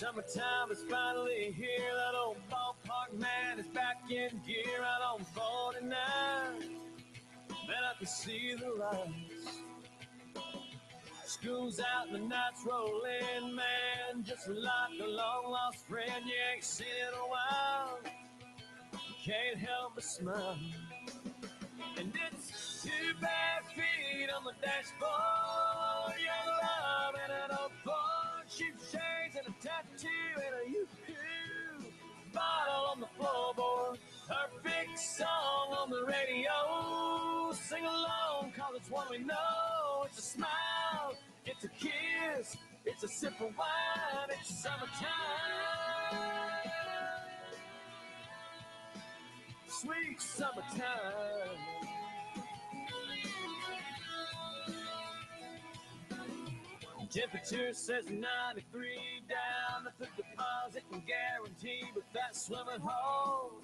Summertime is finally here. That old ballpark man is back in gear out on 49. Man, I can see the lights. School's out and the nights roll in, man. Just like a long-lost friend you ain't seen in a while. Can't help but smile. And it's 2 bare feet on the dashboard. Young love and an old Ford, shoe shades and a tattoo and a yoo-hoo bottle on the floorboard. Perfect song on the radio. Sing along, cause it's one we know. It's a smile, it's a kiss, it's a sip of wine. It's summertime, sweet summertime. Temperature says 93 down at the deposit and guarantee, but that swimming hole,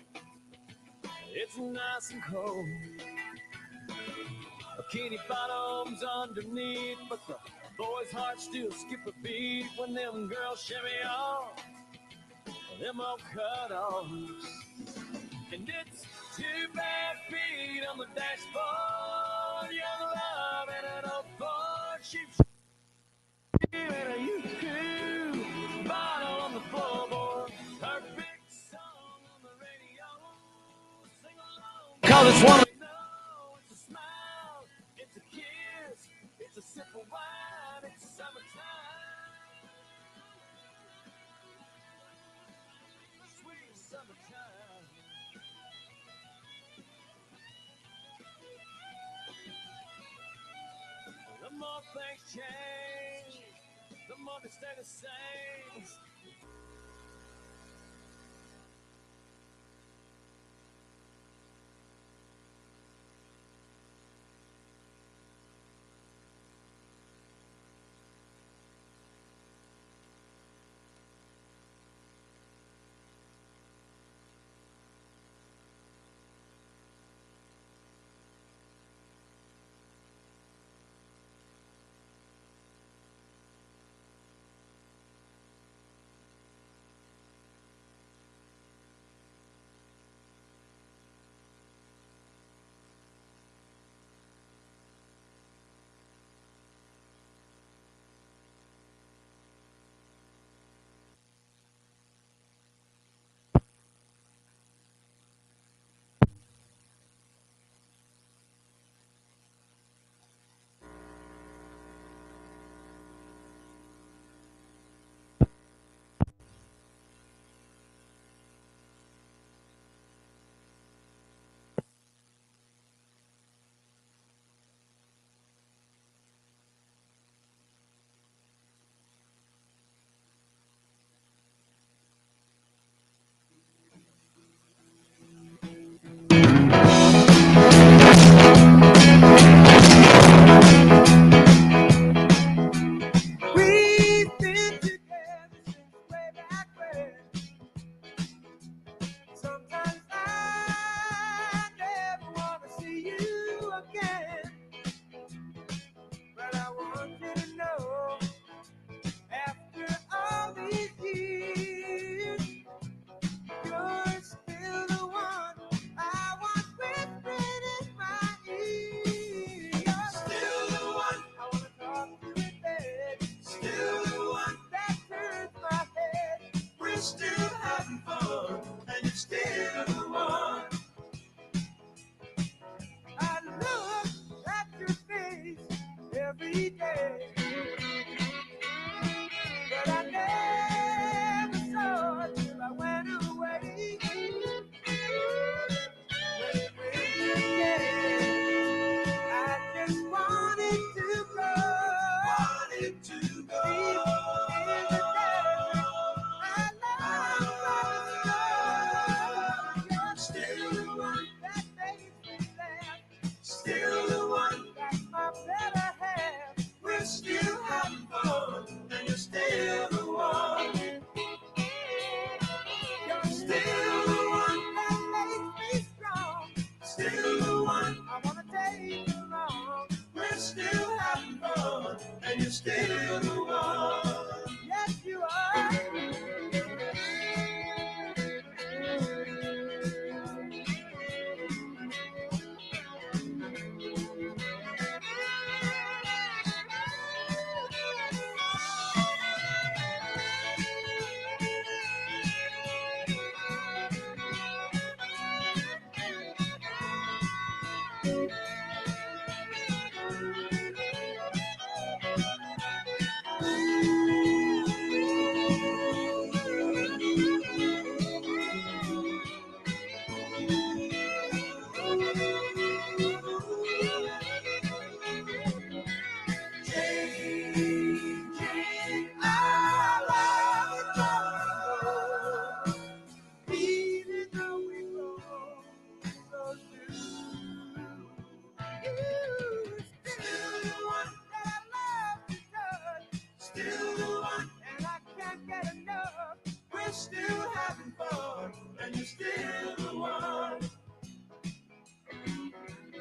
it's nice and cold. Bikini bottoms underneath, but the boys' hearts still skip a beat when them girls shimmy off them old cutoffs. And it's 2 bare feet on the dashboard. Young love and an old Ford, sheep and a yoo-hoo bottle on the floorboard. Perfect song on the radio. Sing along, cause it's one we know. It's a smile, it's a kiss, it's a sip of wine. It's summertime, sweet summertime. The more things change, the more they stay the same. still the one, and I can't get enough. We're still having fun, and you're still the one.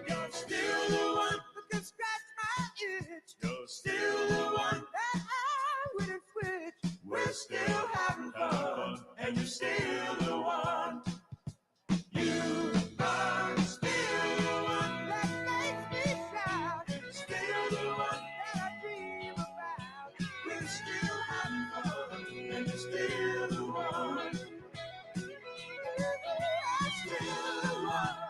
You're still the one who can scratch my itch. You're still the one that I wouldn't switch. We're still having fun, and you're still the one. You are still the one that makes me shout. Still the one that I dream about. We're still having fun, and you're still the one. I'm still the one.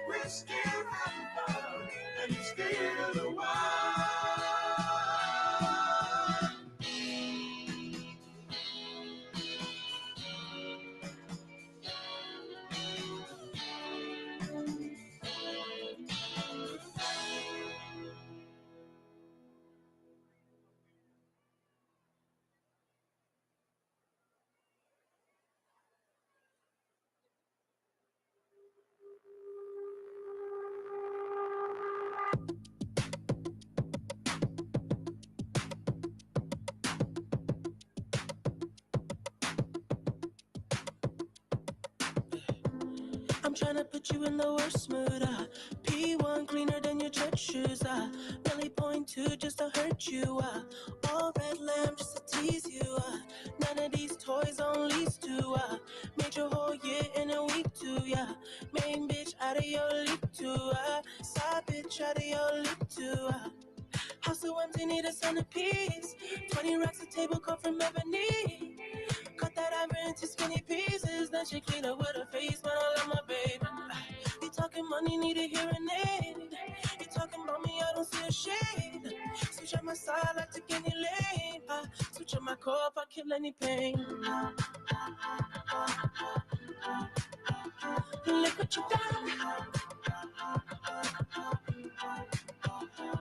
We're still having fun, and you're still the one. I'm trying to put you in the worst mood. P1 cleaner than your church shoes. Belly point 2 just to hurt you. All red lamb just to tease you. None of these toys on lease to. Made your whole year in a week too. Main bitch out of your league too. Side bitch out of your league too. House so empty, need a centerpiece. 20 racks of table come from ebony. Cut that ivory into skinny pieces. Then she clean up with her face, man, I love my baby. You talking money, need a hearing aid. You talking about me, I don't see a shade. Switch on my side, I take any lane. Switch on my core if I kill any pain. Look what you done.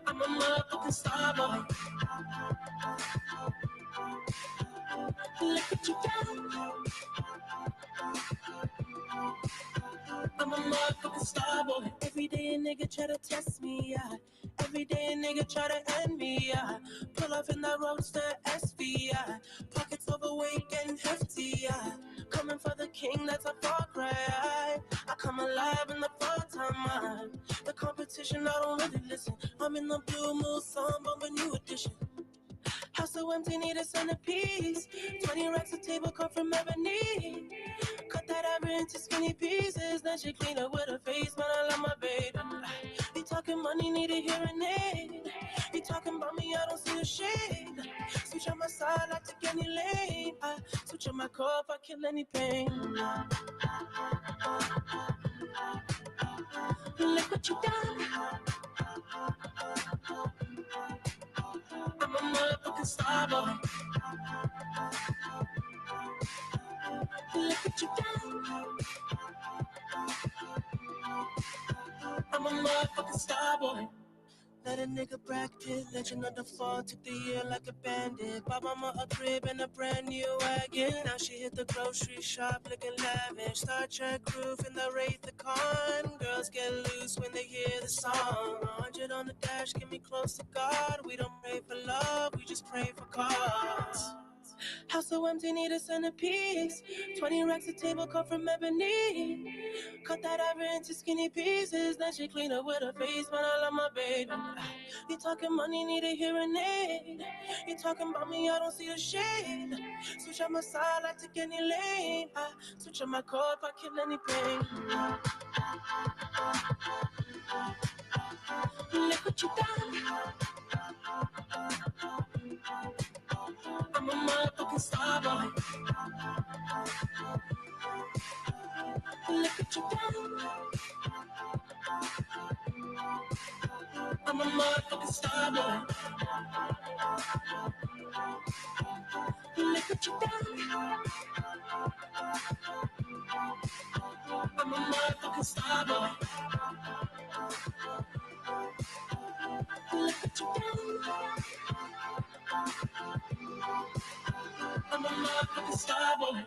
I'm a motherfucking star boy. Look what you done. I'm a motherfucking star boy. Every day a nigga try to test me, Every day a nigga try to end me, Pull off in that roadster SV, Pockets overweight getting hefty, Coming for the king, that's a far cry. I come alive in the fall time, The competition, I don't really listen. I'm in the blue mood, song, bumping new edition. House so empty, need a centerpiece. 20 racks of table come from ebony. Cut that ivory into skinny pieces. Then she clean up with her face, man, I love my baby. You talking money, need a hearing aid. You talking about me, I don't see a shade. Switch on my side, I take any lane. Switch on my core if I kill any pain. Look what you done. I'm a motherfucking star boy. Look what you done. I'm a motherfucking star boy. Let a nigga Brad Pitt, legend of the fall, took the year like a bandit. Bought mama a crib and a brand new wagon. Now she hit the grocery shop looking lavish. Star Trek roof in the Wraith the Con. Girls get loose when they hear the song. 100 on the dash, get me close to God. We don't pray for love, we just pray for cause. House so empty, need a centerpiece. 20 racks of table come from ebony. Cut that ivory into skinny pieces. Then she clean up with her face, man, I love my baby. You talking money, need a hearing aid. You talking about me, I don't see a shade. Switch on my side, I take any lane. Switch on my core if I kill any pain. Look what you done. I'm a motherfucking star boy. Look what you done. I'm a motherfucking star boy. Look what you done. I'm a motherfucking star boy. Look what you done. I'm a motherfucking star boy.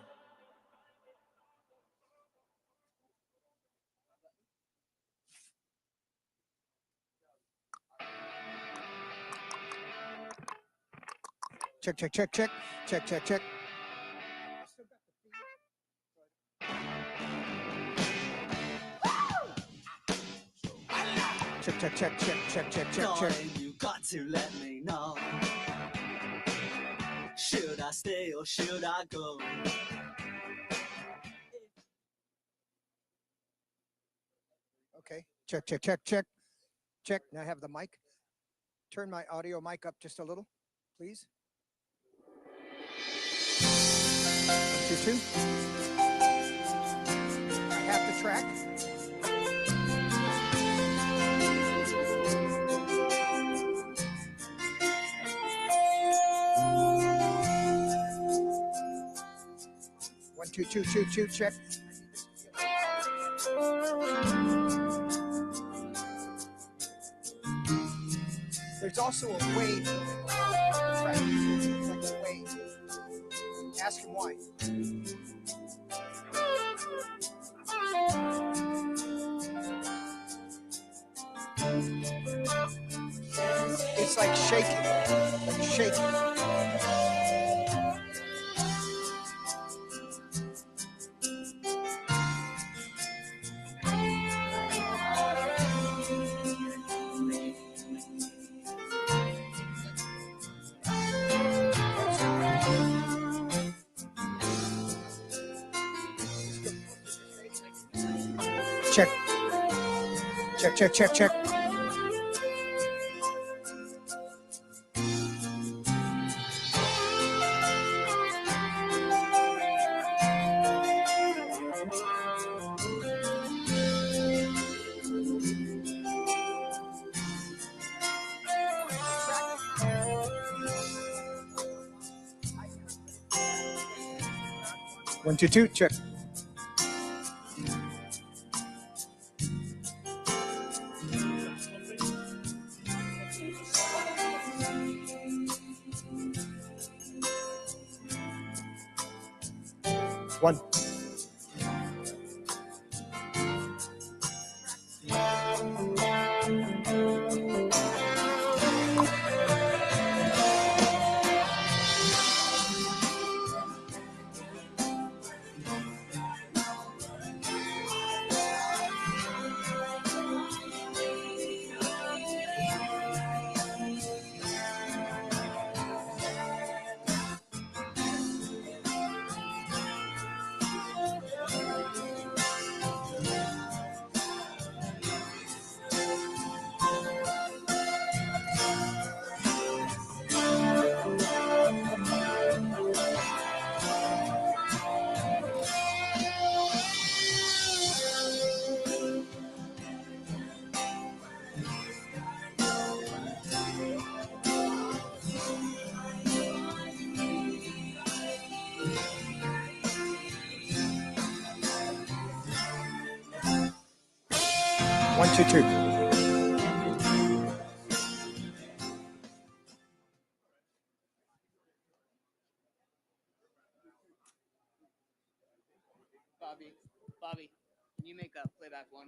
Check, check, check, check, check, check, check. Check, check, check, check, check, check, check, check. You got to let me know. Should I stay or should I go? Okay, check, check, check, check, check. Now I have the mic. Turn my audio mic up just a little, please. 1, 2, 2. I have the track. One, two, two, two, two, check. There's also a wave. Right. It's like a wave. Ask him why. It's like shaking. Like shaking. Check. Check, check, check, check. One, two, two, check. One. One, two, two. Bobby, can you make a playback one?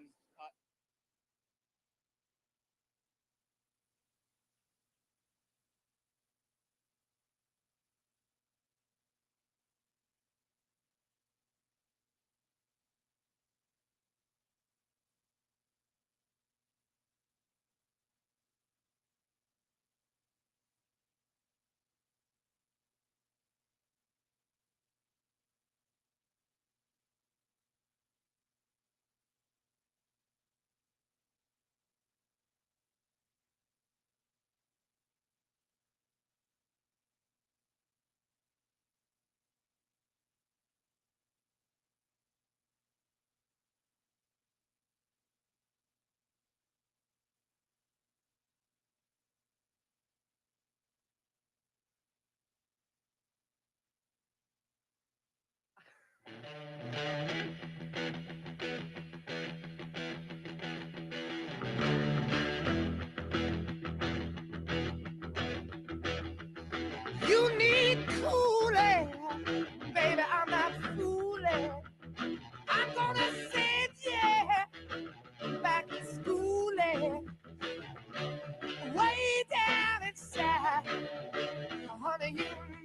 You need cooling, baby, I'm not fooling. I'm gonna send you back to schooling, way down inside. Honey, you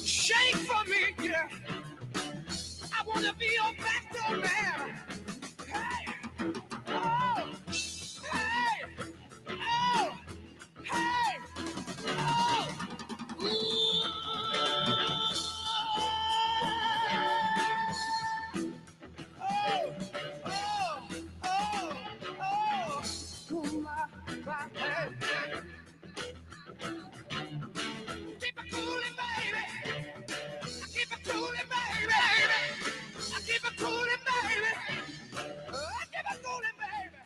Shake for me, yeah. I wanna be your back door man. Hey, oh, hey, oh, hey, oh, ooh. Keep it coolin', baby. Keep it coolin', baby. I keep it coolin', baby. I keep it coolin', baby.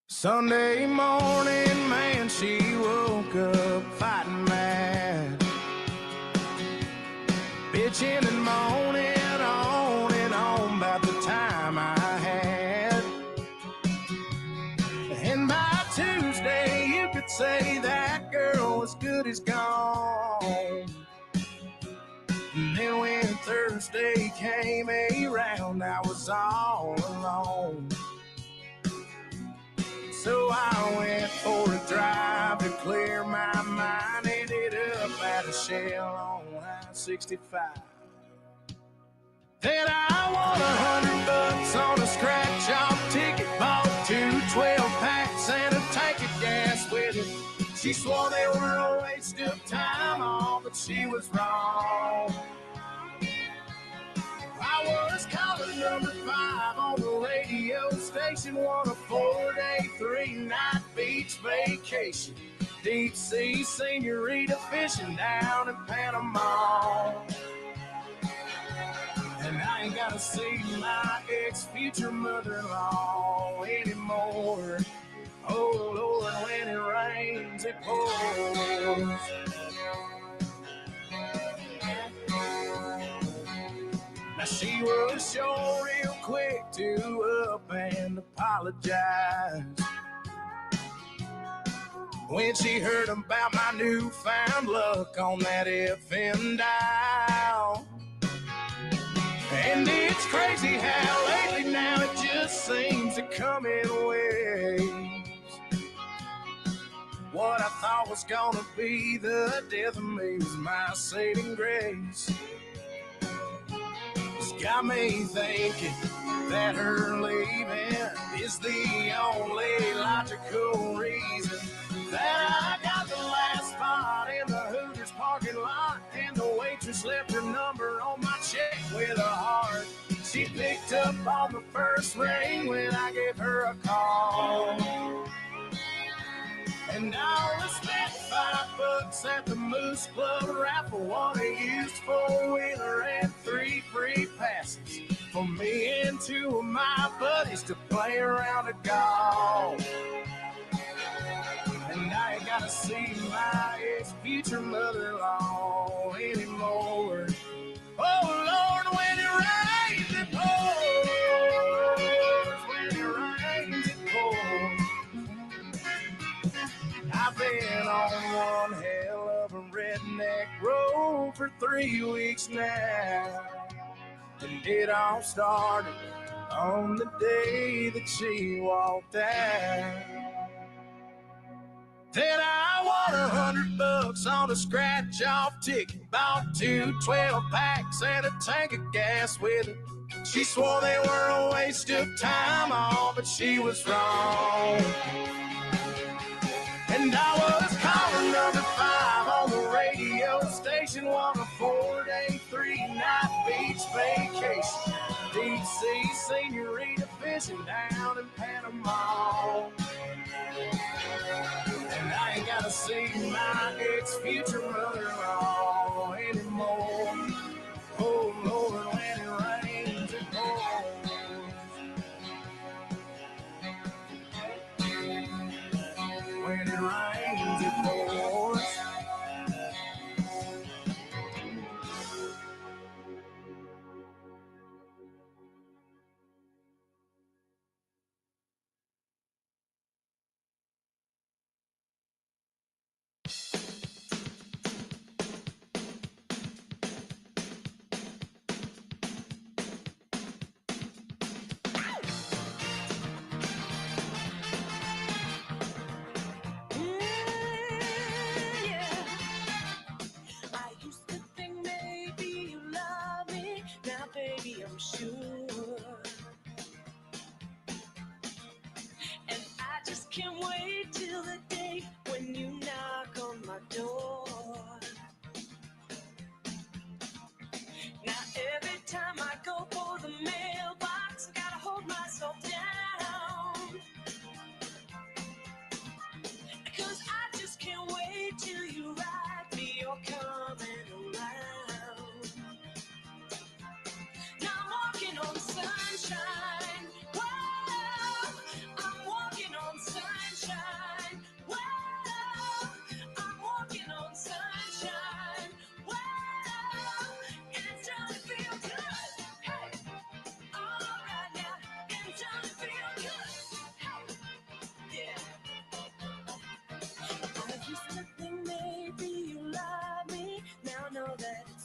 Sunday morning, man, she woke up fighting mad, bitching and moaning on and on about the time I had. And by Tuesday, you could say that girl was good as gone. And then when Thursday came around, I was all alone. So I went for a drive to clear my mind, ended up at a Shell on I-65. Then I won $100 on a scratch-off ticket, bought 2 12-packs and a tank of gas with it. She swore they were a waste of time, all, but she was wrong. I was caller number 5 on the radio station, on a 4-day, 3-night beach vacation. Deep sea senorita fishing down in Panama. gotta see my ex-future mother-in-law anymore. Oh Lord, when it rains, it pours. Now she was sure real quick to up and apologize when she heard about my newfound luck on that FM dial. And it's crazy how lately now it just seems to come in waves. What I thought was gonna be the death of me was my saving grace. It's got me thinking that her leaving is the only logical reason that I got the last spot in the Hooters parking lot, and the waitress left her number on my check with a heart. She picked up on the first ring when I gave her a call. And I only spent $5 at the Moose Club raffle, one a used four-wheeler and 3 free passes for me and 2 of my buddies to play around a golf. And I ain't gotta see my ex-future mother-in-law anymore. Oh Lord, when it rains, it pours. When it rains, it pours. I've been on one hell of a redneck road for 3 weeks now. And it all started on the day that she walked out. Then I won $100 on a scratch-off ticket, bought 2 12-packs and a tank of gas with it. She swore they were a waste of time, all, but she was wrong. And I was calling number 5 on the radio station, on a 4-day, 3-night beach vacation. Deep sea senorita fishing down in Panama. And I ain't gotta see my ex-future mother-in-law anymore. Oh Lord, when it rains, it pours. When it rains, it pours. Can't wait till the day when you knock on my door. Now every time I go for the mailbox, I gotta hold myself down, 'cause I just can't wait till you write me you're coming around. Now I'm walking on sunshine. Whoa, I'm walking on sunshine. Whoa, I'm walking on sunshine. Whoa, and it's gonna feel good. Hey, all right now, and it's gonna feel good. Hey, yeah. I used to think maybe you love me. Now I know that it's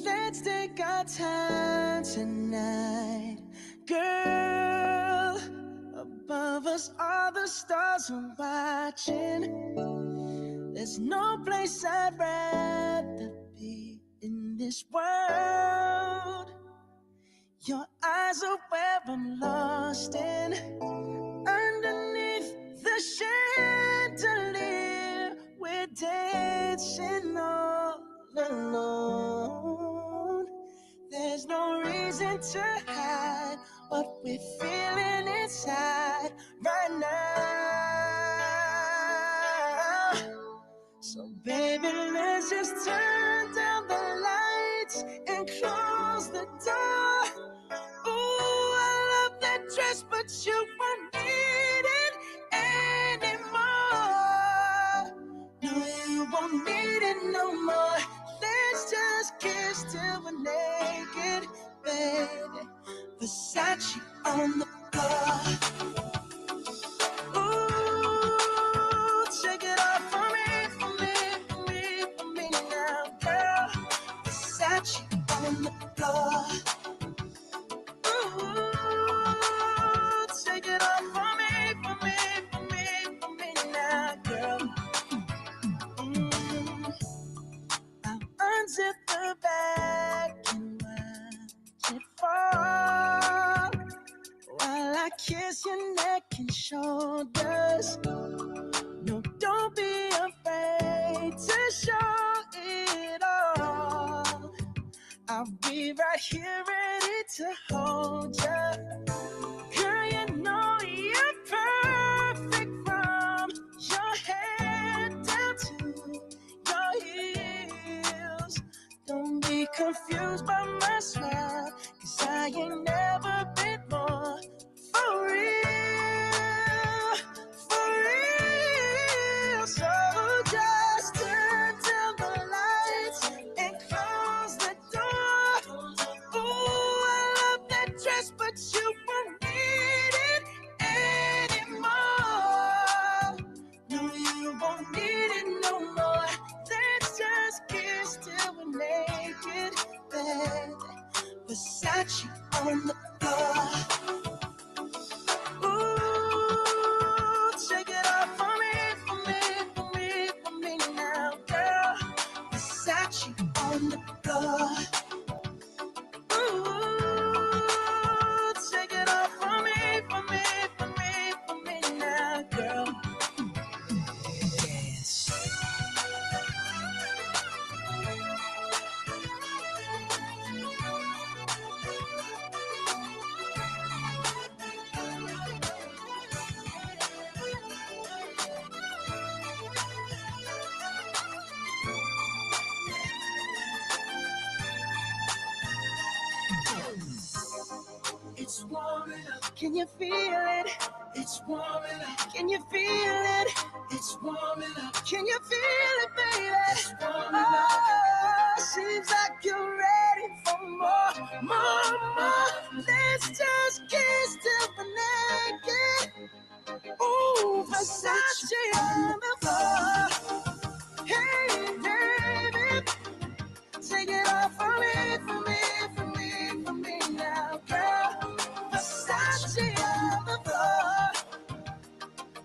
Let's take our time tonight, girl. Above us, all the stars are watching. There's no place I'd rather be in this world. Your eyes are where I'm lost in. Underneath the chandelier, we're dancing all alone. There's no reason to hide what we're feeling inside right now. So baby, let's just turn down the lights and close the door. Ooh, I love that dress, but you won't need it anymore. No, you won't need it no more. Let's just kiss till we're naked, baby. Versace on the floor. Ooh, take it off for me, for me, for me, for me now, girl. Versace on the floor. Ooh, take it off for me, for me, for me, for me now, girl. I'll unzip the bag and watch it fall while I kiss your neck and shoulders. No, don't be afraid to show it all. I'll be right here ready to hold ya. Girl, you know you're perfect from your head down to your heels. Don't be confused by my smile, 'cause I ain't never been more for real, for real. So just turn down the lights and close the door. Ooh, I love that dress, but you won't need it anymore. No, you won't need it no more. Let's just kiss till we're naked, baby. Versace on the floor. Ooh, take it off for me, for me, for me, for me now, girl. Versace on the floor. Ooh, take it off for me, for me, for me, for me now, girl. Dance. It's warming up. Can you feel it? It's warming up. Can you feel it? It's warming up. Can you feel it, baby? It's warming up. Seems like you're ready for more, more, more. Let's just kiss till we're naked. Ooh, Versace on the floor. Hey, baby, take it off for me, for me, for me, for me now, girl. Versace on the floor.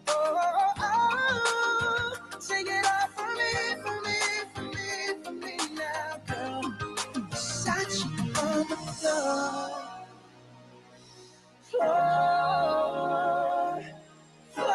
Oh, oh, oh. Take it off for me, for me, for me, for me now, girl. Versace on the floor. Floor, floor.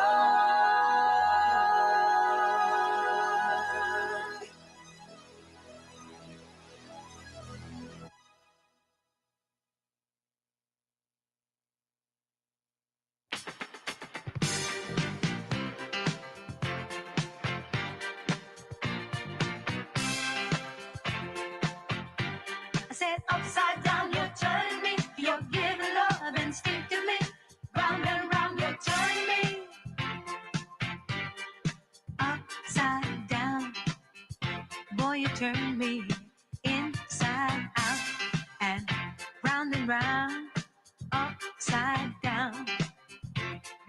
said upside down, you turn me. You're giving love instinctively. Round and round, you turn me. Upside down, boy, you turn me inside out and round, upside down.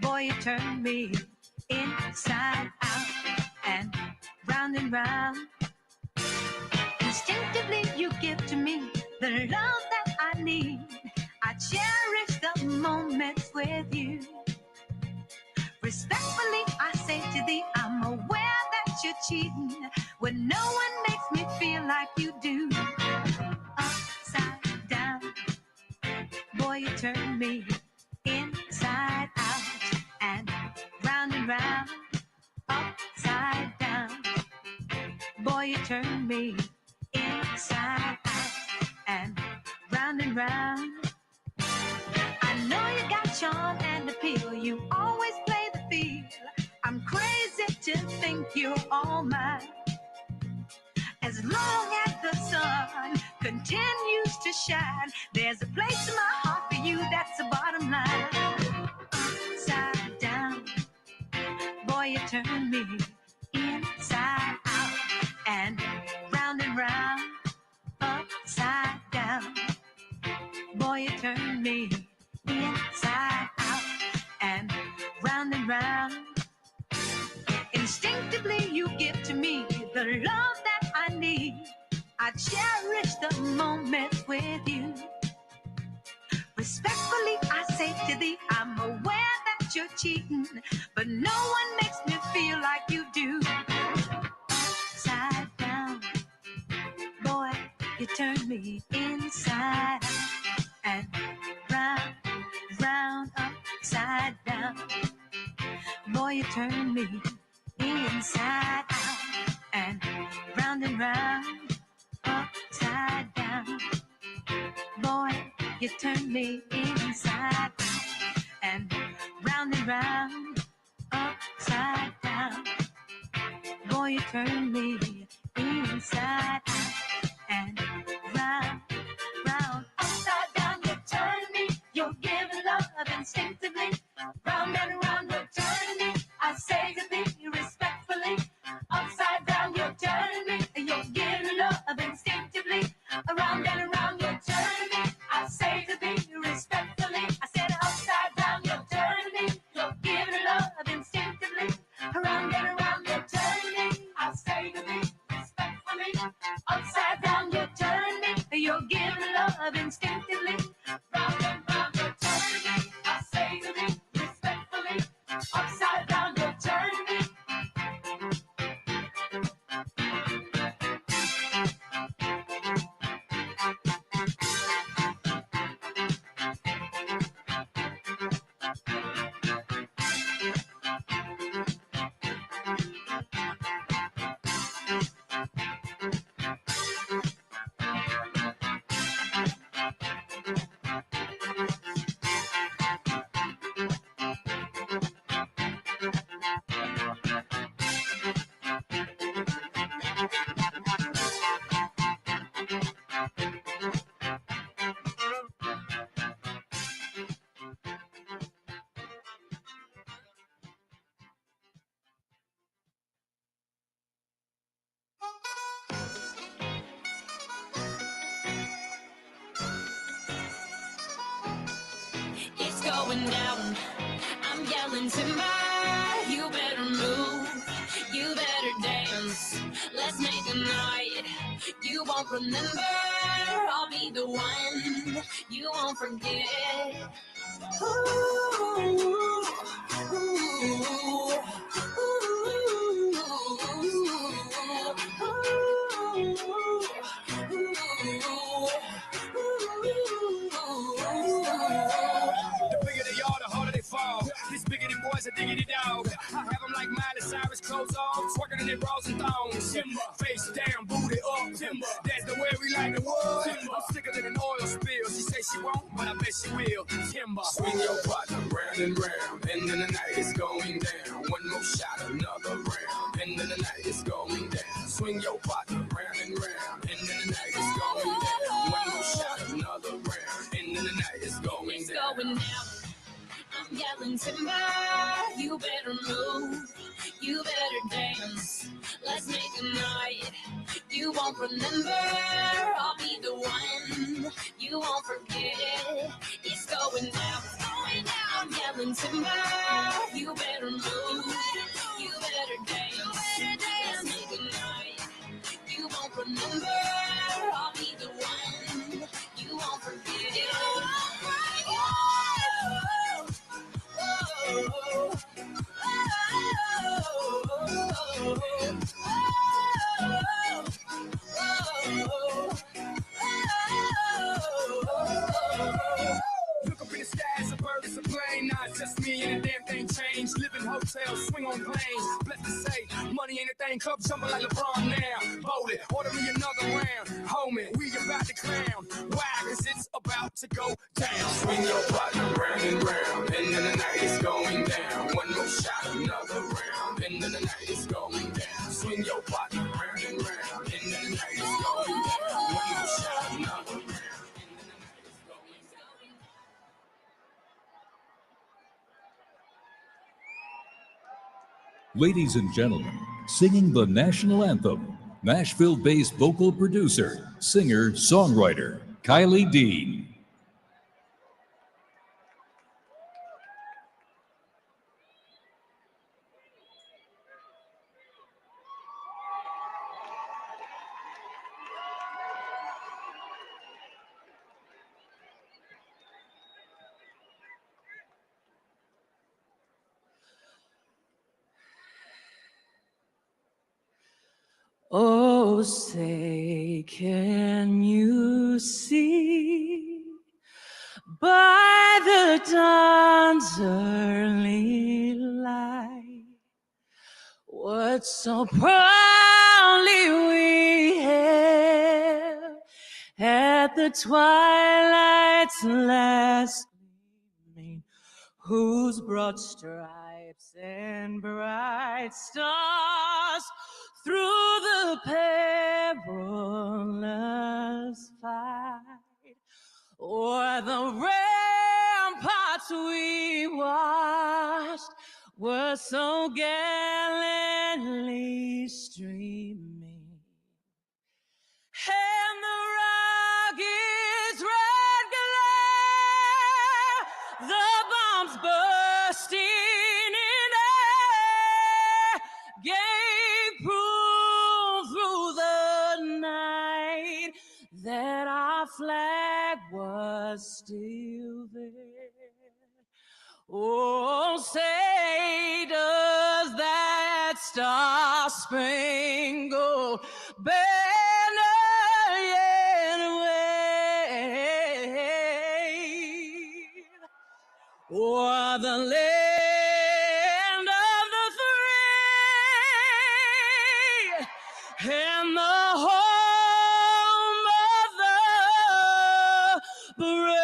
Boy, you turn me inside out and round. Instinctively, you give to me the love that I need. I cherish the moments with you. Respectfully, I say to thee, I'm aware that you're cheating when no one makes me feel like you do. Upside down, boy, you turn me inside out and round, upside down. Boy, you turn me inside out and round. I know you got charm and appeal. You always play the field. I'm crazy to think you're all mine. As long as the sun continues to shine, there's a place in my heart for you. That's the bottom line. Upside down, boy, you turn me inside out and round, upside down. Boy, you turn me inside out and round. Instinctively, you give to me the love that I need. I cherish the moments with you. Respectfully, I say to thee, I'm aware that you're cheating, but no one makes me feel like you do. Upside down, boy, you turn me inside out and round, upside down. Boy, you turn me inside out and round, upside down. Boy, you turn me inside out and round, upside down. Boy, you turn me inside out and round, upside down. You turn me. You're giving love instinctively. Round and round, you turn me. I say to thee respectfully. Upside down, you turn me. You're giving love instinctively. Around and around, you turn me. I say to thee respectfully. I said upside down, you turn me. You're giving love instinctively. Around and around, you turn me. I say to thee respectfully. Upside down, you turn me. You're giving love instinctively. Round and round, you turn me. I say to thee respectfully. Upside down, you turn me. It's going down. I'm yelling timber. You better move. You better dance. Let's make a night you won't remember. I'll be the one you won't forget. Ooh, ooh, ooh, The bigger they are, the harder they fall. These biggity boys are diggity dog. I have them like Miley Cyrus, clothes off, twerking in their bras and thongs. Face down, booty up. That's the way we like the world. I'm sicker than an oil spill. She say she won't, but I bet she will. Timber. Swing your partner round and round, and then the night is going down. One more shot, another round, and then the night is going down. Swing your partner round and round, and then the night is going down. One more shot. then the night is going down. Going down. I'm yelling timber, you better move, you better dance. Let's make a night you won't remember. I'll be the one you won't forget. It's going down, it's going down. I'm yelling timber, you better move, you better dance. Let's make a night you won't remember. I'll be the one you won't forget. You won't forget. Look up in the sky, it's a bird, it's a plane. Nah, it's just me and the damn thing changed. Live in hotels, swing on planes. Blessed to say, money ain't a thing. Club jumping like LeBron now. Bowl it, order me another round. Homie, we about to clown. Why? Cause it's about to go down. Swing your partner round and round, and then the night is going down. One more shot, another round, and then the night is going down. Swing your partner round and round, and then the night is going down. One more shot, another round. Ladies and gentlemen, singing the national anthem, Nashville-based vocal producer, singer, songwriter, Kylie Dean. Oh, say, can you see by the dawn's early light what so proudly we hailed at the twilight's last gleaming, whose broad stripes and bright stars through the perilous fight, o'er the ramparts we watched, were so gallantly streaming, and the rocket's red glare, the bombs bursting in air, gave proof through the night that our flag was still there. Oh, say does that star-spangled banner yet wave o'er the land of the free and the home of the brave?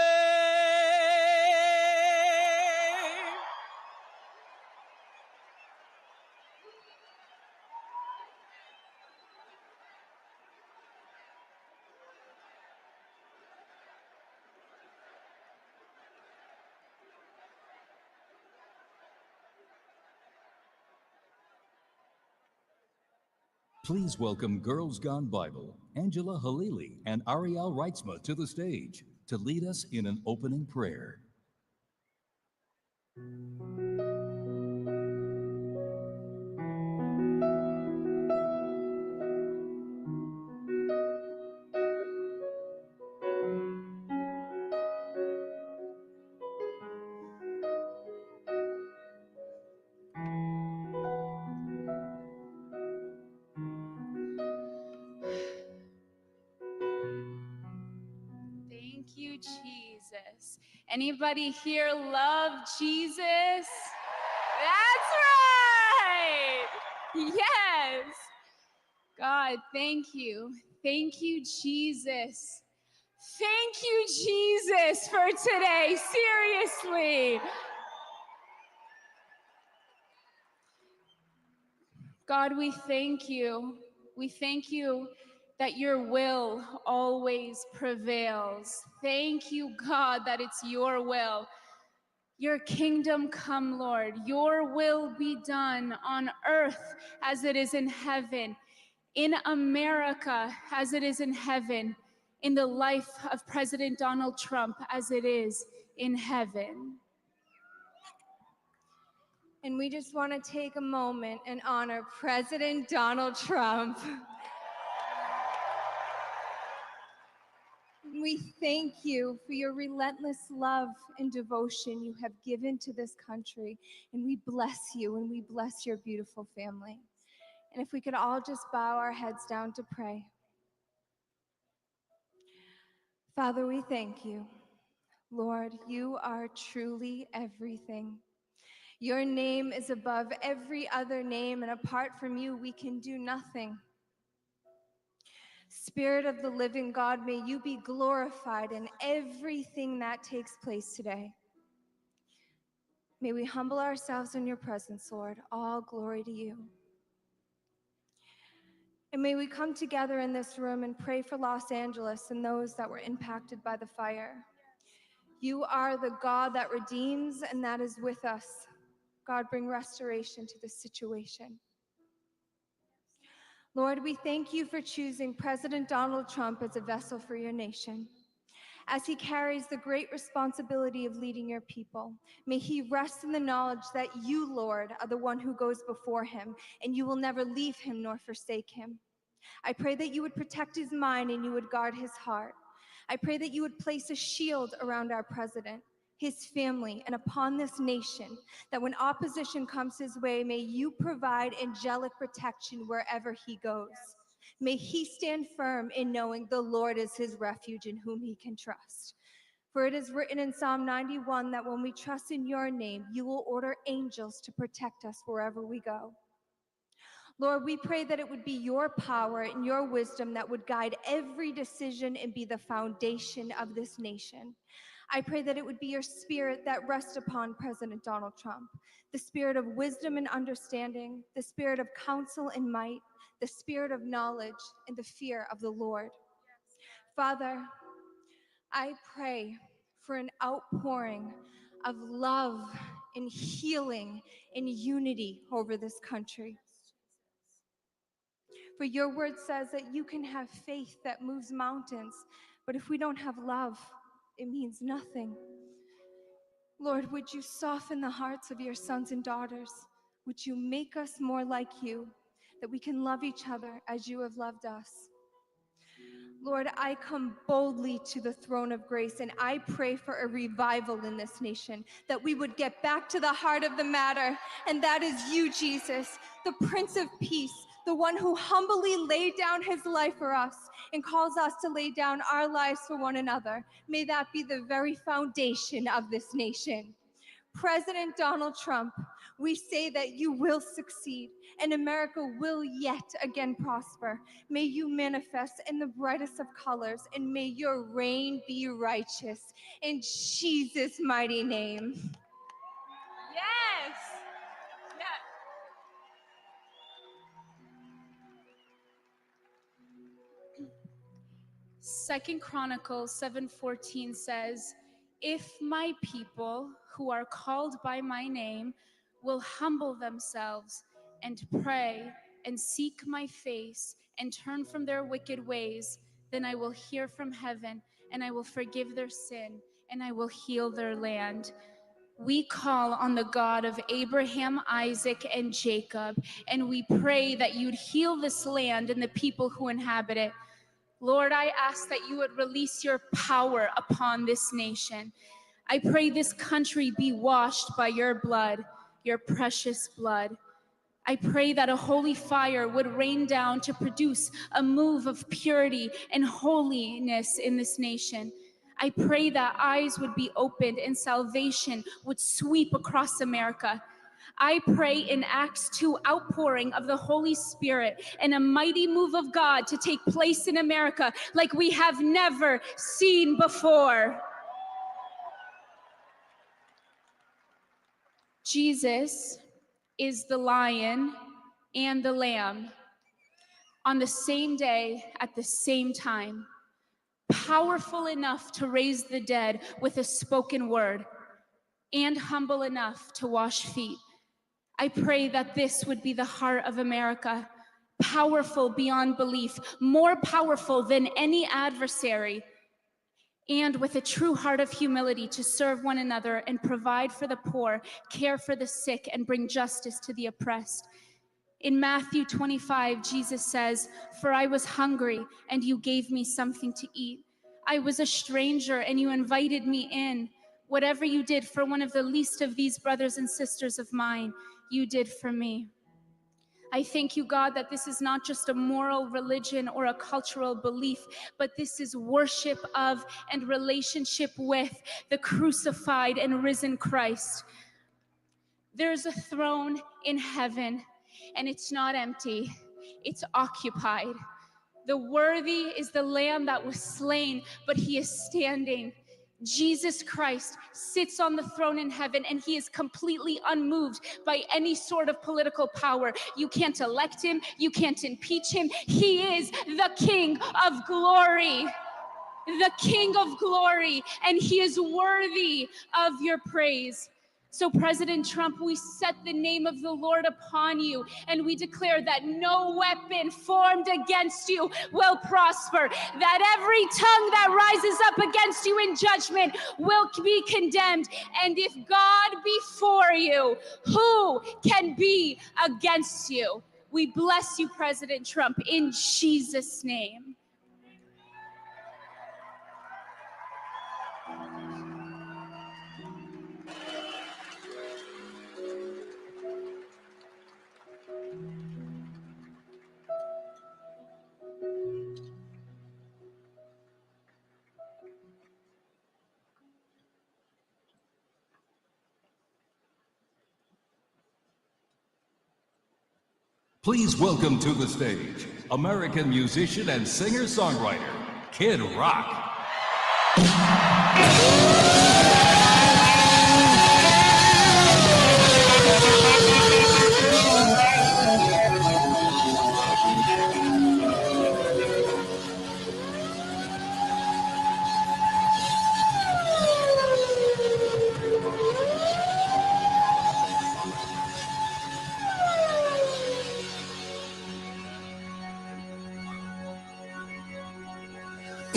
Please welcome Girls Gone Bible, Angela Halili and Ariel Reitzma to the stage to lead us in an opening prayer. Thank you, Jesus. Anybody here love Jesus? That's right. Yes. God, thank you. Thank you, Jesus. Thank you, Jesus, for today. Seriously. God, we thank you. We thank you that your will always prevails. Thank you, God, that it's your will. Your kingdom come, Lord. Your will be done on earth as it is in heaven, in America as it is in heaven, in the life of President Donald Trump as it is in heaven. And we just want to take a moment and honor President Donald Trump. We thank you for your relentless love and devotion you have given to this country. And we bless you and we bless your beautiful family. And if we could all just bow our heads down to pray. Father, we thank you. Lord, you are truly everything. Your name is above every other name, and apart from you, we can do nothing. Spirit of the living God, may you be glorified in everything that takes place today. May we humble ourselves in your presence, Lord. All glory to you. And may we come together in this room and pray for Los Angeles and those that were impacted by the fire. You are the God that redeems and that is with us. God, bring restoration to this situation. Lord, we thank you for choosing President Donald Trump as a vessel for your nation. As he carries the great responsibility of leading your people, may he rest in the knowledge that you, Lord, are the one who goes before him, and you will never leave him nor forsake him. I pray that you would protect his mind and you would guard his heart. I pray that you would place a shield around our president, his family, and upon this nation, that when opposition comes his way, may you provide angelic protection wherever he goes. May he stand firm in knowing the Lord is his refuge in whom he can trust. For it is written in Psalm 91 that when we trust in your name, you will order angels to protect us wherever we go. Lord, we pray that it would be your power and your wisdom that would guide every decision and be the foundation of this nation. I pray that it would be your spirit that rests upon President Donald Trump, the spirit of wisdom and understanding, the spirit of counsel and might, the spirit of knowledge and the fear of the Lord. Father, I pray for an outpouring of love and healing and unity over this country. For your word says that you can have faith that moves mountains, but if we don't have love, it means nothing. Lord, would you soften the hearts of your sons and daughters? Would you make us more like you, that we can love each other as you have loved us? Lord, I come boldly to the throne of grace, and I pray for a revival in this nation, that we would get back to the heart of the matter, and that is you, Jesus, the Prince of Peace, the one who humbly laid down his life for us and calls us to lay down our lives for one another. May that be the very foundation of this nation. President Donald Trump, we say that you will succeed and America will yet again prosper. May you manifest in the brightest of colors, and may your reign be righteous. In Jesus' mighty name. Yes. Yes. Second Chronicles 7:14 says, "If my people who are called by my name will humble themselves and pray and seek my face and turn from their wicked ways, then I will hear from heaven and I will forgive their sin and I will heal their land." We call on the God of Abraham, Isaac, and Jacob, and we pray that you'd heal this land and the people who inhabit it. Lord, I ask that you would release your power upon this nation. I pray this country be washed by your blood, your precious blood. I pray that a holy fire would rain down to produce a move of purity and holiness in this nation. I pray that eyes would be opened and salvation would sweep across America. I pray in Acts 2 outpouring of the Holy Spirit and a mighty move of God to take place in America like we have never seen before. Jesus is the lion and the lamb. on the same day at the same time, powerful enough to raise the dead with a spoken word, and humble enough to wash feet. I pray that this would be the heart of America, powerful beyond belief, more powerful than any adversary, and with a true heart of humility to serve one another and provide for the poor, care for the sick, and bring justice to the oppressed. In Matthew 25, Jesus says, "For I was hungry, and you gave me something to eat. I was a stranger, and you invited me in. Whatever you did for one of the least of these brothers and sisters of mine, you did for me." I thank you, God, that this is not just a moral religion or a cultural belief, but this is worship of and relationship with the crucified and risen Christ. There's a throne in heaven, and it's not empty, it's occupied. The worthy is the Lamb that was slain, but he is standing. Jesus Christ sits on the throne in heaven, and he is completely unmoved by any sort of political power. You can't elect him, you can't impeach him. He is the King of glory, the King of glory, and he is worthy of your praise. So, President Trump, we set the name of the Lord upon you, and we declare that no weapon formed against you will prosper, that every tongue that rises up against you in judgment will be condemned. And if God be for you, who can be against you? We bless you, President Trump, in Jesus' name. Please welcome to the stage American musician and singer-songwriter, Kid Rock.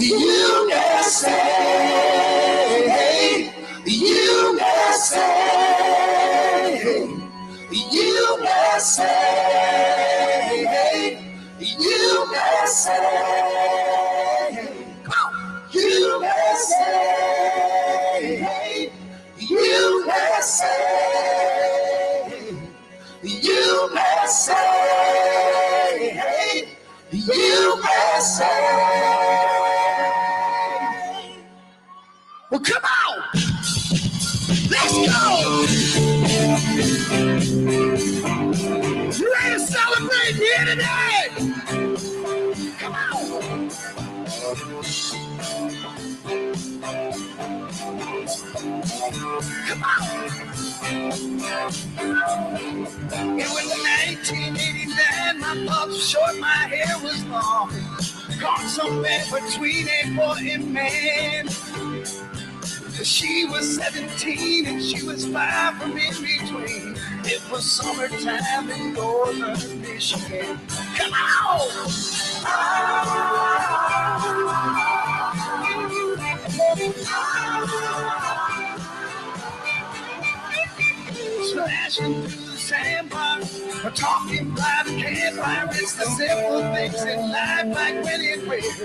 USA, USA, USA, USA, come on, USA, USA, USA, USA. Well, come on! Let's go! You ready to celebrate here today? Come on! Come on! It was 1989, my thoughts were short, my hair was long. Caught somewhere between a boy and man. She was 17 and she was 5 from in between. It was summertime in northern Michigan. Come on! Splashing through the sandbar, we're talking by the campfire. It's the simple things in life, like when it rains.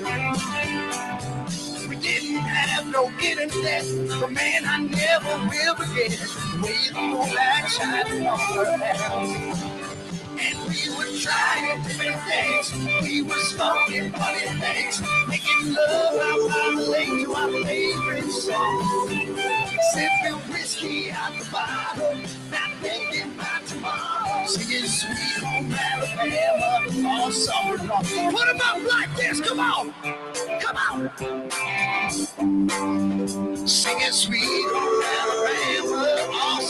We didn't have no internet, but man, I never will forget the way the moonlight shining on her house. And we were trying different things. We were smoking funny things, making love out by the lake to our favorite song. Sipping whiskey out the bottle, not thinking about tomorrow. Singing Sweet Home Alabama all summer long. Put 'em up like this, come on, come on. Singing Sweet Home Alabama all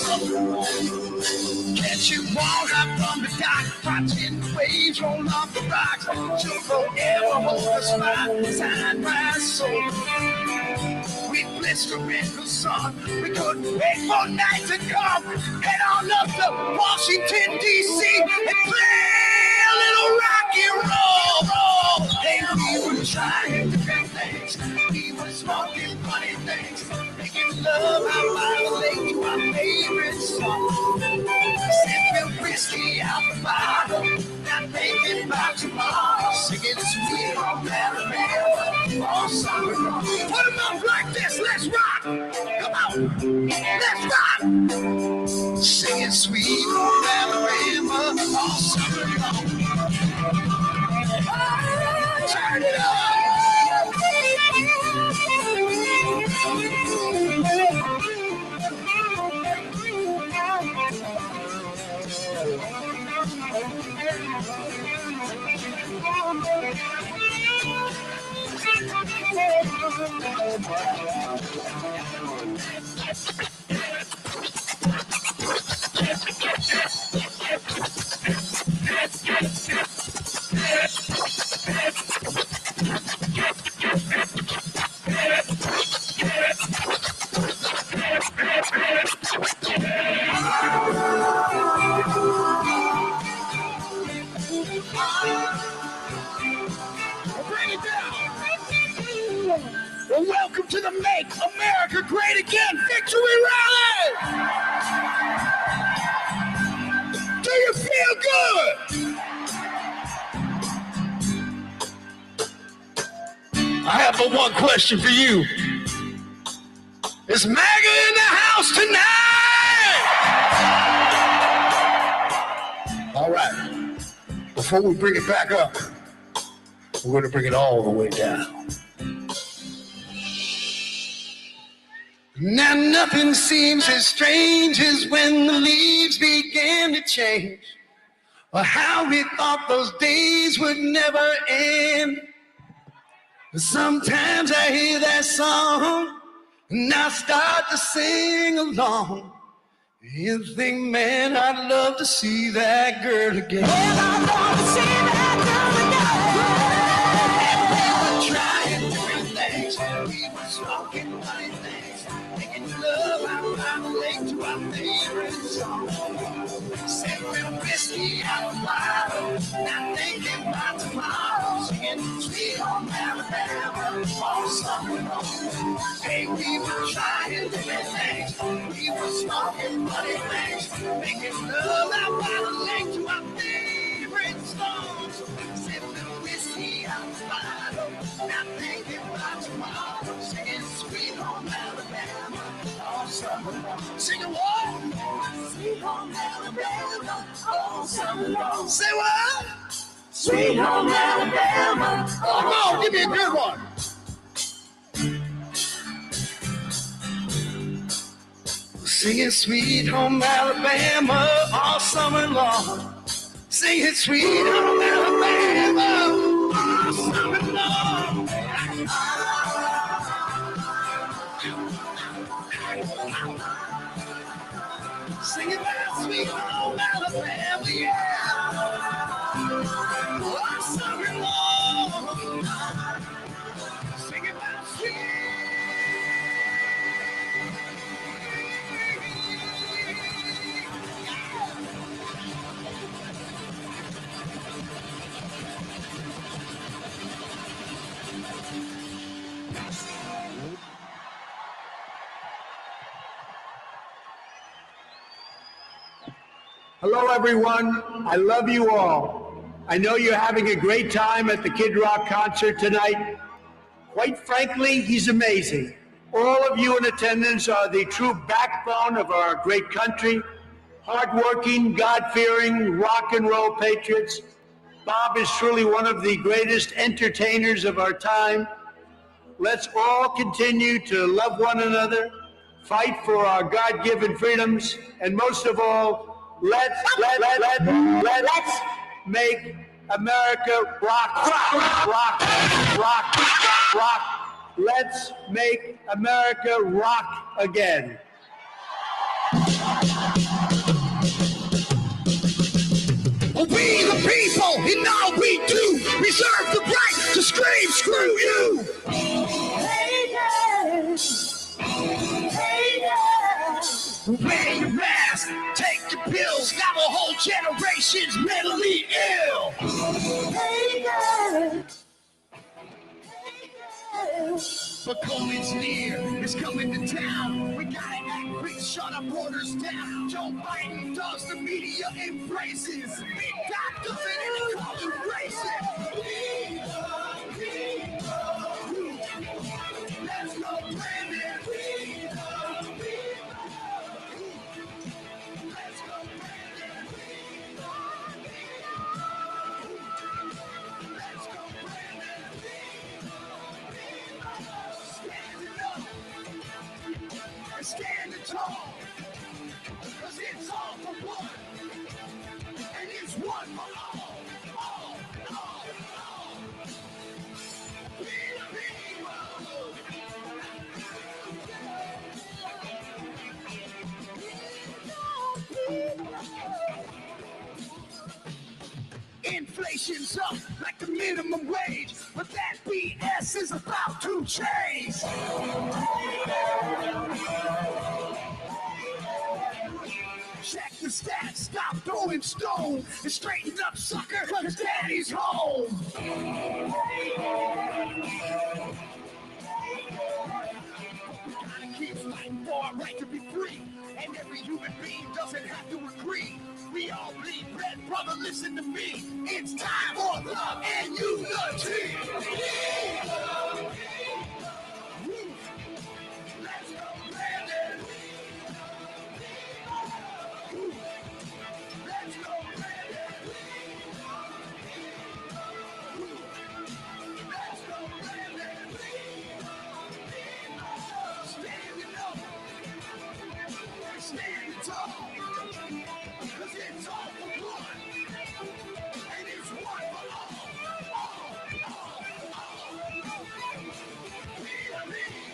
Can't you walk up from the dock, watching the waves roll off the rocks? You'll forever hold us side by side. We blister in the sun, we couldn't wait for night to come. Head on up to Washington D.C. and play a little rock and roll. Hey, we were trying different things, we were smoking funny things, making love out by the lake to our favorite song. Sipping whiskey out the bottle, not thinking about tomorrow. Singing sweet home Alabama all summer long. Put 'em up like this, let's rock. Come on, let's rock. Singing sweet home Alabama all summer long. Turn it up. Well, welcome to the Make America Great Again Victory Rally! Do you feel good? I have but one question for you. Is MAGA in the house tonight? All right. Before we bring it back up, we're going to bring it all the way down. Now nothing seems as strange as when the leaves began to change, or how we thought those days would never end. Sometimes I hear that song and I start to sing along. You think, man, I'd love to see that girl again. And I'd love to see that girl again. And we were trying different things, and we were smoking funny things, making love out by the lake to our favorite song. Sipping whiskey out of bottle, not thinking about tomorrow. Singing sweet home Alabama all summer long. Hey, we were trying different things, we were smoking funny things, making love out by the lake to our favorite songs. Sipping whiskey out of bottle, not thinking about tomorrow. Singing sweet home Alabama all summer long. Singing what? Sweet home Alabama all summer long. Say what? Sweet home Alabama. Come on, give me a good one. Singing sweet home Alabama all summer long. Singing sweet home Alabama all summer long. Singing about sweet home Alabama, yeah. All summer long. Singing about sweet. Hello, everyone. I love you all. I know you're having a great time at the Kid Rock concert tonight. Quite frankly, he's amazing. All of you in attendance are the true backbone of our great country. Hardworking, God-fearing, rock and roll patriots. Bob is truly one of the greatest entertainers of our time. Let's all continue to love one another, fight for our God-given freedoms, and most of all, let's make America rock. Let's make America rock again. in all we do. Reserve the right to scream, screw you. Haters, haters. Wear your mask, take your pills. Now a whole generation's mentally ill. Haters. But COVID's near, it's coming to town. We gotta act quick, shut our borders down. Joe Biden does, the media embraces. Big doctors and they call them racist. Let's go, Brandon. Let's go, Brandon. Let's go, Brandon. Standing tall, cause it's all for one, and it's one for all. We the people. Inflation's up like the minimum wage, but that BS is about to change. Check the stats, stop throwing stones, and straighten up, sucker, cause daddy's home. We gotta keep fighting for our right to be free, and every human being doesn't have to agree. We all bleed red, brother, listen to me. It's time for love and unity. Let's go, Brandon. Let's go, Brandon. Let's go, Brandon. Standing up. Standing tall. Cause it's all for one. And it's one for all. We the people.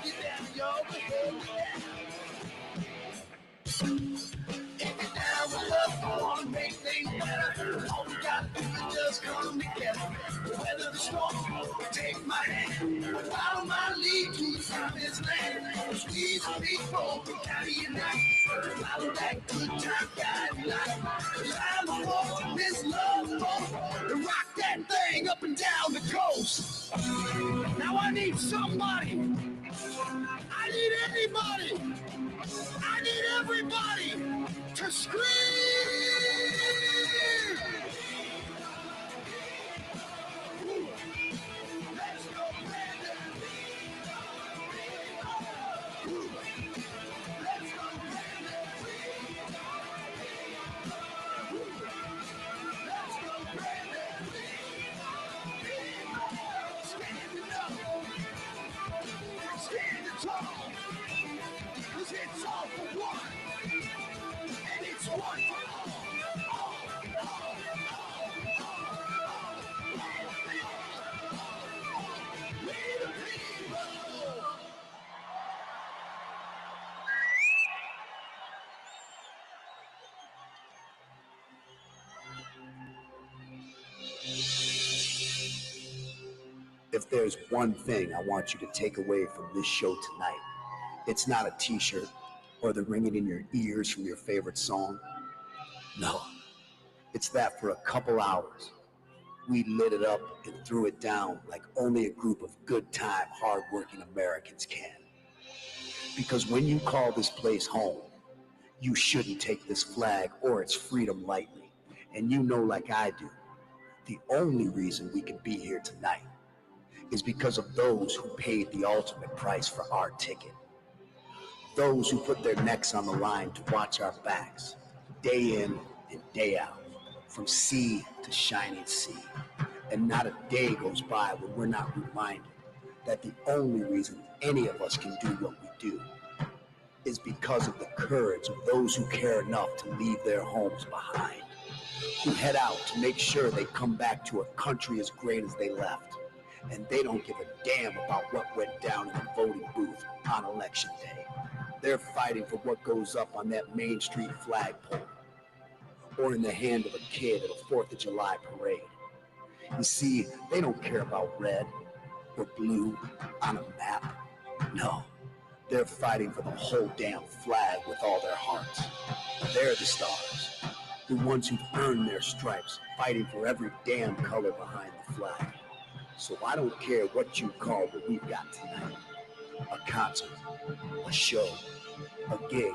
Get down, yo. Get down. If you're down with love, I wanna make things better. All we gotta do is just come together. Weather the storm, take my hand. Follow my lead to the promised land. Cause we the people, we gotta unite. Follow that good time guide life. Cause I'm a wolf, this love boat. To rock that thing up and down the coast. Now I need somebody. I need anybody. I need everybody to scream. Let's go, Brandon. Let's go, Brandon. Let's go, Brandon. Standing up. Standing tall. Cause it's all for one. And it's one for all. We the people. If there's one thing I want you to take away from this show tonight, it's not a t-shirt or the ringing in your ears from your favorite song. No, it's that for a couple hours, we lit it up and threw it down like only a group of good-time, hard-working Americans can. Because when you call this place home, you shouldn't take this flag or its freedom lightly. And you know, like I do, the only reason we can be here tonight is because of those who paid the ultimate price for our ticket. Those who put their necks on the line to watch our backs, day in and day out, from sea to shining sea. And not a day goes by when we're not reminded that the only reason any of us can do what we do is because of the courage of those who care enough to leave their homes behind, who head out to make sure they come back to a country as great as they left, and they don't give a damn about what went down in the voting booth on election day. They're fighting for what goes up on that Main Street flagpole or in the hand of a kid at a 4th of July parade. You see, they don't care about red or blue on a map. No, they're fighting for the whole damn flag with all their hearts. They're the stars, the ones who've earned their stripes, fighting for every damn color behind the flag. So I don't care what you call what we've got tonight. A concert, a show, a gig.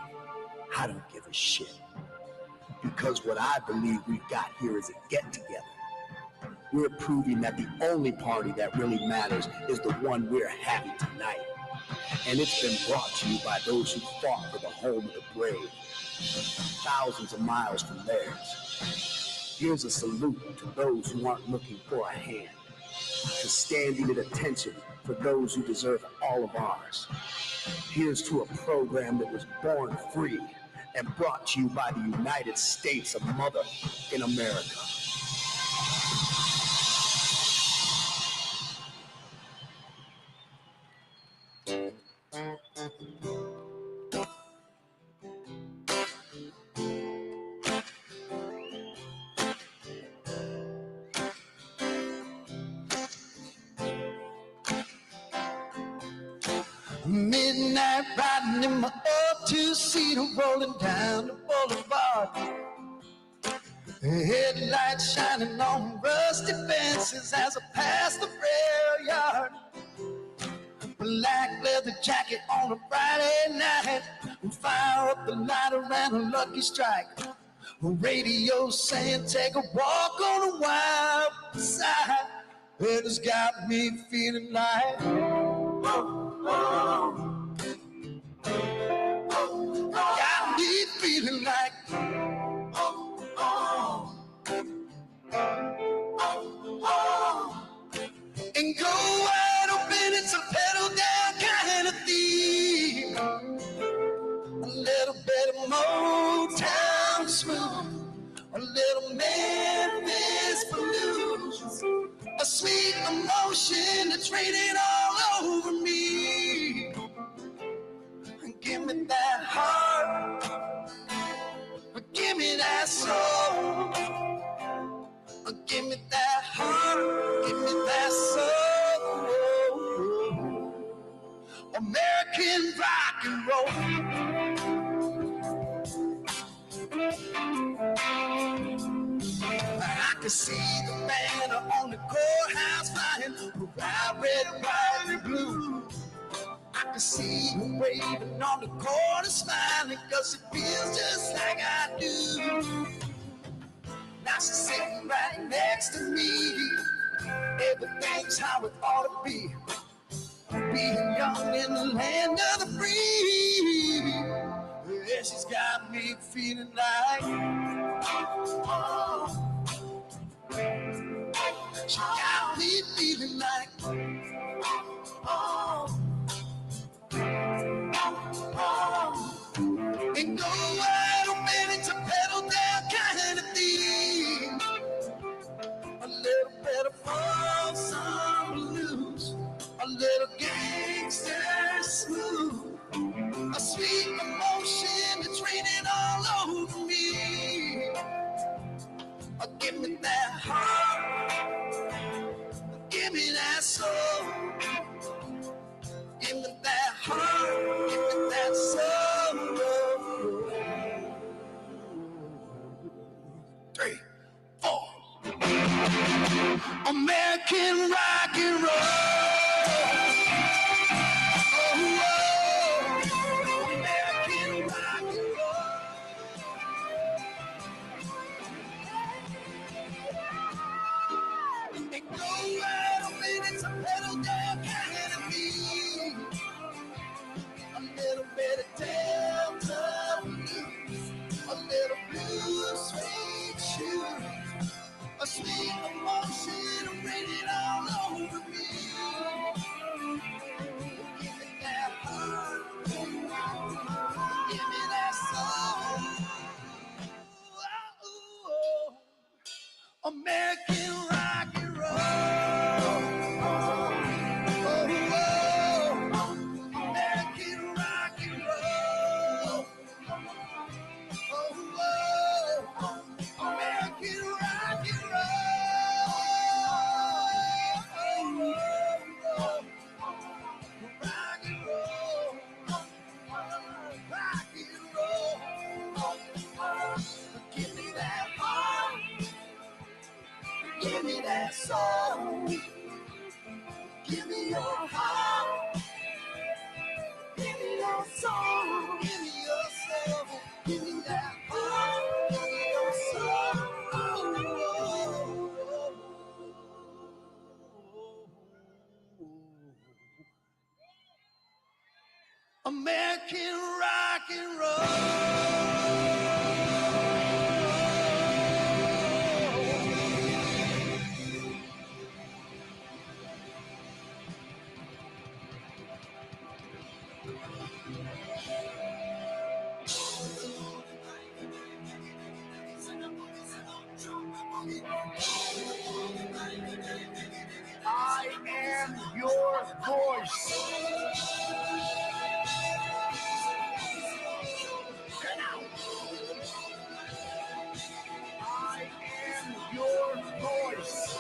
I don't give a shit. Because what I believe we've got here is a get-together. We're proving that the only party that really matters is the one we're having tonight. And it's been brought to you by those who fought for the home of the brave, thousands of miles from theirs. Here's a salute to those who aren't looking for a hand, to standing at attention for those who deserve all of ours. Here's to a program that was born free and brought to you by the United States of Mother in America. Midnight riding in my old two-seater, rolling down the boulevard. Headlights shining on rusty fences as I pass the rail yard. Black leather jacket on a Friday night, fire up the light around a Lucky Strike. Radio saying take a walk on the wild side. It has got me feeling like got me feeling like and go wide open, it's a pedal down kind of theme. A little bit of Motown smooth, a little Memphis blues, a sweet emotion that's raining all over me. Give me that heart, give me that soul, give me that heart, give me that soul. American rock and roll. I can see the banner on the courthouse flying, proud red, white, and blue. I can see her waving on the corner, smiling, cause it feels just like I do. Now she's sitting right next to me. Everything's how it ought to be. Being young in the land of the free. Yeah, she's got me feeling like she got me feeling like and go wide open, it's a pedal down kind of theme. A little bit of funk, some blues, a little gangster smooth, a sweet emotion that's raining all over me. Give me that heart, give me that soul. Give me that heart, give me that soul. 3, 4. American rock and roll. American rock and roll. And go right up in it's a pedal down. me your heart. Give me your soul. Give me your soul. Give me that heart. Give me your soul. American rock and roll. I am your voice. I am your voice.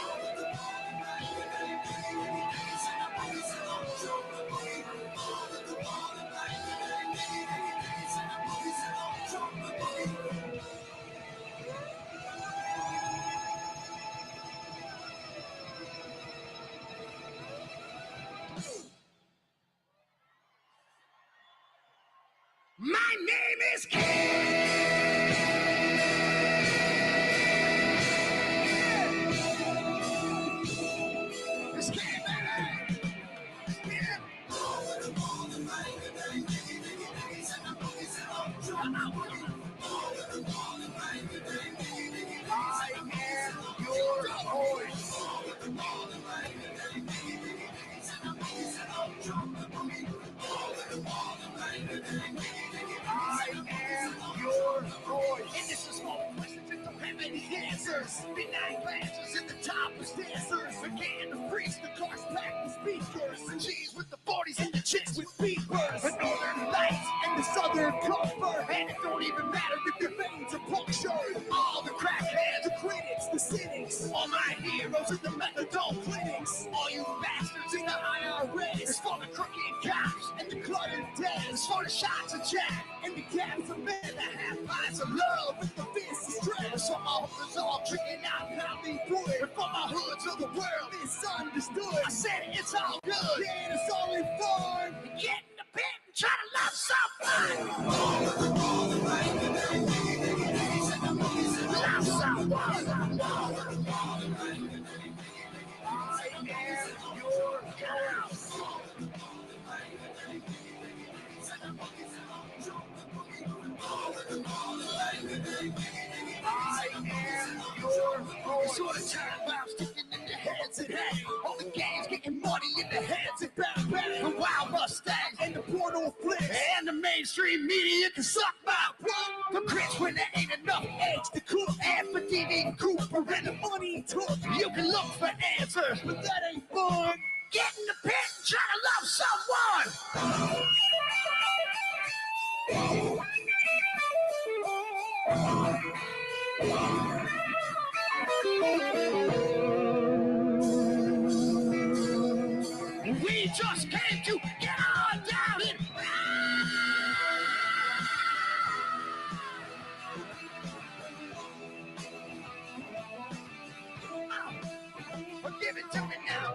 My name is And this is all questions that don't have any answers. Midnight glasses and the topless dancers. Again, the freaks, the cars packed with speakers. The G's with the 40s and the chicks with beepers. The northern lights and the southern comfort. And it don't even matter if your veins are punctured. All the crackheads, the critics, the cynics. All my heroes in the methadone clinics. All you bastards in the IRS. It's for the crooked cops and the cluttered dead. It's for the shots of Jack and the gaps of men. The half pints of love with the fist of stress. For my hookers all drinking out Hollywood. And for my hoods of the world misunderstood. I said it's all good. Yeah, it's only fun. Get in the pit and try to love someone. Love someone. I am your house. I am your voice. Sort of time bombs sticking in the heads and head. All the gangs getting money in the heads and bang bang. The wild Mustangs and the porno flicks. And the mainstream media can suck my blood. The grits when there ain't enough eggs to cook. And for D.D. Cooper and the money he took. You can look for answers, but that ain't fun. Get in the pit and try to love someone. We just came to get on down and give it to me now.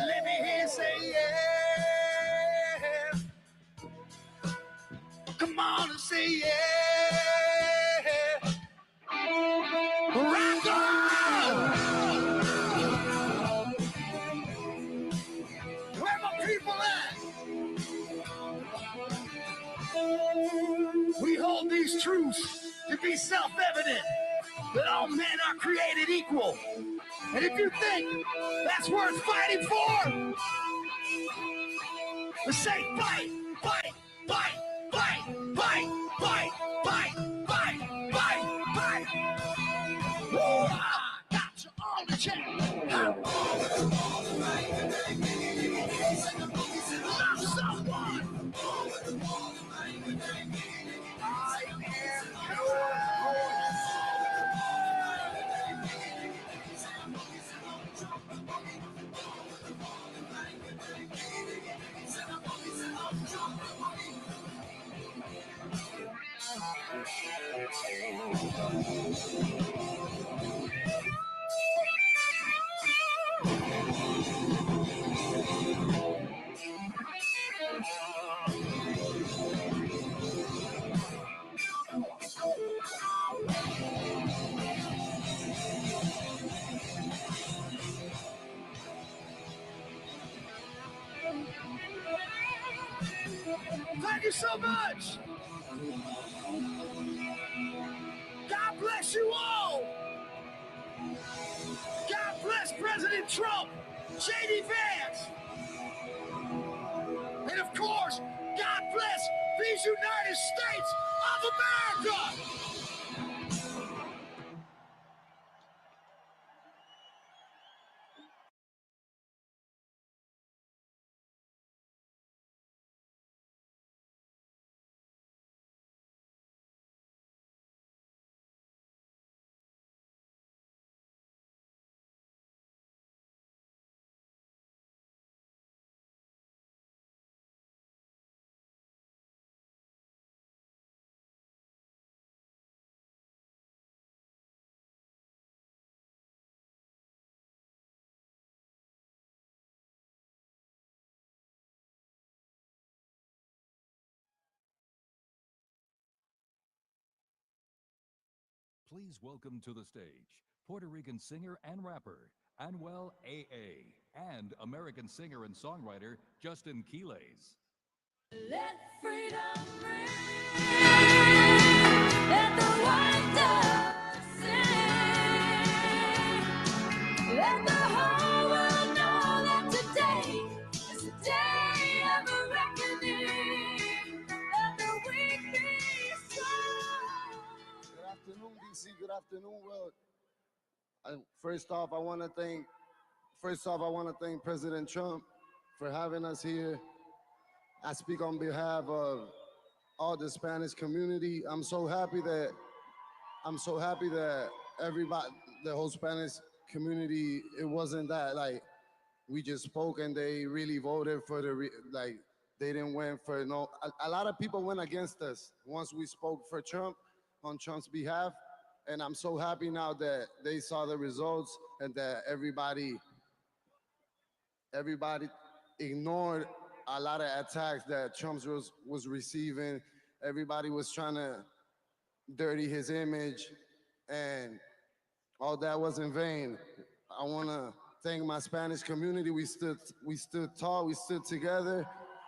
Let me hear you say yeah. Come on and say yeah. Rock on! Where my people at? We hold these truths to be self-evident, that all men are created equal. And if you think that's worth fighting for, then say fight, fight, fight, fight, fight, fight, fight, fight, fight, fight. Woo! I got you all in check. Love someone. I am your voice. Thank you so much. God bless you all. God bless President Trump, J.D. Vance, and of course, God bless these United States of America. Please welcome to the stage Puerto Rican singer and rapper Anuel AA and American singer and songwriter Justin Quiles. Let freedom ring. Let the white dove sing. Let the whole world know that today is the day of a reckoning. Let the weak be strong. Good afternoon, DC. Good afternoon, world. First off, I want to thank President Trump for having us here. I speak on behalf of all the Spanish community. I'm so happy that everybody, the whole Spanish community, it wasn't that like we just spoke and they really voted for they didn't win for no. A lot of people went against us once we spoke for Trump on Trump's behalf, and I'm so happy now that they saw the results and that everybody ignored a lot of attacks that Trump was receiving. Everybody was trying to dirty his image, and all that was in vain. I want to thank my Spanish community. We stood tall, we stood together.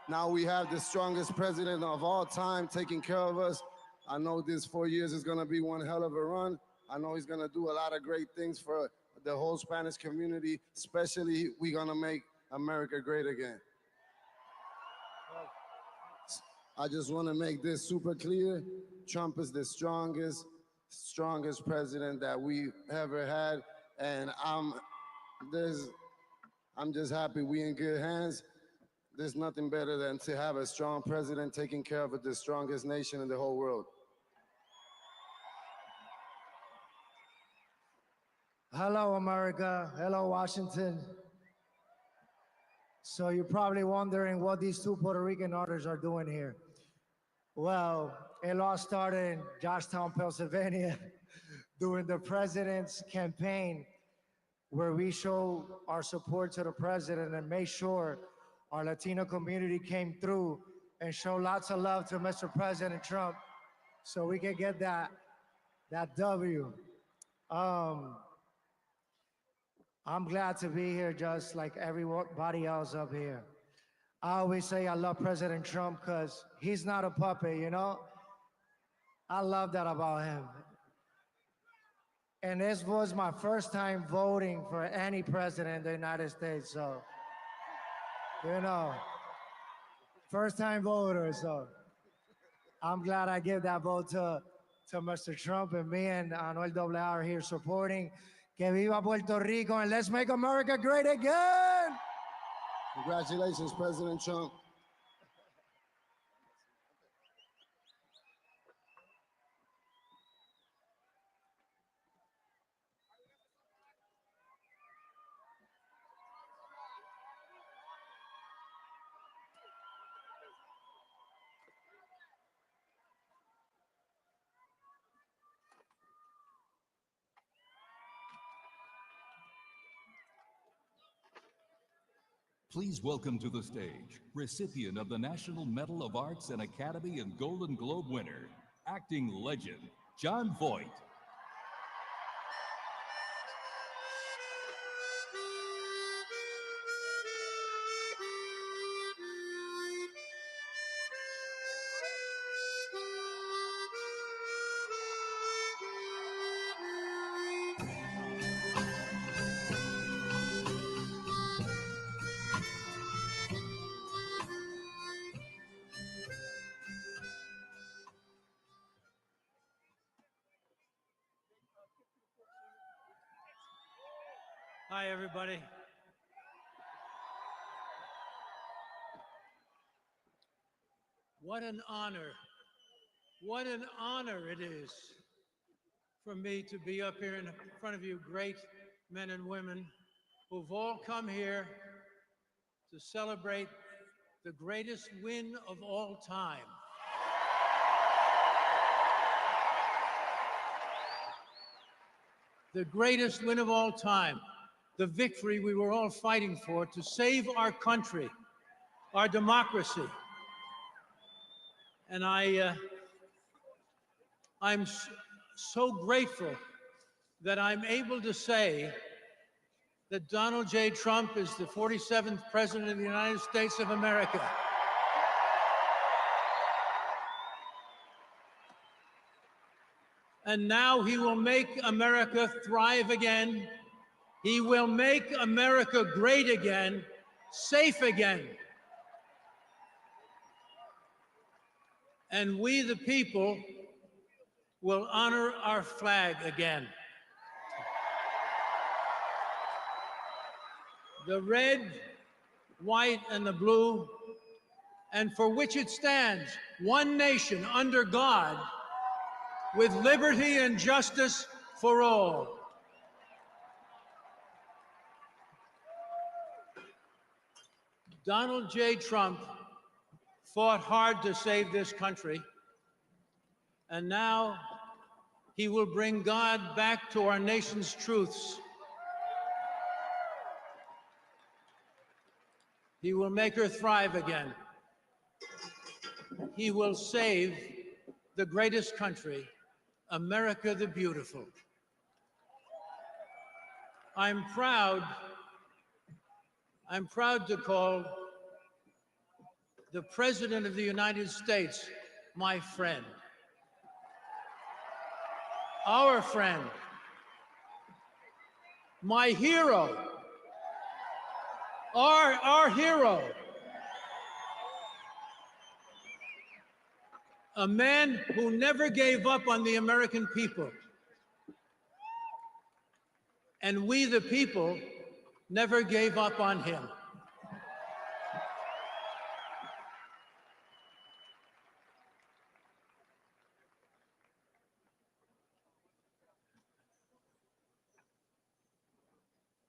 Now we have the strongest president of all time taking care of us. I know this 4 years is gonna be one hell of a run. I know he's gonna do a lot of great things for the whole Spanish community, especially we're gonna make America great again. I just want to make this super clear. Trump is the strongest president that we ever had, and I'm just happy we in good hands. There's nothing better than to have a strong president taking care of the strongest nation in the whole world. Hello, America. Hello, Washington. So you're probably wondering what these two Puerto Rican artists are doing here. Well, it all started in Georgetown, Pennsylvania, during the president's campaign, where we showed our support to the president and made sure our Latino community came through and showed lots of love to Mr. President Trump so we can get that W. I'm glad to be here just like everybody else up here. I always say I love President Trump because he's not a puppet, you know? I love that about him. And this was my first time voting for any president in the United States, so, you know, first time voter, so I'm glad I give that vote to Mr. Trump, and me and Anuel AA are here supporting. Que viva Puerto Rico, and let's make America great again! Congratulations, President Trump. Please welcome to the stage, recipient of the National Medal of Arts and Academy and Golden Globe winner, acting legend, Jon Voight. Hi, everybody. What an honor it is for me to be up here in front of you great men and women who've all come here to celebrate the greatest win of all time. The greatest win of all time. The victory we were all fighting for to save our country, our democracy. And I'm so grateful that I'm able to say that Donald J. Trump is the 47th President of the United States of America. And now he will make America thrive again. He will make America great again, safe again. And we, the people, will honor our flag again. The red, white, and the blue, and for which it stands, one nation under God, with liberty and justice for all. Donald J. Trump fought hard to save this country, and now he will bring God back to our nation's truths. He will make her thrive again. He will save the greatest country, America the Beautiful. I'm proud to call the President of the United States my friend. Our friend. My hero. Our hero. A man who never gave up on the American people. And we, the people, never gave up on him.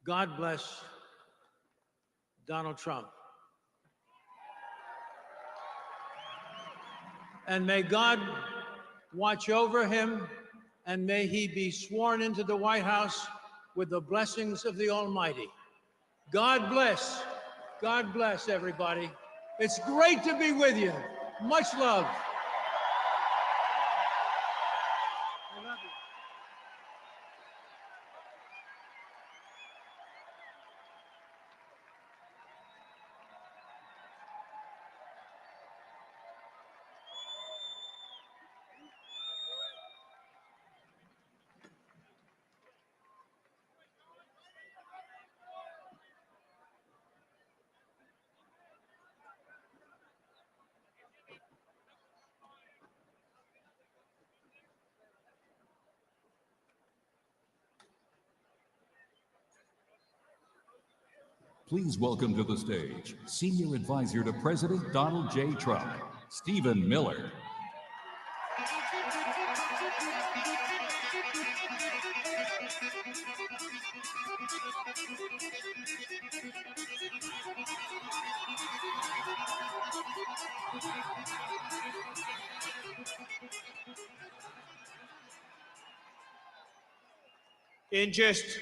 God bless Donald Trump. And may God watch over him, and may he be sworn into the White House with the blessings of the Almighty. God bless everybody. It's great to be with you. Much love. I love you. Please welcome to the stage, Senior Advisor to President Donald J. Trump, Stephen Miller. In just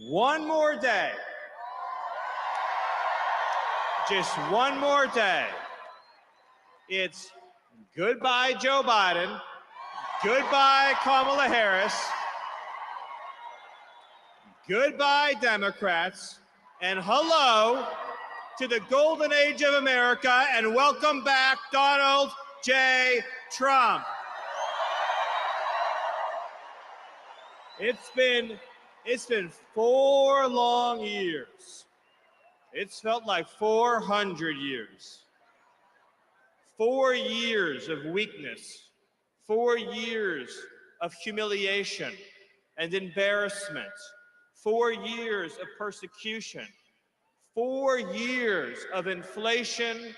one more day, Just one more day. It's goodbye, Joe Biden. Goodbye, Kamala Harris. Goodbye, Democrats. And hello to the golden age of America, and welcome back, Donald J. Trump. It's been 4 long years. It's felt like 400 years. 4 years of weakness, 4 years of humiliation and embarrassment, 4 years of persecution, 4 years of inflation,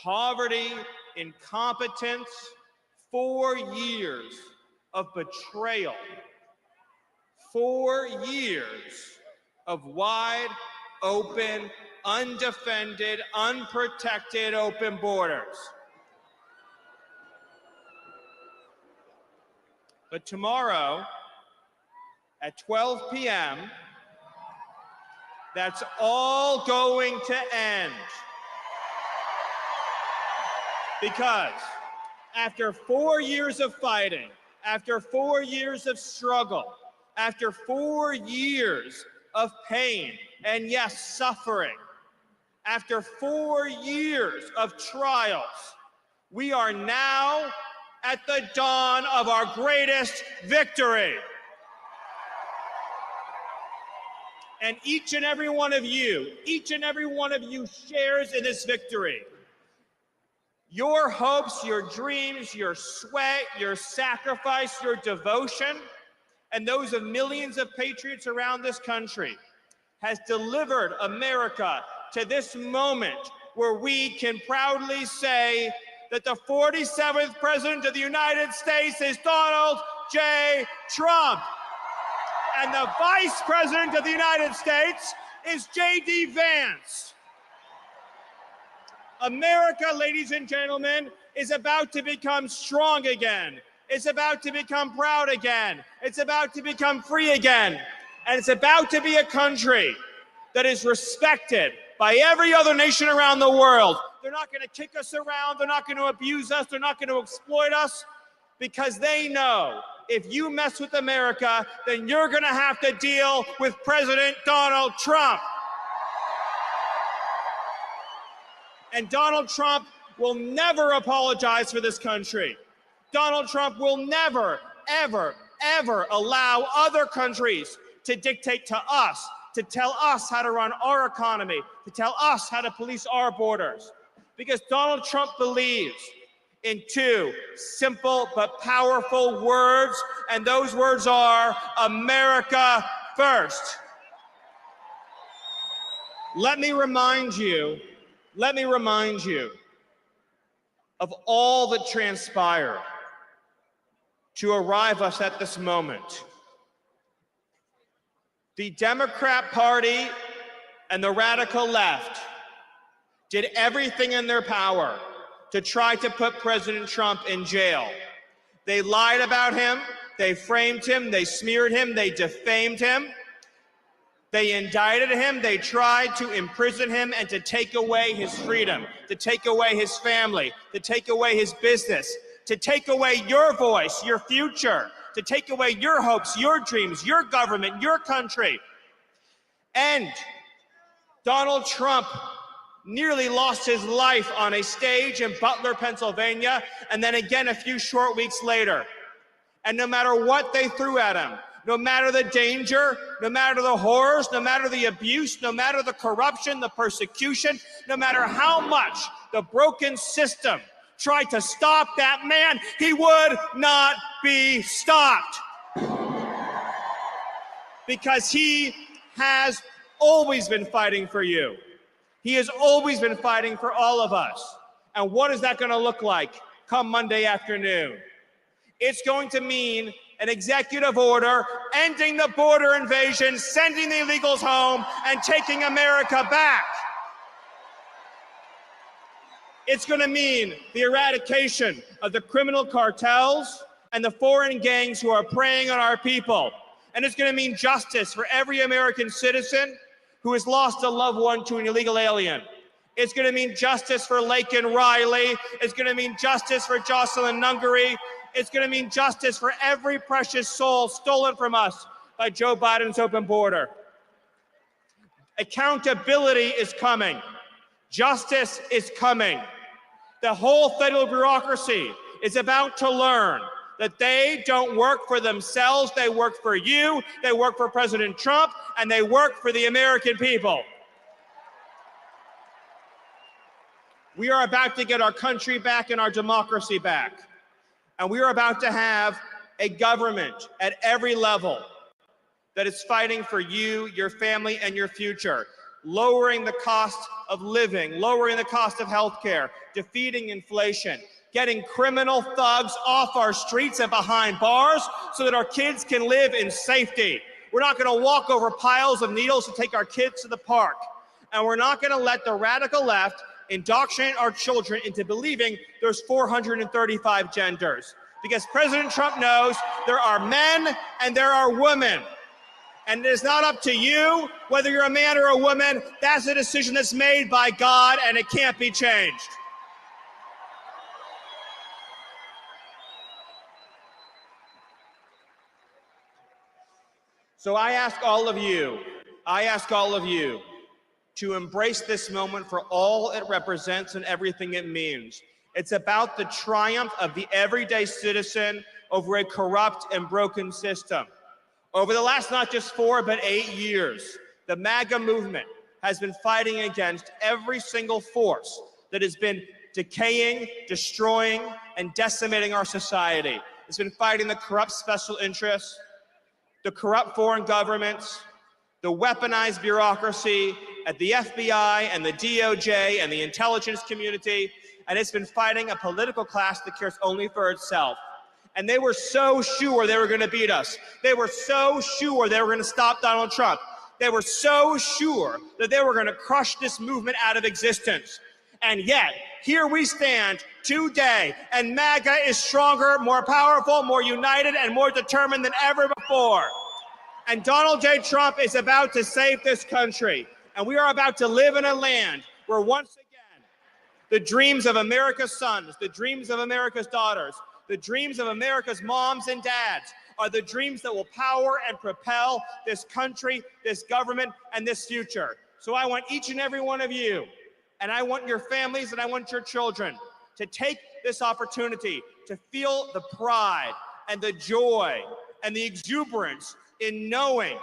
poverty, incompetence, 4 years of betrayal, 4 years of wide open, undefended, unprotected open borders. But tomorrow at 12 p.m., that's all going to end. Because after 4 years of fighting, after 4 years of struggle, after 4 years of pain and yes, suffering, after 4 years of trials, we are now at the dawn of our greatest victory. And each and every one of you shares in this victory. Your hopes, your dreams, your sweat, your sacrifice, your devotion, and those of millions of patriots around this country has delivered America to this moment where we can proudly say that the 47th President of the United States is Donald J. Trump. And the Vice President of the United States is J.D. Vance. America, ladies and gentlemen, is about to become strong again. It's about to become proud again. It's about to become free again. And it's about to be a country that is respected by every other nation around the world. They're not going to kick us around. They're not going to abuse us. They're not going to exploit us, because they know if you mess with America, then you're going to have to deal with President Donald Trump. And Donald Trump will never apologize for this country. Donald Trump will never, ever, ever allow other countries to dictate to us, to tell us how to run our economy, to tell us how to police our borders. Because Donald Trump believes in 2 simple but powerful words, and those words are America first. Let me remind you of all that transpired to arrive us at this moment. The Democrat Party and the radical left did everything in their power to try to put President Trump in jail. They lied about him, they framed him, they smeared him, they defamed him, they indicted him, they tried to imprison him and to take away his freedom, to take away his family, to take away his business, to take away your voice, your future, to take away your hopes, your dreams, your government, your country. And Donald Trump nearly lost his life on a stage in Butler, Pennsylvania, and then again a few short weeks later. And no matter what they threw at him, no matter the danger, no matter the horrors, no matter the abuse, no matter the corruption, the persecution, no matter how much the broken system tried to stop that man, he would not be stopped. Because he has always been fighting for you. He has always been fighting for all of us. And what is that going to look like come Monday afternoon? It's going to mean an executive order ending the border invasion, sending the illegals home, and taking America back. It's going to mean the eradication of the criminal cartels and the foreign gangs who are preying on our people. And it's going to mean justice for every American citizen who has lost a loved one to an illegal alien. It's going to mean justice for Laken Riley. It's going to mean justice for Jocelyn Nungary. It's going to mean justice for every precious soul stolen from us by Joe Biden's open border. Accountability is coming. Justice is coming. The whole federal bureaucracy is about to learn that they don't work for themselves, they work for you, they work for President Trump, and they work for the American people. We are about to get our country back and our democracy back. And we are about to have a government at every level that is fighting for you, your family, and your future, lowering the cost of living, lowering the cost of healthcare, defeating inflation, getting criminal thugs off our streets and behind bars so that our kids can live in safety. We're not going to walk over piles of needles to take our kids to the park. And we're not going to let the radical left indoctrinate our children into believing there's 435 genders. Because President Trump knows there are men and there are women. And it is not up to you whether you're a man or a woman. That's a decision that's made by God, and it can't be changed. So I ask all of you to embrace this moment for all it represents and everything it means. It's about the triumph of the everyday citizen over a corrupt and broken system. Over the last not just 4, but 8 years, the MAGA movement has been fighting against every single force that has been decaying, destroying, and decimating our society. It's been fighting the corrupt special interests, the corrupt foreign governments, the weaponized bureaucracy at the FBI and the DOJ and the intelligence community, and it's been fighting a political class that cares only for itself. And they were so sure they were going to beat us. They were so sure they were going to stop Donald Trump. They were so sure that they were going to crush this movement out of existence. And yet, here we stand today, and MAGA is stronger, more powerful, more united, and more determined than ever before. And Donald J. Trump is about to save this country. And we are about to live in a land where once again, the dreams of America's sons, the dreams of America's daughters, the dreams of America's moms and dads are the dreams that will power and propel this country, this government, and this future. So I want each and every one of you, and I want your families, and I want your children to take this opportunity to feel the pride and the joy and the exuberance in knowing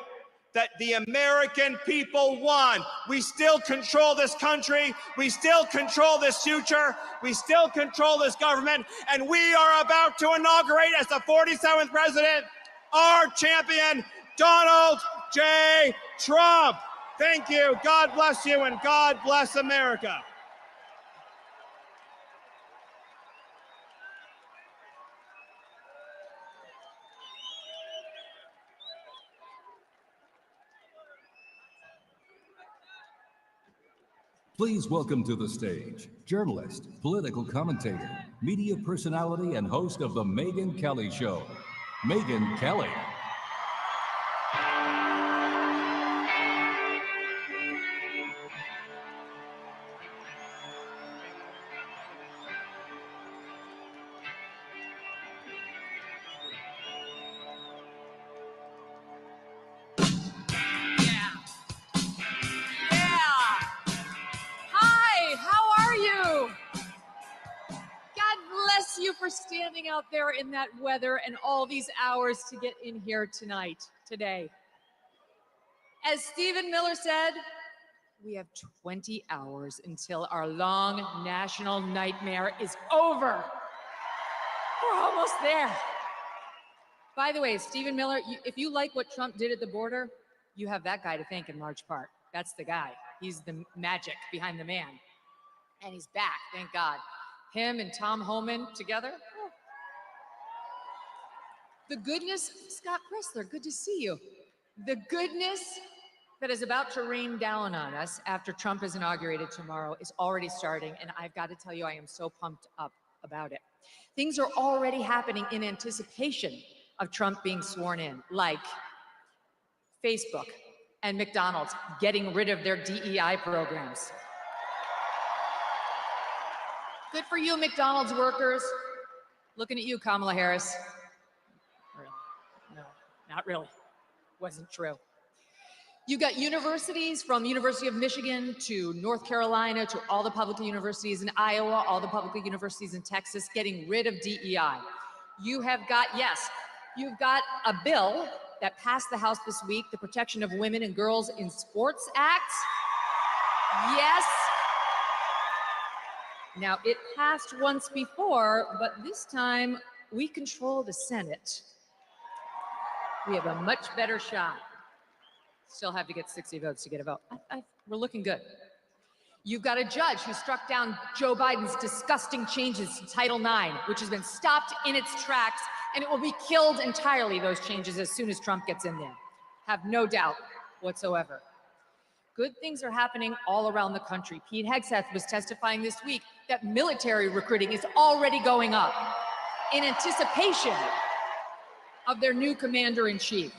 that the American people won. We still control this country. We still control this future. We still control this government. And we are about to inaugurate as the 47th president, our champion, Donald J. Trump. Thank you. God bless you, and God bless America. Please welcome to the stage journalist, political commentator, media personality, and host of The Megyn Kelly Show, Megyn Kelly. For standing out there in that weather and all these hours to get in here today. As Stephen Miller said, we have 20 hours until our long national nightmare is over. We're almost there. By the way, Stephen Miller, if you like what Trump did at the border, you have that guy to thank in large part. That's the guy. He's the magic behind the man. And he's back, thank God. Him and Tom Homan together. Oh. The goodness, Scott Pressler, good to see you. The goodness that is about to rain down on us after Trump is inaugurated tomorrow is already starting, and I've got to tell you, I am so pumped up about it. Things are already happening in anticipation of Trump being sworn in, like Facebook and McDonald's getting rid of their DEI programs. Good for you, McDonald's workers. Looking at you, Kamala Harris. Really? No, not really. Wasn't true. You got universities from University of Michigan to North Carolina to all the public universities in Iowa, all the public universities in Texas getting rid of DEI. You have got, yes, you've got a bill that passed the House this week, the Protection of Women and Girls in Sports Act. Yes. Now, it passed once before, but this time we control the Senate. We have a much better shot. Still have to get 60 votes to get a vote. We're looking good. You've got a judge who struck down Joe Biden's disgusting changes to Title IX, which has been stopped in its tracks, and it will be killed entirely, those changes, as soon as Trump gets in there. Have no doubt whatsoever. Good things are happening all around the country. Pete Hegseth was testifying this week that military recruiting is already going up in anticipation of their new commander-in-chief.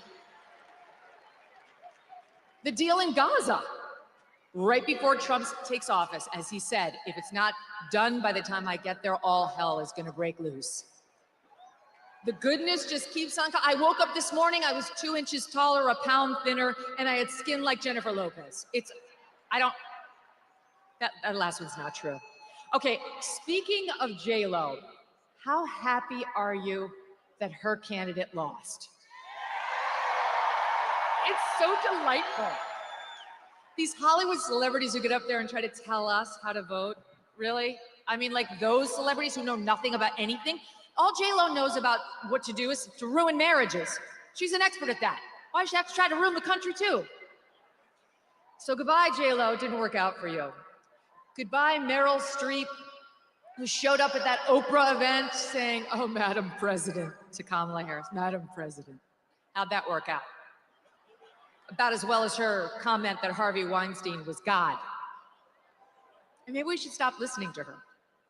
The deal in Gaza, right before Trump takes office, as he said, if it's not done by the time I get there, all hell is gonna break loose. The goodness just keeps on. I woke up this morning, I was 2 inches taller, a pound thinner, and I had skin like Jennifer Lopez. That last one's not true. Okay, speaking of J-Lo, how happy are you that her candidate lost? It's so delightful. These Hollywood celebrities who get up there and try to tell us how to vote, really? I mean, like those celebrities who know nothing about anything. All J-Lo knows about what to do is to ruin marriages. She's an expert at that. Why does she have to try to ruin the country too? So goodbye, J-Lo, it didn't work out for you. Goodbye, Meryl Streep, who showed up at that Oprah event saying, "Oh, Madam President," to Kamala Harris, "Madam President." How'd that work out? About as well as her comment that Harvey Weinstein was God. And maybe we should stop listening to her.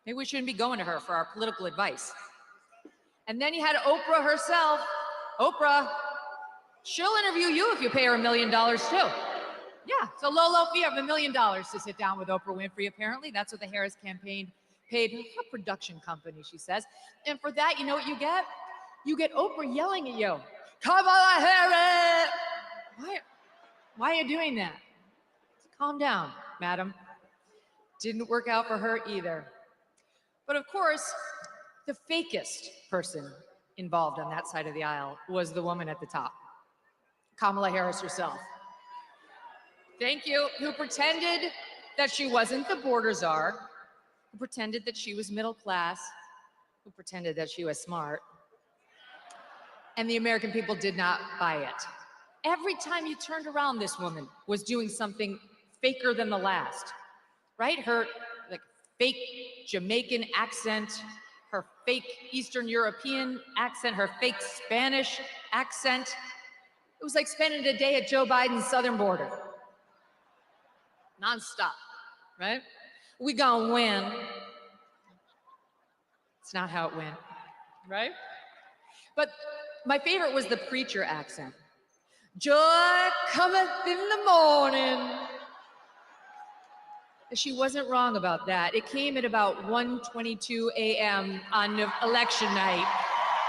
Maybe we shouldn't be going to her for our political advice. And then you had Oprah herself. Oprah, she'll interview you if you pay her $1 million too. Yeah, it's a low fee of $1 million to sit down with Oprah Winfrey, apparently. That's what the Harris campaign paid her production company, she says. And for that, you know what you get? You get Oprah yelling at you. Kamala Harris! Why are you doing that? Calm down, madam. Didn't work out for her either. But of course, the fakest person involved on that side of the aisle was the woman at the top, Kamala Harris herself. Thank you, who pretended that she wasn't the border czar, who pretended that she was middle class, who pretended that she was smart. And the American people did not buy it. Every time you turned around, this woman was doing something faker than the last, right? Her like fake Jamaican accent, her fake Eastern European accent, her fake Spanish accent. It was like spending a day at Joe Biden's southern border. Nonstop, right? We gonna win. It's not how it went, right? But my favorite was the preacher accent. Joy cometh in the morning. She wasn't wrong about that. It came at about 1:22 a.m. on election night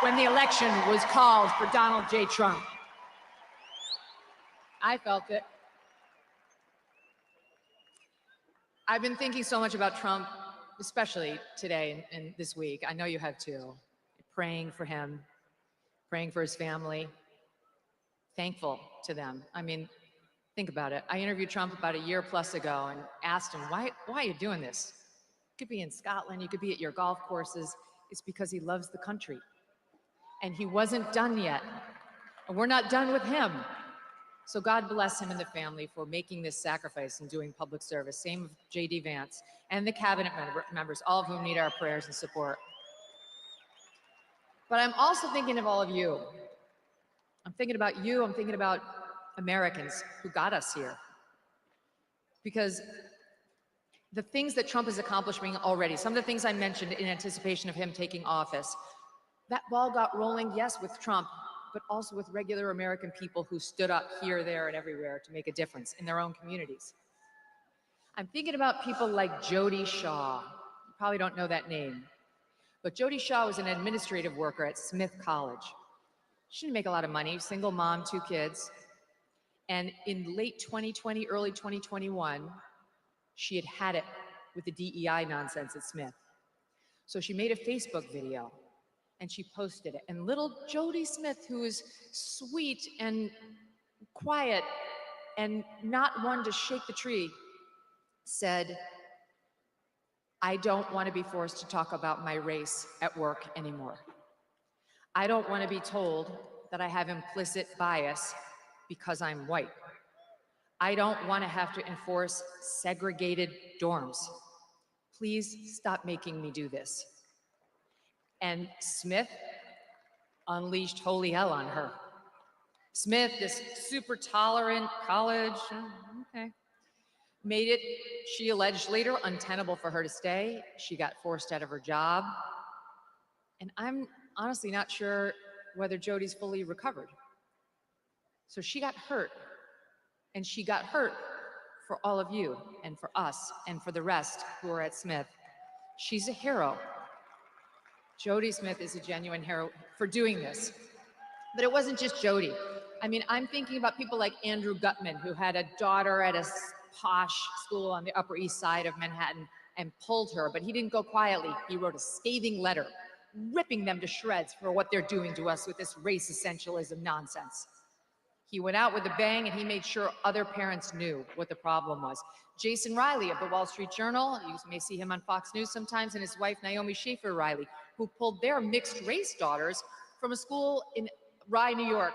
when the election was called for Donald J. Trump. I felt it. I've been thinking so much about Trump, especially today and this week. I know you have too. Praying for him, praying for his family, thankful to them. I mean, think about it. I interviewed Trump about a year plus ago and asked him, why are you doing this? You could be in Scotland, you could be at your golf courses. It's because he loves the country. And he wasn't done yet. And we're not done with him. So God bless him and the family for making this sacrifice and doing public service. Same with J.D. Vance and the cabinet members, all of whom need our prayers and support. But I'm also thinking of all of you. I'm thinking about you, I'm thinking about Americans who got us here. Because the things that Trump is accomplishing already, some of the things I mentioned in anticipation of him taking office, that ball got rolling, yes, with Trump, but also with regular American people who stood up here, there, and everywhere to make a difference in their own communities. I'm thinking about people like Jody Shaw, probably don't know that name. But Jody Shaw was an administrative worker at Smith College. She didn't make a lot of money, single mom, 2 kids. And in late 2020, early 2021, she had it with the DEI nonsense at Smith. So she made a Facebook video and she posted it. And little Jody Smith, who is sweet and quiet and not one to shake the tree, said, I don't want to be forced to talk about my race at work anymore. I don't want to be told that I have implicit bias because I'm white. I don't want to have to enforce segregated dorms. Please stop making me do this. And Smith unleashed holy hell on her. Smith, this super tolerant college, okay, made it, she alleged later, untenable for her to stay. She got forced out of her job. And I'm honestly not sure whether Jody's fully recovered. So she got hurt. And she got hurt for all of you and for us and for the rest who are at Smith. She's a hero. Jody Smith is a genuine hero for doing this. But it wasn't just Jody. I mean, I'm thinking about people like Andrew Gutman, who had a daughter at a posh school on the Upper East Side of Manhattan and pulled her, but he didn't go quietly. He wrote a scathing letter, ripping them to shreds for what they're doing to us with this race essentialism nonsense. He went out with a bang and he made sure other parents knew what the problem was. Jason Riley of the Wall Street Journal, you may see him on Fox News sometimes, and his wife Naomi Schaefer Riley, who pulled their mixed race daughters from a school in Rye, New York,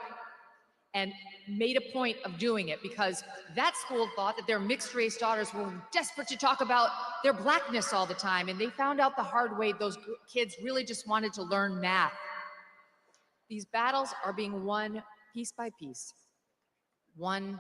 and made a point of doing it because that school thought that their mixed race daughters were desperate to talk about their blackness all the time, and they found out the hard way those kids really just wanted to learn math. These battles are being won piece by piece, one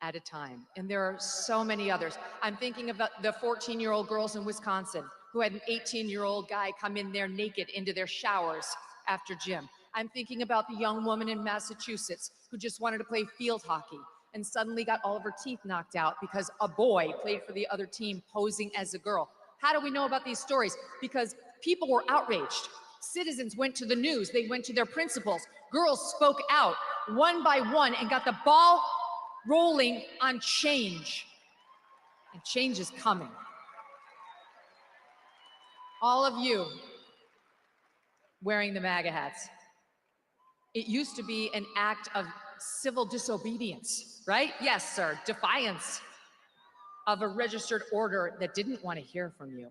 at a time. And there are so many others. I'm thinking about the 14-year-old girls in Wisconsin who had an 18-year-old guy come in there naked into their showers after gym. I'm thinking about the young woman in Massachusetts who just wanted to play field hockey and suddenly got all of her teeth knocked out because a boy played for the other team posing as a girl. How do we know about these stories? Because people were outraged. Citizens went to the news, they went to their principals. Girls spoke out one by one and got the ball rolling on change. And change is coming. All of you wearing the MAGA hats. It used to be an act of civil disobedience, right? Yes, sir, defiance of a registered order that didn't want to hear from you.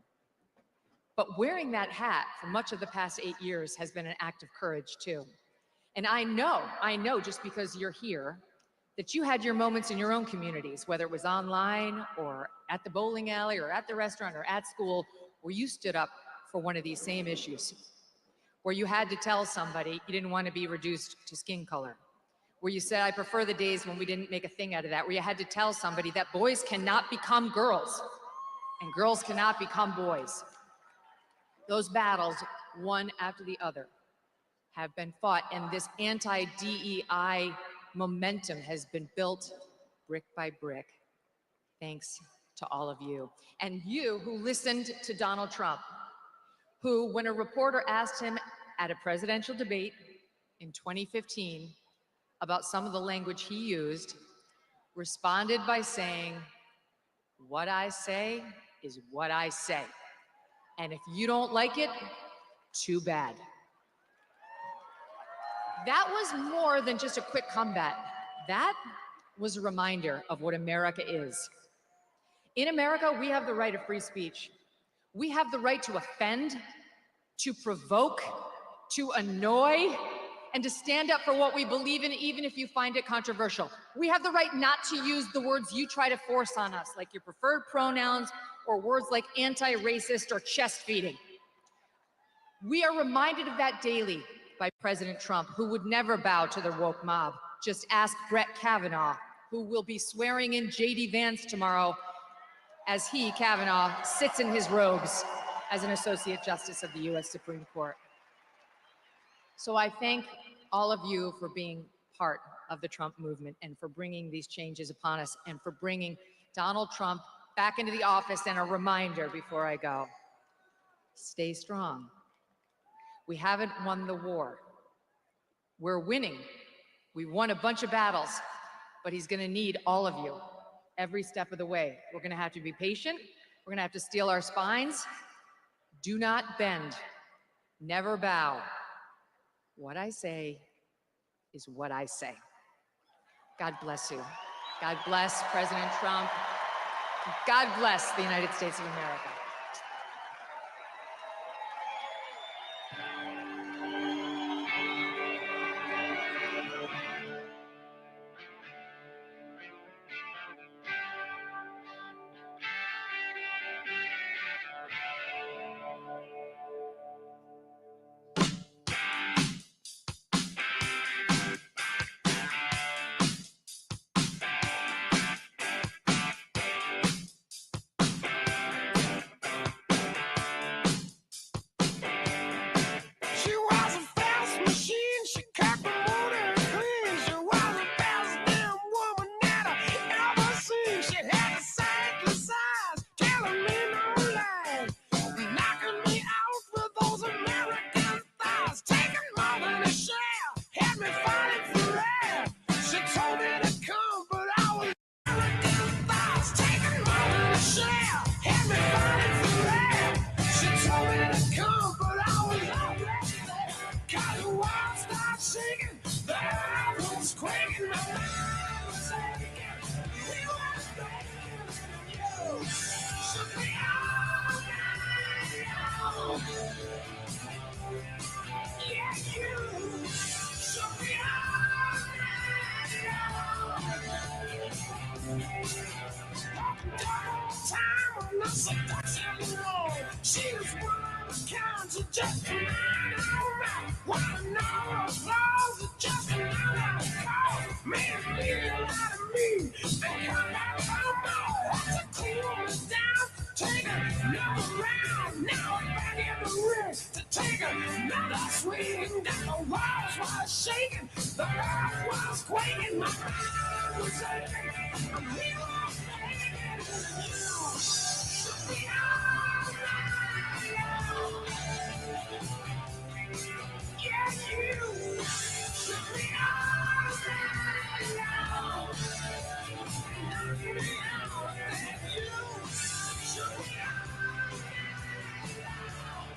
But wearing that hat for much of the past 8 years has been an act of courage too. And I know just because you're here, that you had your moments in your own communities, whether it was online or at the bowling alley or at the restaurant or at school, where you stood up for one of these same issues, where you had to tell somebody you didn't want to be reduced to skin color, where you said, I prefer the days when we didn't make a thing out of that, where you had to tell somebody that boys cannot become girls and girls cannot become boys. Those battles, one after the other, have been fought, and this anti-DEI momentum has been built brick by brick, thanks to all of you. And you who listened to Donald Trump, who, when a reporter asked him at a presidential debate in 2015 about some of the language he used, responded by saying, what I say is what I say. And if you don't like it, too bad. That was more than just a quick comeback. That was a reminder of what America is. In America, we have the right of free speech. We have the right to offend, to provoke, to annoy, and to stand up for what we believe in, even if you find it controversial. We have the right not to use the words you try to force on us, like your preferred pronouns or words like anti-racist or chest feeding. We are reminded of that daily by President Trump, who would never bow to the woke mob. Just ask Brett Kavanaugh, who will be swearing in J.D. Vance tomorrow as he, Kavanaugh, sits in his robes as an Associate Justice of the U.S. Supreme Court. So I thank all of you for being part of the Trump movement and for bringing these changes upon us and for bringing Donald Trump back into the office. And a reminder before I go, Stay strong. We haven't won the war. We're winning. We won a bunch of battles, but he's gonna need all of you every step of the way. We're gonna have to be patient. We're gonna have to steel our spines. Do not bend. Never bow. What I say is what I say. God bless you. God bless President Trump. God bless the United States of America. She was a fast machine, she cut the motor clean. She was the best damn woman that I ever seen. She had a sightless eyes, telling me no lies, knocking me out with those American thighs, taking more than a share, had me fighting for air. She told me to come, but I was American thighs, taking more than a share, had me fighting for air. She told me to come, but I was already there. Got the world started shaking, the earth was quaking, my mind was aching. We were breaking, you shook me all night long. Yeah, you shook me all night long. Time of no seduction, no. She was one of a kind, she just a man on my. Wanna know applause, just another call. Man, need a lot of me. They come back from more. Had to cool us down, take another round. Now I'm back in the ring to take another swing. Down the walls was shaking, the earth was quaking, my mind was aching. We were making you shook me all night long. Yeah, you shook me all night long. Knocked me out, and you shook me all night long.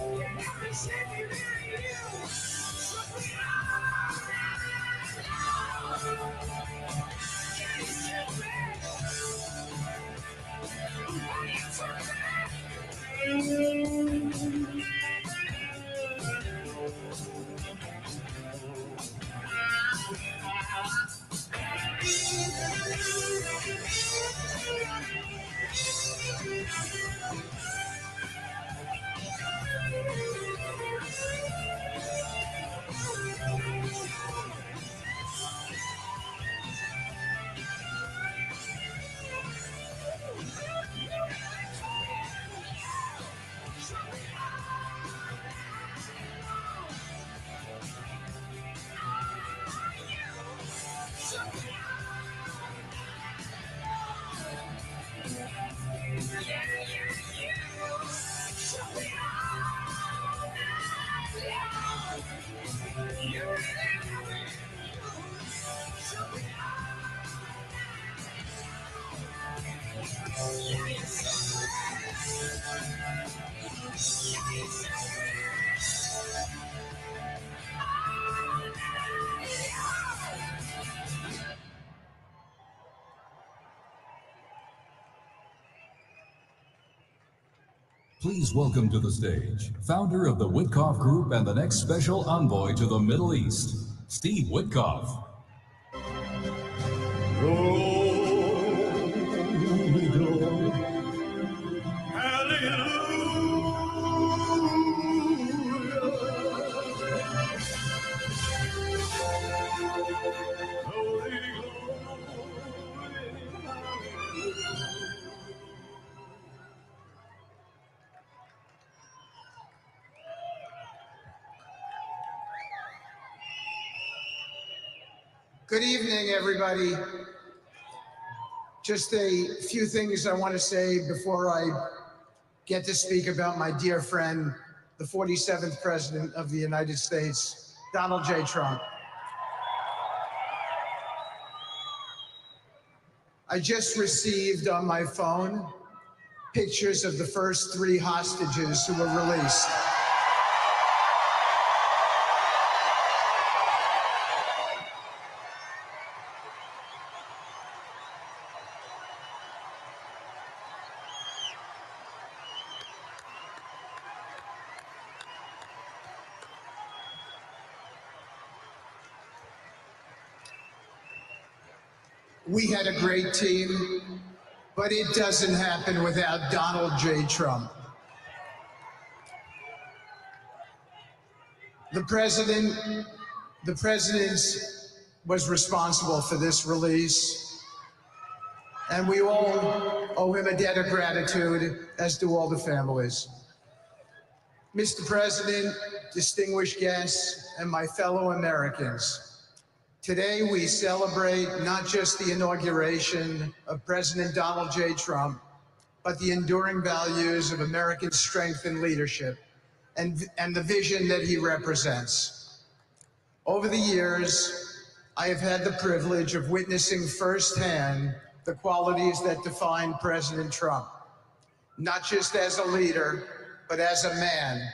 You had me shaking, and you shook me all night long. Yeah, you shook me. Why you took me? Please welcome to the stage, founder of the Witkoff Group and the next special envoy to the Middle East, Steve Witkoff. Good evening, everybody. Just a few things I want to say before I get to speak about my dear friend, the 47th President of the United States, Donald J. Trump. I just received on my phone pictures of the first 3 hostages who were released. We had a great team, but it doesn't happen without Donald J. Trump. The president was responsible for this release, and we all owe him a debt of gratitude, as do all the families. Mr. President, distinguished guests, and my fellow Americans, today we celebrate not just the inauguration of President Donald J. Trump, but the enduring values of American strength and leadership, and the vision that he represents. Over the years, I have had the privilege of witnessing firsthand the qualities that define President Trump, not just as a leader, but as a man.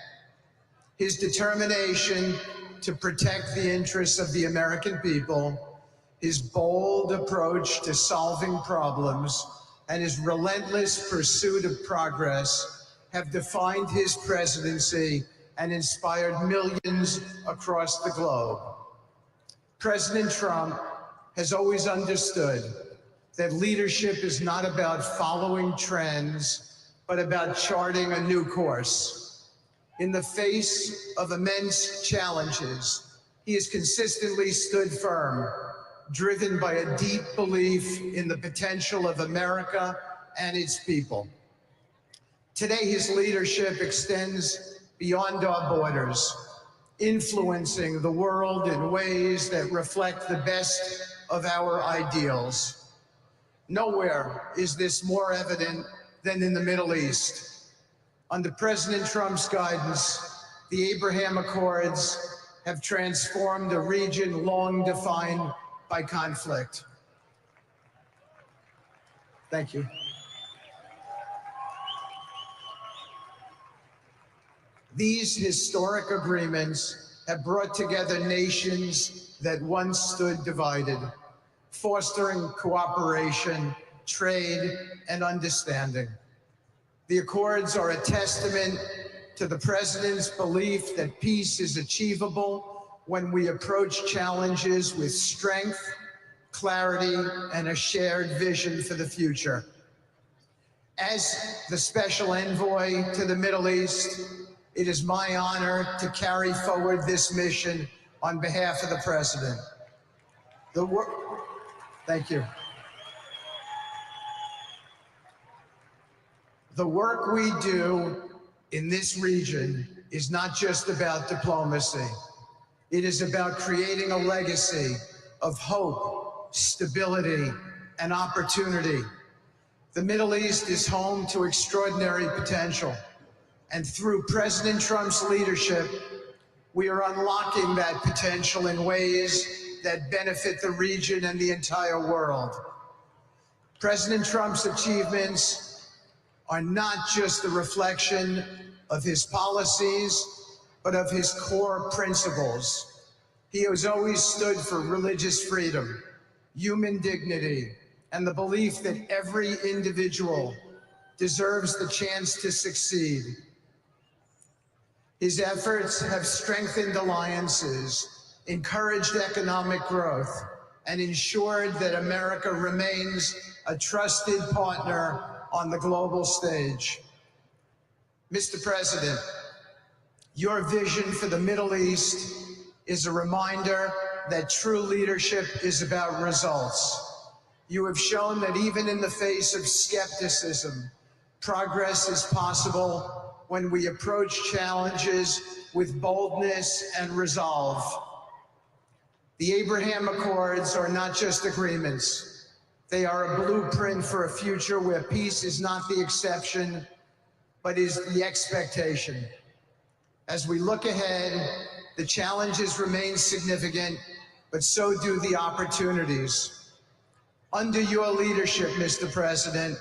His determination to protect the interests of the American people, his bold approach to solving problems, and his relentless pursuit of progress have defined his presidency and inspired millions across the globe. President Trump has always understood that leadership is not about following trends, but about charting a new course. In the face of immense challenges, he has consistently stood firm, driven by a deep belief in the potential of America and its people. Today, his leadership extends beyond our borders, influencing the world in ways that reflect the best of our ideals. Nowhere is this more evident than in the Middle East. Under President Trump's guidance, the Abraham Accords have transformed a region long defined by conflict. Thank you. These historic agreements have brought together nations that once stood divided, fostering cooperation, trade, and understanding. The Accords are a testament to the President's belief that peace is achievable when we approach challenges with strength, clarity, and a shared vision for the future. As the special envoy to the Middle East, it is my honor to carry forward this mission on behalf of the President. Thank you. The work we do in this region is not just about diplomacy. It is about creating a legacy of hope, stability, and opportunity. The Middle East is home to extraordinary potential. And through President Trump's leadership, we are unlocking that potential in ways that benefit the region and the entire world. President Trump's achievements are not just a reflection of his policies, but of his core principles. He has always stood for religious freedom, human dignity, and the belief that every individual deserves the chance to succeed. His efforts have strengthened alliances, encouraged economic growth, and ensured that America remains a trusted partner on the global stage. Mr. President, your vision for the Middle East is a reminder that true leadership is about results. You have shown that even in the face of skepticism, progress is possible when we approach challenges with boldness and resolve. The Abraham Accords are not just agreements. They are a blueprint for a future where peace is not the exception, but is the expectation. As we look ahead, the challenges remain significant, but so do the opportunities. Under your leadership, Mr. President,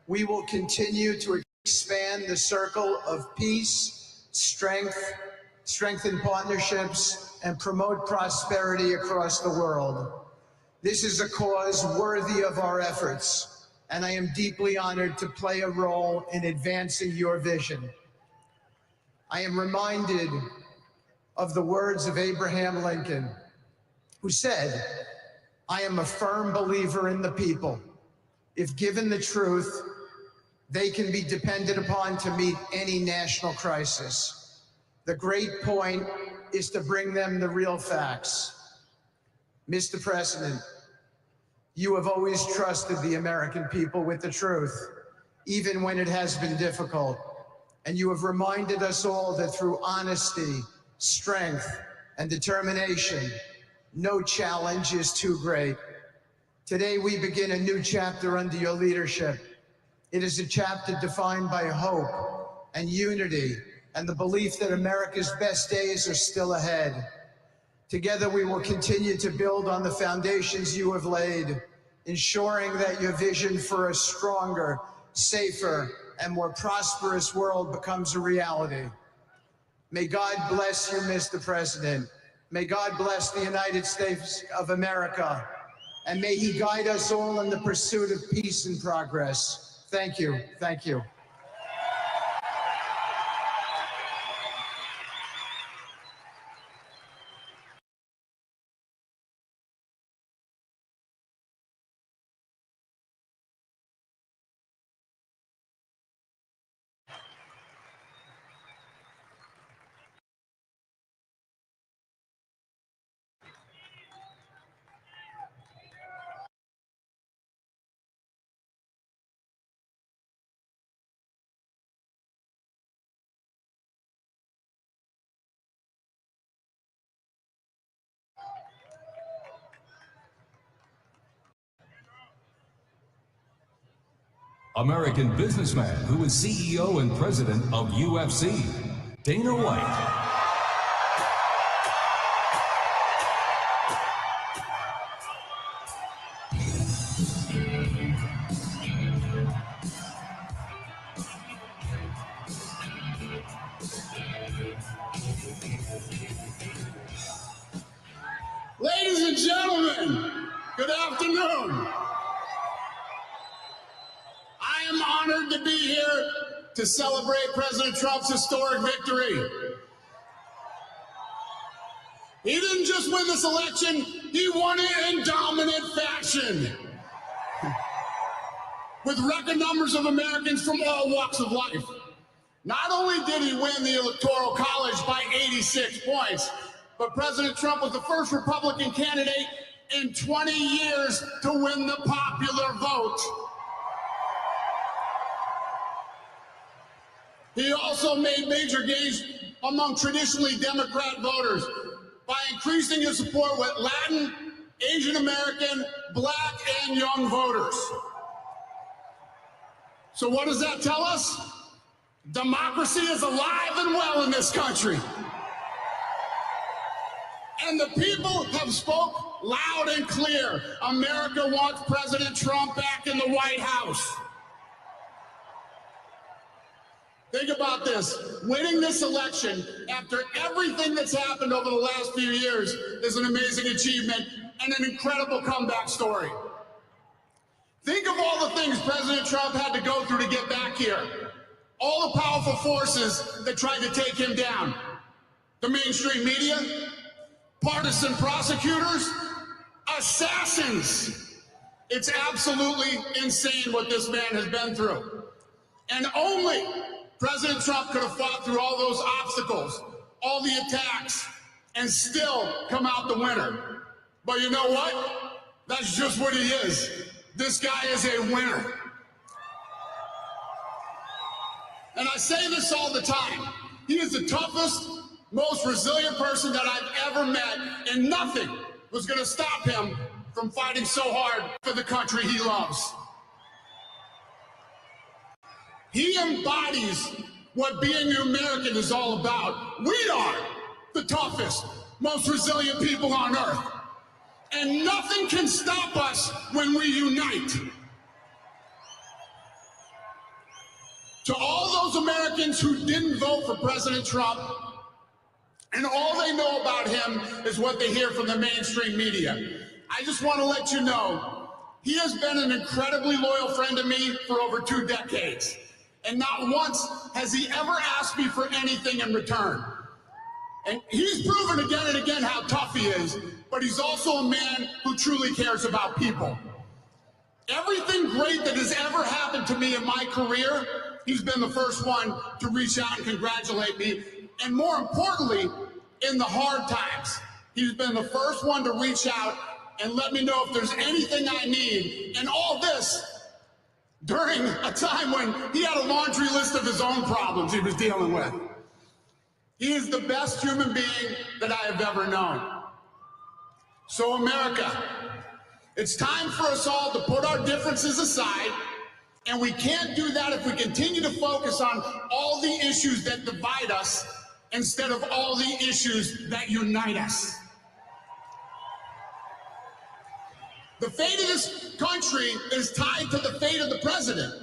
we will continue to expand the circle of peace, strengthen partnerships, and promote prosperity across the world. This is a cause worthy of our efforts, and I am deeply honored to play a role in advancing your vision. I am reminded of the words of Abraham Lincoln, who said, "I am a firm believer in the people. If given the truth, they can be depended upon to meet any national crisis. The great point is to bring them the real facts." Mr. President, you have always trusted the American people with the truth, even when it has been difficult. And you have reminded us all that through honesty, strength, and determination, no challenge is too great. Today, we begin a new chapter under your leadership. It is a chapter defined by hope and unity and the belief that America's best days are still ahead. Together, we will continue to build on the foundations you have laid, ensuring that your vision for a stronger, safer, and more prosperous world becomes a reality. May God bless you, Mr. President. May God bless the United States of America, and may he guide us all in the pursuit of peace and progress. Thank you. Thank you. American businessman who is CEO and president of UFC, Dana White. Ladies and gentlemen, good afternoon. I am honored to be here to celebrate President Trump's historic victory. He didn't just win this election, he won it in dominant fashion. With record numbers of Americans from all walks of life. Not only did he win the Electoral College by 86 points, but President Trump was the first Republican candidate in 20 years to win the popular vote. He also made major gains among traditionally Democrat voters by increasing his support with Latin, Asian American, Black, and young voters. So what does that tell us? Democracy is alive and well in this country. And the people have spoke loud and clear. America wants President Trump back in the White House. Think about this. Winning this election after everything that's happened over the last few years is an amazing achievement and an incredible comeback story. Think of all the things President Trump had to go through to get back here. All the powerful forces that tried to take him down. The mainstream media, partisan prosecutors, assassins. It's absolutely insane what this man has been through. And only President Trump could have fought through all those obstacles, all the attacks, and still come out the winner. But you know what? That's just what he is. This guy is a winner. And I say this all the time. He is the toughest, most resilient person that I've ever met, and nothing was going to stop him from fighting so hard for the country he loves. He embodies what being an American is all about. We are the toughest, most resilient people on earth. And nothing can stop us when we unite. To all those Americans who didn't vote for President Trump, and all they know about him is what they hear from the mainstream media, I just want to let you know, he has been an incredibly loyal friend to me for over 2 decades. And not once has he ever asked me for anything in return. And he's proven again and again how tough he is, but he's also a man who truly cares about people. Everything great that has ever happened to me in my career, he's been the first one to reach out and congratulate me. And more importantly, in the hard times, he's been the first one to reach out and let me know if there's anything I need. And all this during a time when he had a laundry list of his own problems he was dealing with. He is the best human being that I have ever known. So America, it's time for us all to put our differences aside, and we can't do that if we continue to focus on all the issues that divide us instead of all the issues that unite us. The fate of this country is tied to the fate of the president.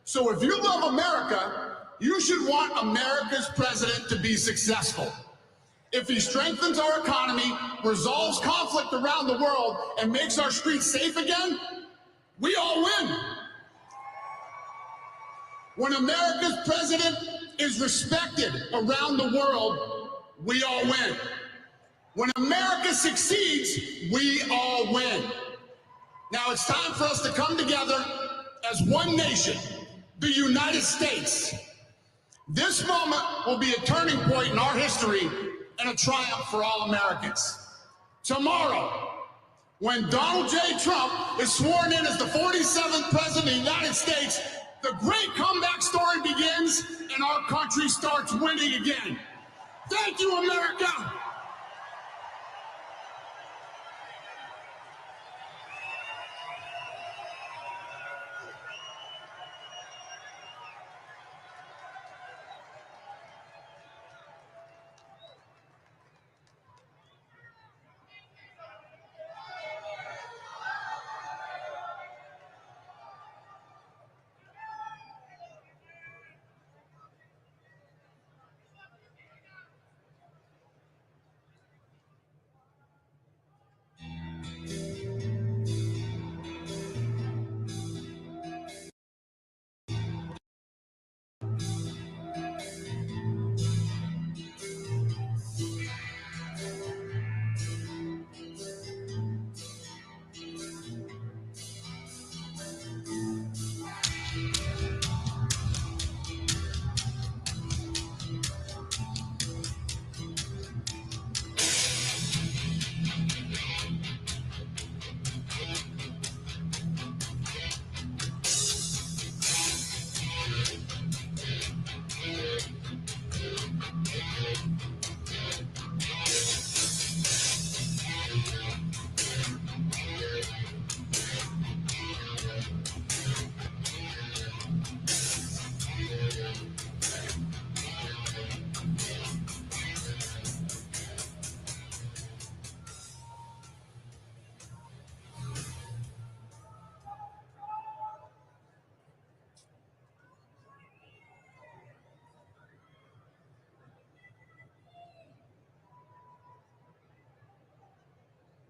So if you love America, you should want America's president to be successful. If he strengthens our economy, resolves conflict around the world, and makes our streets safe again, we all win. When America's president is respected around the world, we all win. When America succeeds, we all win. Now it's time for us to come together as one nation, the United States. This moment will be a turning point in our history and a triumph for all Americans. Tomorrow, when Donald J. Trump is sworn in as the 47th President of the United States, the great comeback story begins and our country starts winning again. Thank you, America.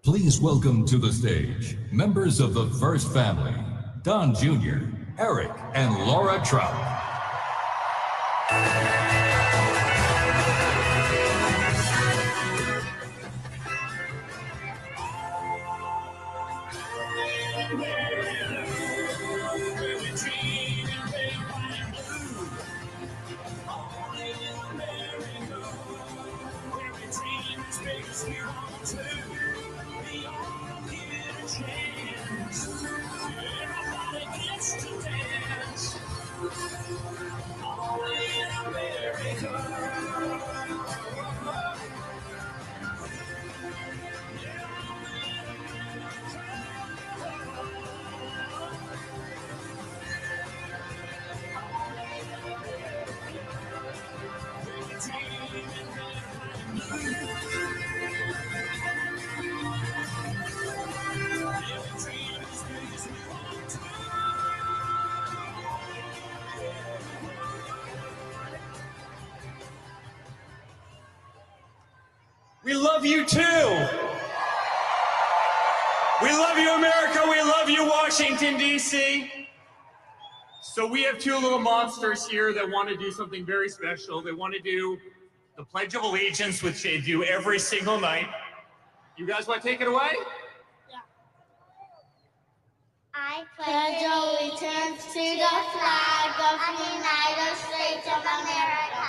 Please welcome to the stage members of the First Family, Don Jr., Eric, and Laura Trout. We love you too. We love you, America. We love you, Washington, D.C. So we have two little monsters here that want to do something very special. They want to do the Pledge of Allegiance, which they do every single night. You guys want to take it away? I pledge allegiance to the flag of the United States of America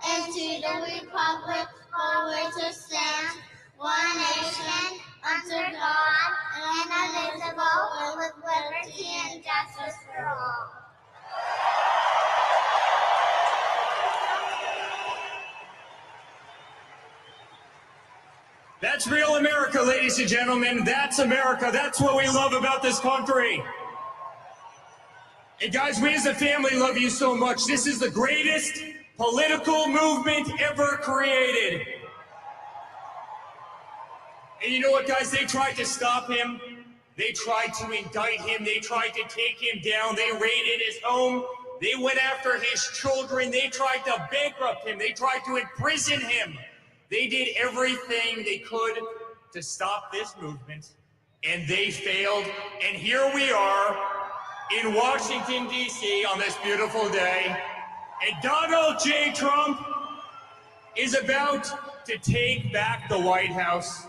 and to the republic for which it stands, one nation, under God, indivisible, with liberty and justice for all. That's real America, ladies and gentlemen. That's America. That's what we love about this country. And guys, we as a family love you so much. This is the greatest political movement ever created. And you know what, guys? They tried to stop him. They tried to indict him. They tried to take him down. They raided his home. They went after his children. They tried to bankrupt him. They tried to imprison him. They did everything they could to stop this movement, and they failed. And here we are in Washington, D.C. on this beautiful day, and Donald J. Trump is about to take back the White House.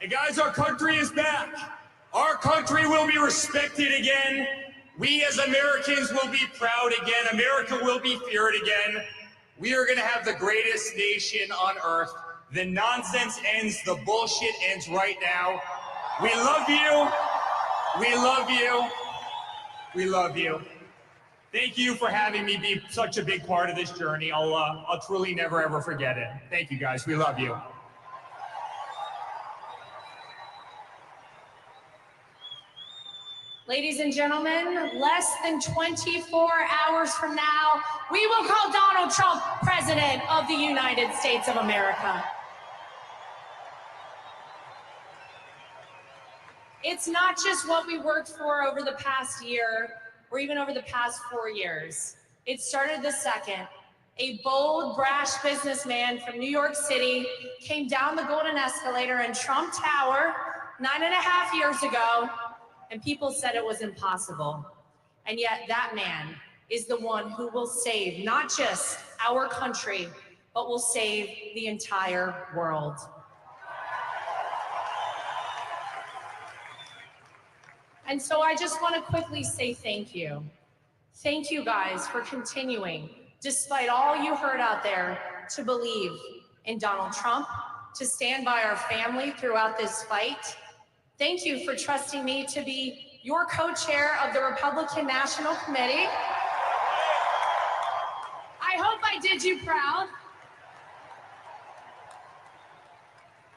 And guys, our country is back. Our country will be respected again. We as Americans will be proud again. America will be feared again. We are going to have the greatest nation on earth. The nonsense ends. The bullshit ends right now. We love you. We love you. We love you. Thank you for having me be such a big part of this journey. I'll truly never, ever forget it. Thank you, guys. We love you. Ladies and gentlemen, less than 24 hours from now, we will call Donald Trump President of the United States of America. It's not just what we worked for over the past year or even over the past 4 years. It started the second. A bold, brash businessman from New York City came down the golden escalator in Trump Tower 9.5 years ago, and people said it was impossible. And yet that man is the one who will save not just our country, but will save the entire world. And so I just want to quickly say thank you. Thank you guys for continuing, despite all you heard out there, to believe in Donald Trump, to stand by our family throughout this fight. Thank you for trusting me to be your co-chair of the Republican National Committee. I hope I did you proud.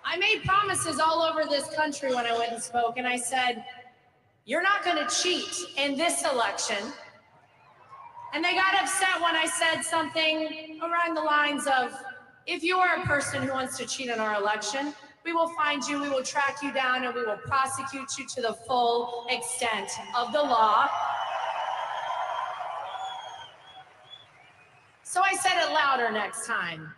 I made promises all over this country when I went and spoke, and I said, you're not going to cheat in this election. And they got upset when I said something around the lines of, if you are a person who wants to cheat in our election, we will find you, we will track you down, and we will prosecute you to the full extent of the law. So I said it louder next time.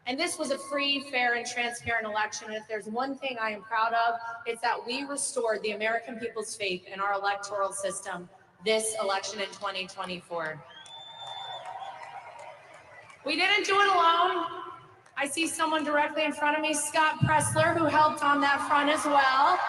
And this was a free, fair, and transparent election. And if there's one thing I am proud of, it's that we restored the American people's faith in our electoral system this election in 2024. We didn't do it alone. I see someone directly in front of me, Scott Pressler, who helped on that front as well.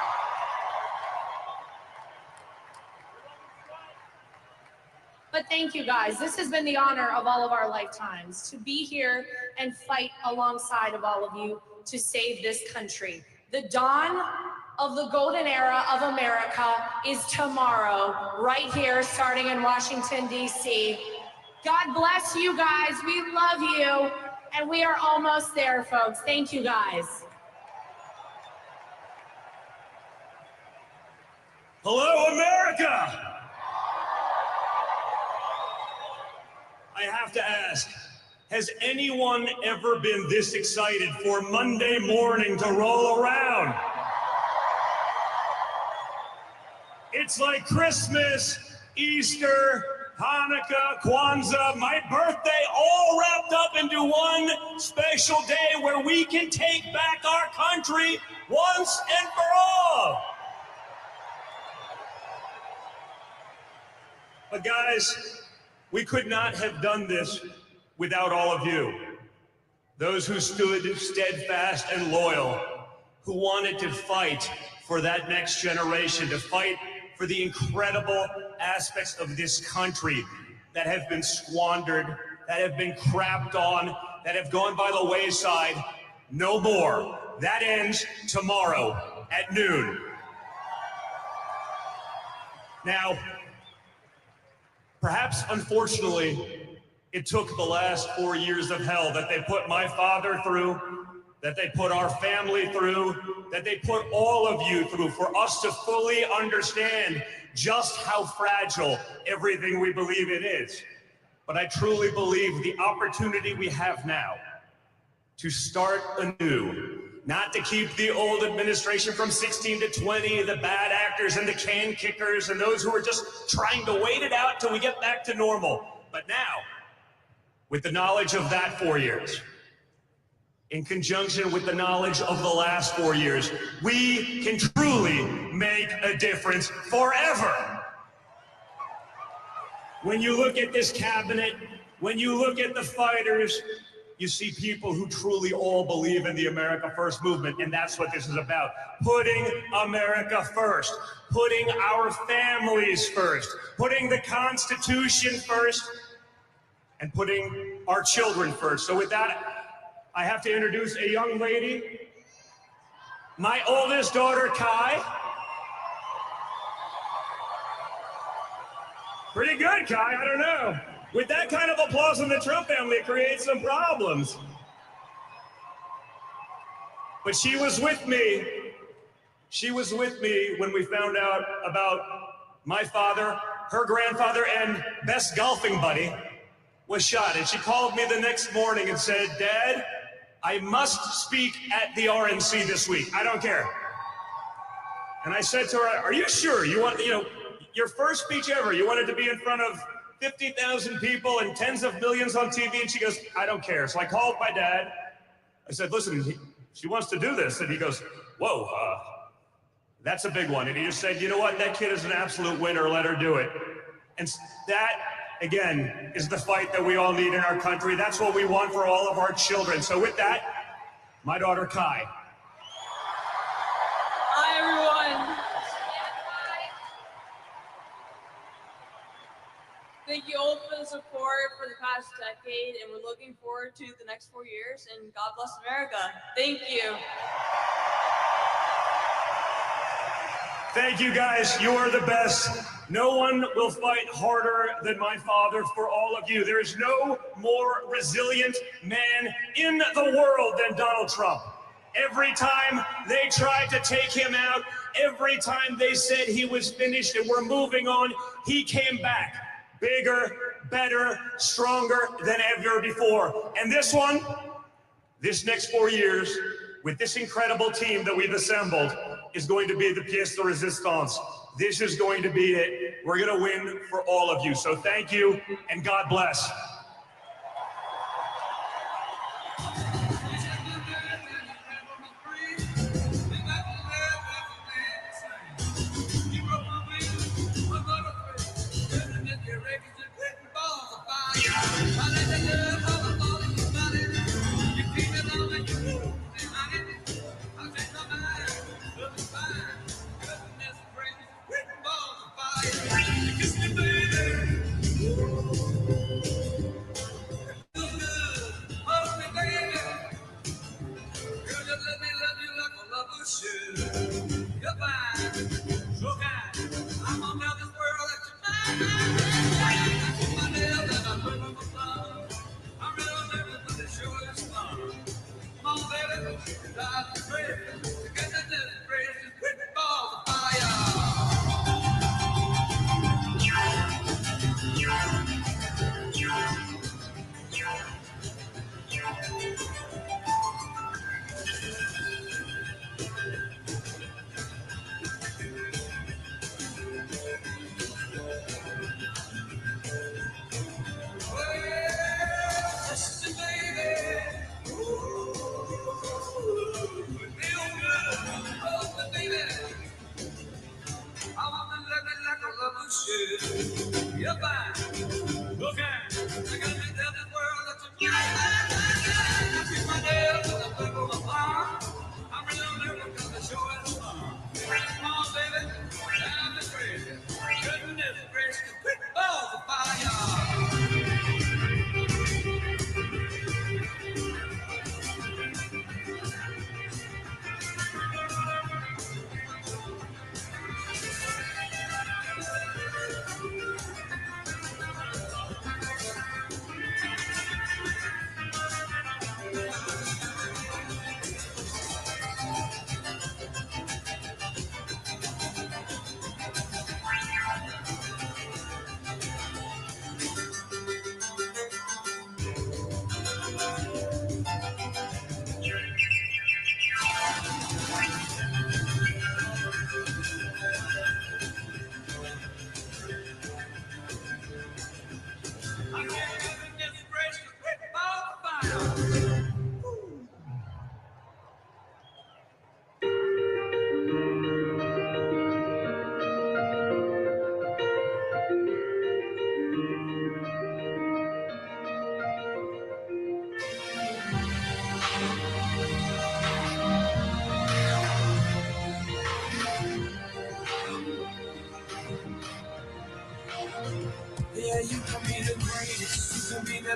But thank you guys. This has been the honor of all of our lifetimes to be here and fight alongside of all of you to save this country. The dawn of the golden era of America is tomorrow, right here, starting in Washington, D.C. God bless you guys. We love you. And we are almost there, folks. Thank you, guys. Hello, America! I have to ask, has anyone ever been this excited for Monday morning to roll around? It's like Christmas, Easter, Hanukkah, Kwanzaa, my birthday, all wrapped up into one special day where we can take back our country once and for all. But guys, we could not have done this without all of you. Those who stood steadfast and loyal, who wanted to fight for that next generation, to fight for the incredible aspects of this country that have been squandered, that have been crapped on, that have gone by the wayside. No more. That ends tomorrow at noon. Now, perhaps, unfortunately, it took the last 4 years of hell that they put my father through, that they put our family through, that they put all of you through for us to fully understand just how fragile everything we believe in is. But I truly believe the opportunity we have now to start anew, not to keep the old administration from 16 to 20, the bad actors and the can kickers and those who are just trying to wait it out till we get back to normal. But now, with the knowledge of that 4 years, in conjunction with the knowledge of the last 4 years, we can truly make a difference forever. When you look at this cabinet, when you look at the fighters, you see people who truly all believe in the America First movement, and that's what this is about. Putting America first, putting our families first, putting the Constitution first, and putting our children first. So with that, I have to introduce a young lady, my oldest daughter, Kai. Pretty good, Kai, I don't know. With that kind of applause in the Trump family, it creates some problems. But she was with me. She was with me when we found out about my father, her grandfather, and best golfing buddy was shot. And she called me the next morning and said, "Dad, I must speak at the RNC this week. I don't care." And I said to her, "Are you sure you want, your first speech ever, you wanted to be in front of 50,000 people and tens of millions on TV?" And she goes, "I don't care." So I called my dad. I said, "Listen, she wants to do this." And he goes, "Whoa, that's a big one." And he just said, "You know what? That kid is an absolute winner. Let her do it." And that, again, is the fight that we all need in our country. That's what we want for all of our children. So with that, my daughter, Kai. Hi, everyone. Thank you all for the support for the past decade, and we're looking forward to the next 4 years, and God bless America. Thank you. Thank you, guys. You are the best. No one will fight harder than my father for all of you. There is no more resilient man in the world than Donald Trump. Every time they tried to take him out, every time they said he was finished and we're moving on, he came back. Bigger, better, stronger than ever before. And this one, this next 4 years, with this incredible team that we've assembled, is going to be the pièce de résistance. This is going to be it. We're going to win for all of you. So thank you, and God bless.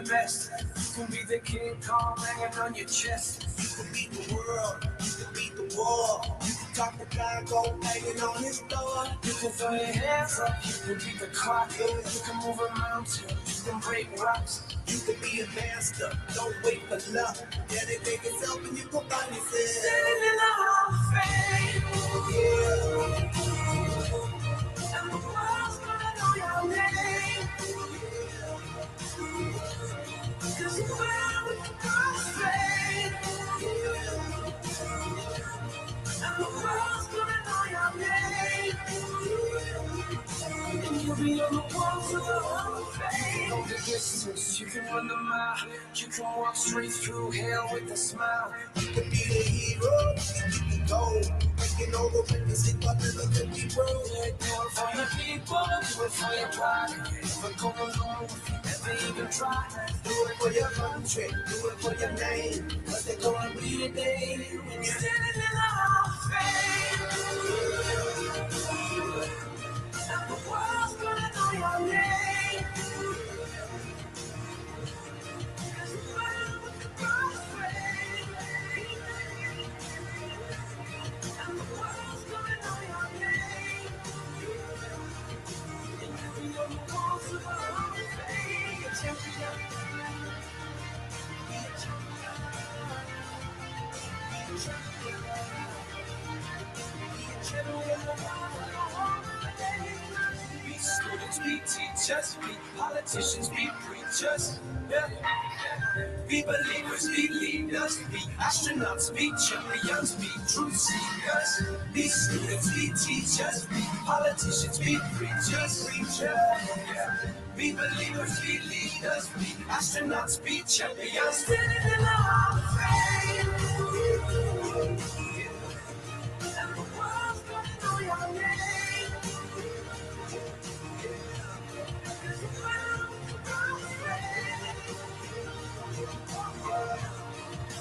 the best. You can be the King Kong hanging on your chest. You can beat the world, you can beat the war. You can talk the guy go hanging on his door. You can throw your hands up, you can beat the clock. You can move a mountain, you can break rocks. You can be a master, don't wait for luck. Dedicate yourself and you can find yourself. Standing in the Hall of Fame. And the world's gonna know your name. Cause you will crossfade. And the world's gonna know your name. And you'll be on the walls of the Hall of Fame. Go the distance, you can run the mile. You can walk straight through hell with a smile. You can be the hero, you can go. Breaking all the records and what never could be broke. Do it for your people, do it for your pride. Never go alone if you never even try. Do it for your country, do it for your name. Cause they're gonna be the day when you're standing in the Hall of Fame. And the world's gonna know your name. Cause you will crossfade. And the world's gonna know your name. And you'll be on the walls of the Hall of Fame. Be a champion. Be a champion. Be a champion. Be a champion. Be students, be teachers, be politicians, be preachers. Yeah. Be believers, be leaders, be astronauts, be champions, be truth seekers. Be students, be teachers, be politicians, be preachers, yeah. Be believers, be leaders, be astronauts, be champions. Standing in the Hall of Fame. And the world's gonna know your name. Cause you will crossfade.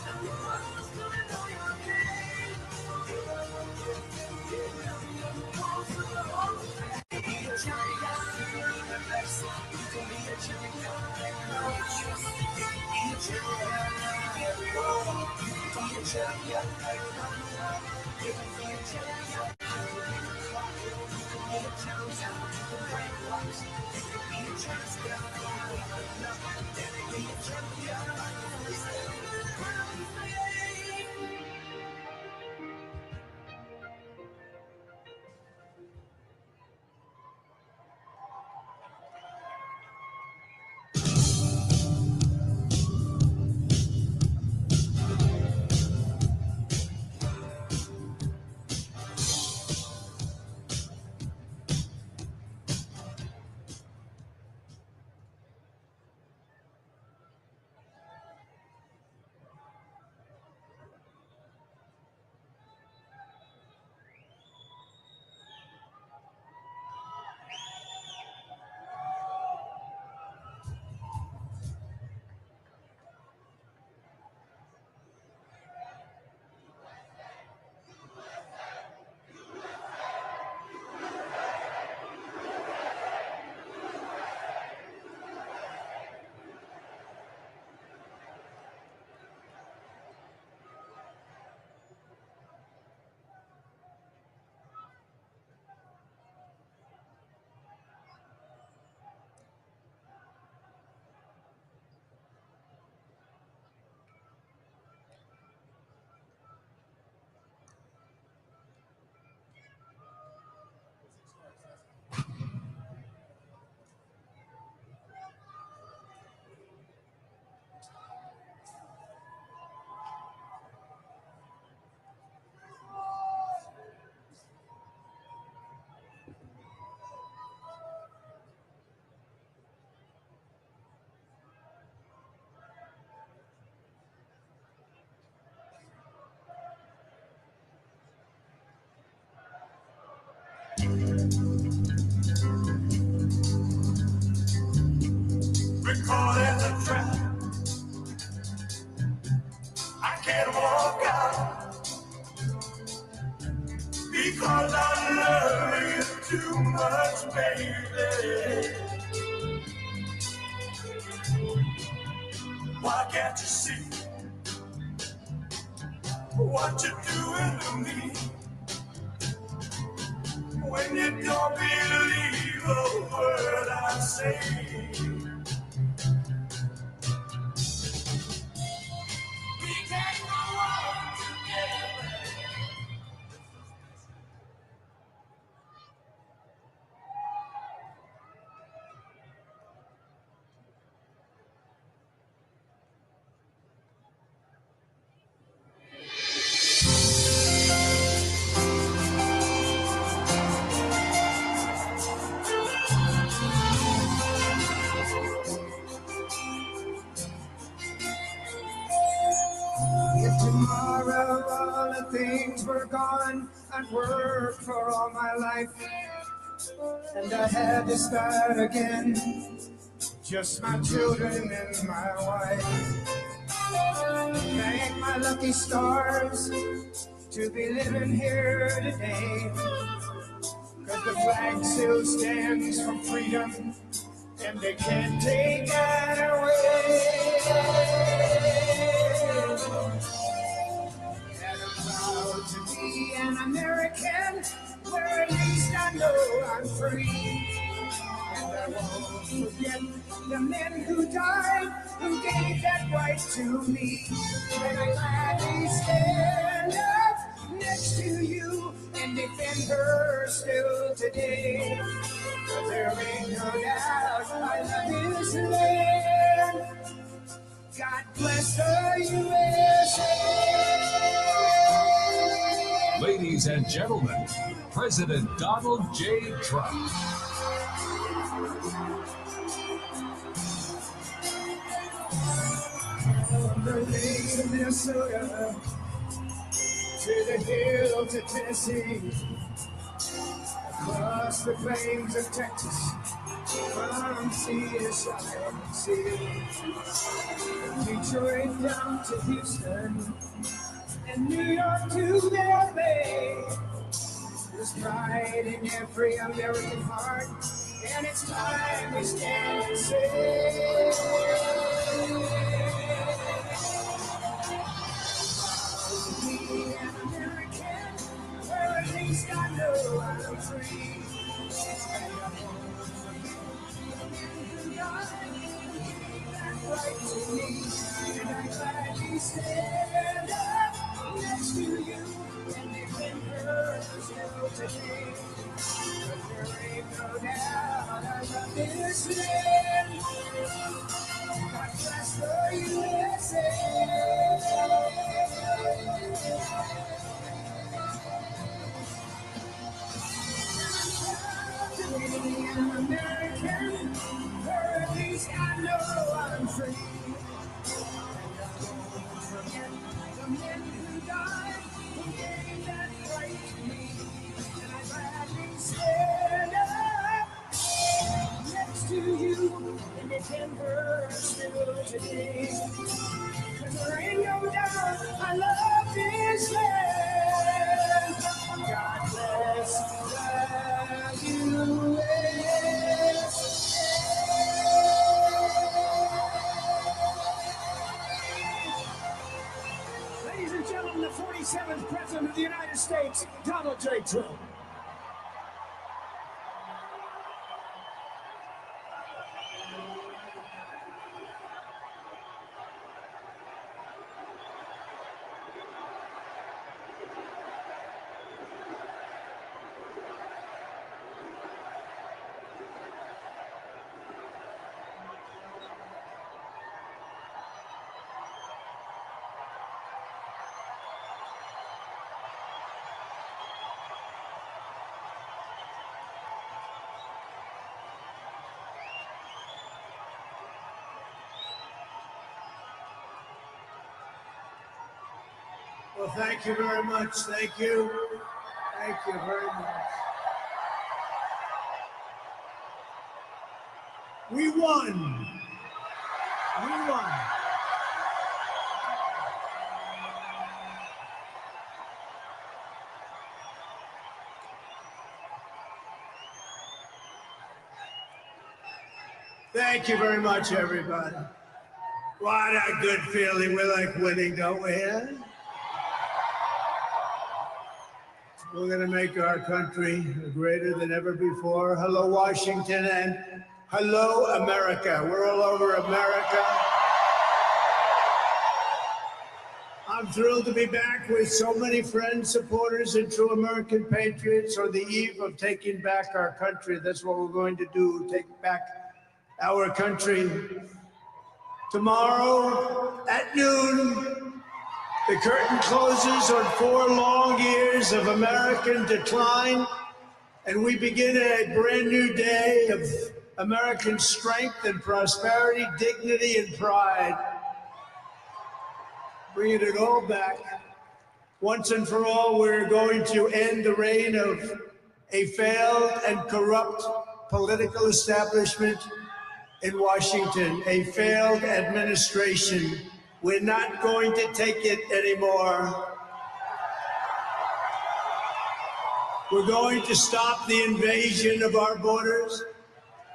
And the world's gonna know your name. Be a champion, be the best. You can be a champion, no trust. Be a champion, be a champion, you can be a champion. You can be a champion, you can break rocks. You can be a champion, be a champion. We're caught in the trap. I can't walk out because I love you too much, baby. Why can't you see what you're doing to me? When you don't believe a word I say. We can go on together. If tomorrow all the things were gone, I'd worked for all my life, and I had to start again. Just my children and my wife. Thank my lucky stars to be living here today. 'Cause the flag still stands for freedom, and they can't take that away. And I'm proud to be an American, where at least I know I'm free. And I won't forget the men who died, who gave that right to me. And I gladly stand up next to you and defend her still today. But there ain't no doubt I love this land. God bless the USA. Ladies and gentlemen, President Donald J. Trump. From the lakes of Minnesota to the hills of Tennessee, across the plains of Texas, from sea to shining sea, from Detroit down to Houston, and New York to L.A. There's pride in every American heart, and it's time we stand and say, be an American, where at least I know I'm free. And I won't forget the men who died, who gave that right to me. And I gladly stand up next to you and defend her still today. 'Cause there ain't no doubt I love this land. God bless the USA. To be an American, where at least I know I'm free. And I won't forget the men who died, who gave that right to me. And I gladly stand up next to you and defend her still today. 'Cause there ain't no doubt I love this land. God bless the USA. Ladies and gentlemen, the 47th President of the United States, Donald J. Trump. Well, thank you very much. Thank you. Thank you very much. We won. We won. Thank you very much, everybody. What a good feeling. We like winning, don't we? Yeah? We're going to make our country greater than ever before. Hello, Washington, and hello, America. We're all over America. I'm thrilled to be back with so many friends, supporters, and true American patriots on the eve of taking back our country. That's what we're going to do, take back our country. Tomorrow at noon, the curtain closes on 4 long years of American decline, and we begin a brand new day of American strength and prosperity, dignity and pride. Bringing it all back. Once and for all, we're going to end the reign of a failed and corrupt political establishment in Washington, a failed administration. We're not going to take it anymore. We're going to stop the invasion of our borders.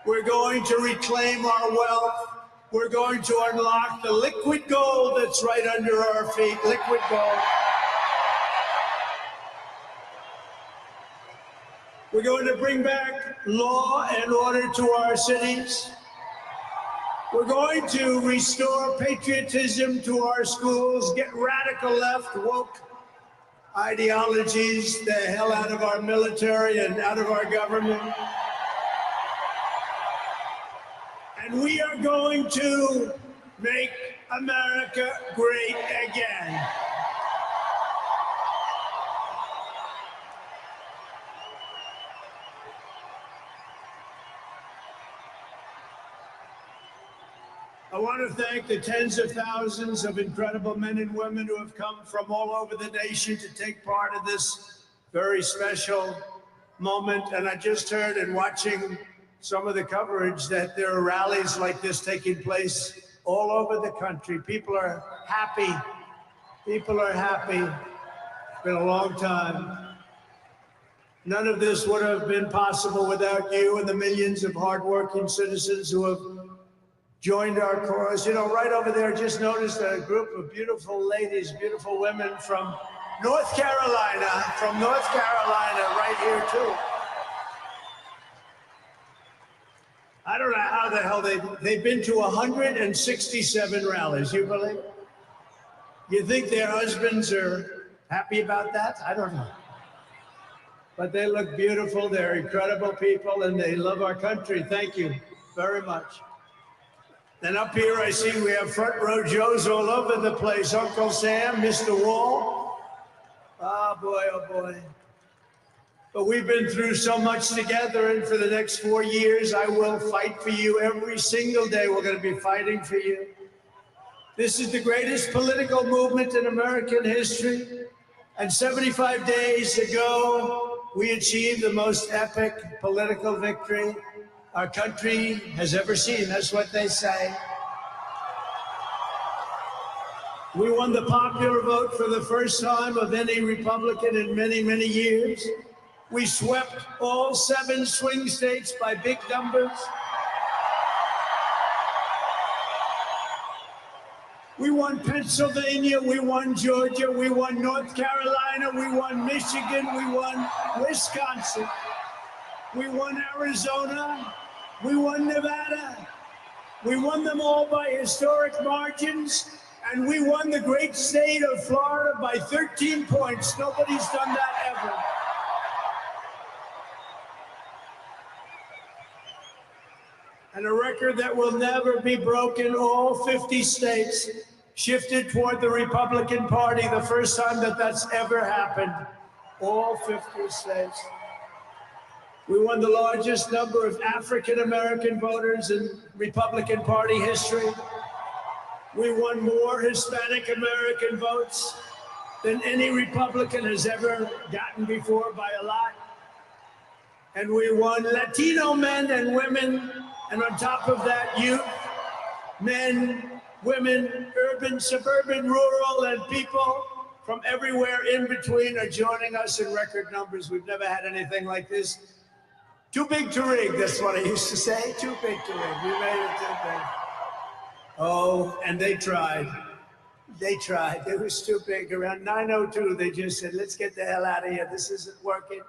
We're going to reclaim our wealth. We're going to unlock the liquid gold that's right under our feet, liquid gold. We're going to bring back law and order to our cities. We're going to restore patriotism to our schools, get radical left, woke ideologies the hell out of our military and out of our government. And we are going to make America great again. I want to thank the tens of thousands of incredible men and women who have come from all over the nation to take part in this very special moment. And I just heard in watching some of the coverage that there are rallies like this taking place all over the country. People are happy. People are happy. It's been a long time. None of this would have been possible without you and the millions of hardworking citizens who have joined our cause. You know, right over there, just noticed a group of beautiful ladies, beautiful women from North Carolina, right here too. I don't know how the hell they've been to 167 rallies, you believe? You think their husbands are happy about that? I don't know. But they look beautiful, they're incredible people, and they love our country. Thank you very much. Then up here, I see we have front row Joes all over the place. Uncle Sam, Mr. Wall. Oh boy. But we've been through so much together, and for the next 4 years, I will fight for you every single day. We're going to be fighting for you. This is the greatest political movement in American history. And 75 days ago, we achieved the most epic political victory our country has ever seen. That's what they say. We won the popular vote for the first time of any Republican in many, many years. We swept all 7 swing states by big numbers. We won Pennsylvania, we won Georgia, we won North Carolina, we won Michigan, we won Wisconsin, we won Arizona, we won Nevada. We won them all by historic margins, and we won the great state of Florida by 13 points. Nobody's done that ever. And a record that will never be broken. All 50 states shifted toward the Republican Party, the first time that that's ever happened. All 50 states. We won the largest number of African-American voters in Republican Party history. We won more Hispanic-American votes than any Republican has ever gotten before by a lot. And we won Latino men and women, and on top of that, youth, men, women, urban, suburban, rural, and people from everywhere in between are joining us in record numbers. We've never had anything like this. Too big to rig, that's what I used to say. Too big to rig. We made it too big. Oh, and they tried. They tried. It was too big. Around 9:02, they just said, let's get the hell out of here. This isn't working.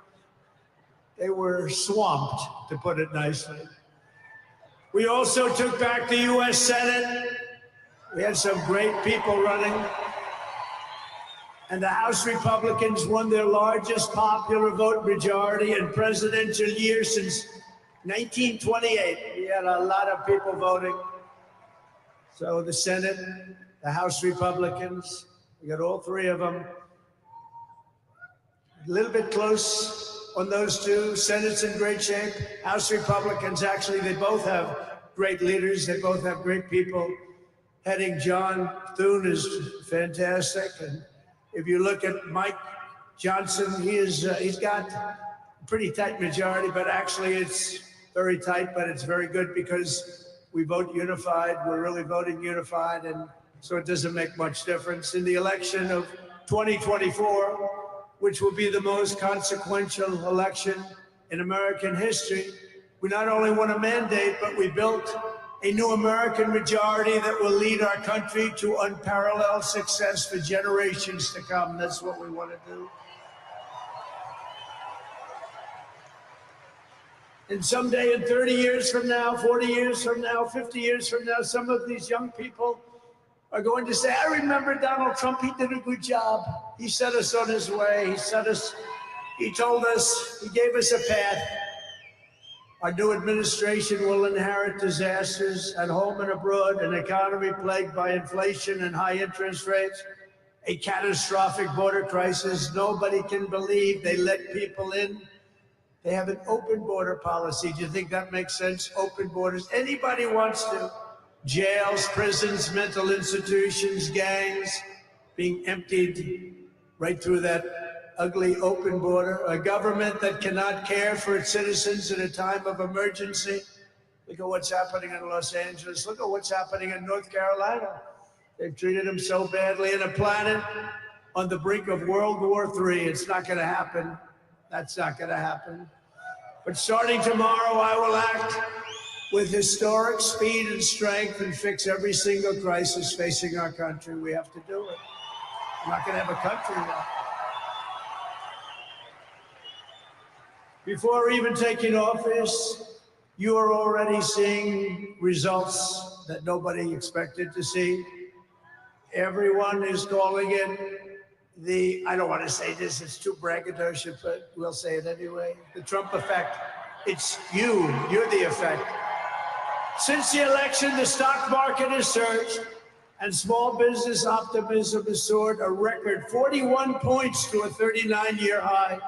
They were swamped, to put it nicely. We also took back the U.S. Senate. We had some great people running. And the House Republicans won their largest popular vote majority in presidential year since 1928. We had a lot of people voting. So the Senate, the House Republicans, we got all three of them. A little bit close on those two. Senate's in great shape. House Republicans, actually, they both have great leaders. They both have great people. Heading John Thune is fantastic. And if you look at Mike Johnson, he's got a pretty tight majority, but actually it's very tight, but it's very good because we vote unified. We're really voting unified, and so it doesn't make much difference. In the election of 2024, which will be the most consequential election in American history, we not only won a mandate, but we built a new American majority that will lead our country to unparalleled success for generations to come. That's what we want to do. And someday in 30 years from now, 40 years from now, 50 years from now, some of these young people are going to say, I remember Donald Trump, he did a good job. He set us on his way. He told us, he gave us a path. Our new administration will inherit disasters at home and abroad, an economy plagued by inflation and high interest rates, a catastrophic border crisis. Nobody can believe they let people in. They have an open border policy. Do you think that makes sense? Open borders. Anybody wants to. Jails, prisons, mental institutions, gangs being emptied right through that ugly open border. A government that cannot care for its citizens in a time of emergency. Look at what's happening in Los Angeles. Look at what's happening in North Carolina. They've treated them so badly. In a planet on the brink of World War III. It's not going to happen. That's not going to happen. But starting tomorrow, I will act with historic speed and strength and fix every single crisis facing our country. We have to do it. We're not going to have a country now. Before even taking office, you are already seeing results that nobody expected to see. Everyone is calling it I don't want to say this, it's too braggadocious, but we'll say it anyway. The Trump effect. It's you're the effect. Since the election, the stock market has surged and small business optimism has soared a record 41 points to a 39-year high.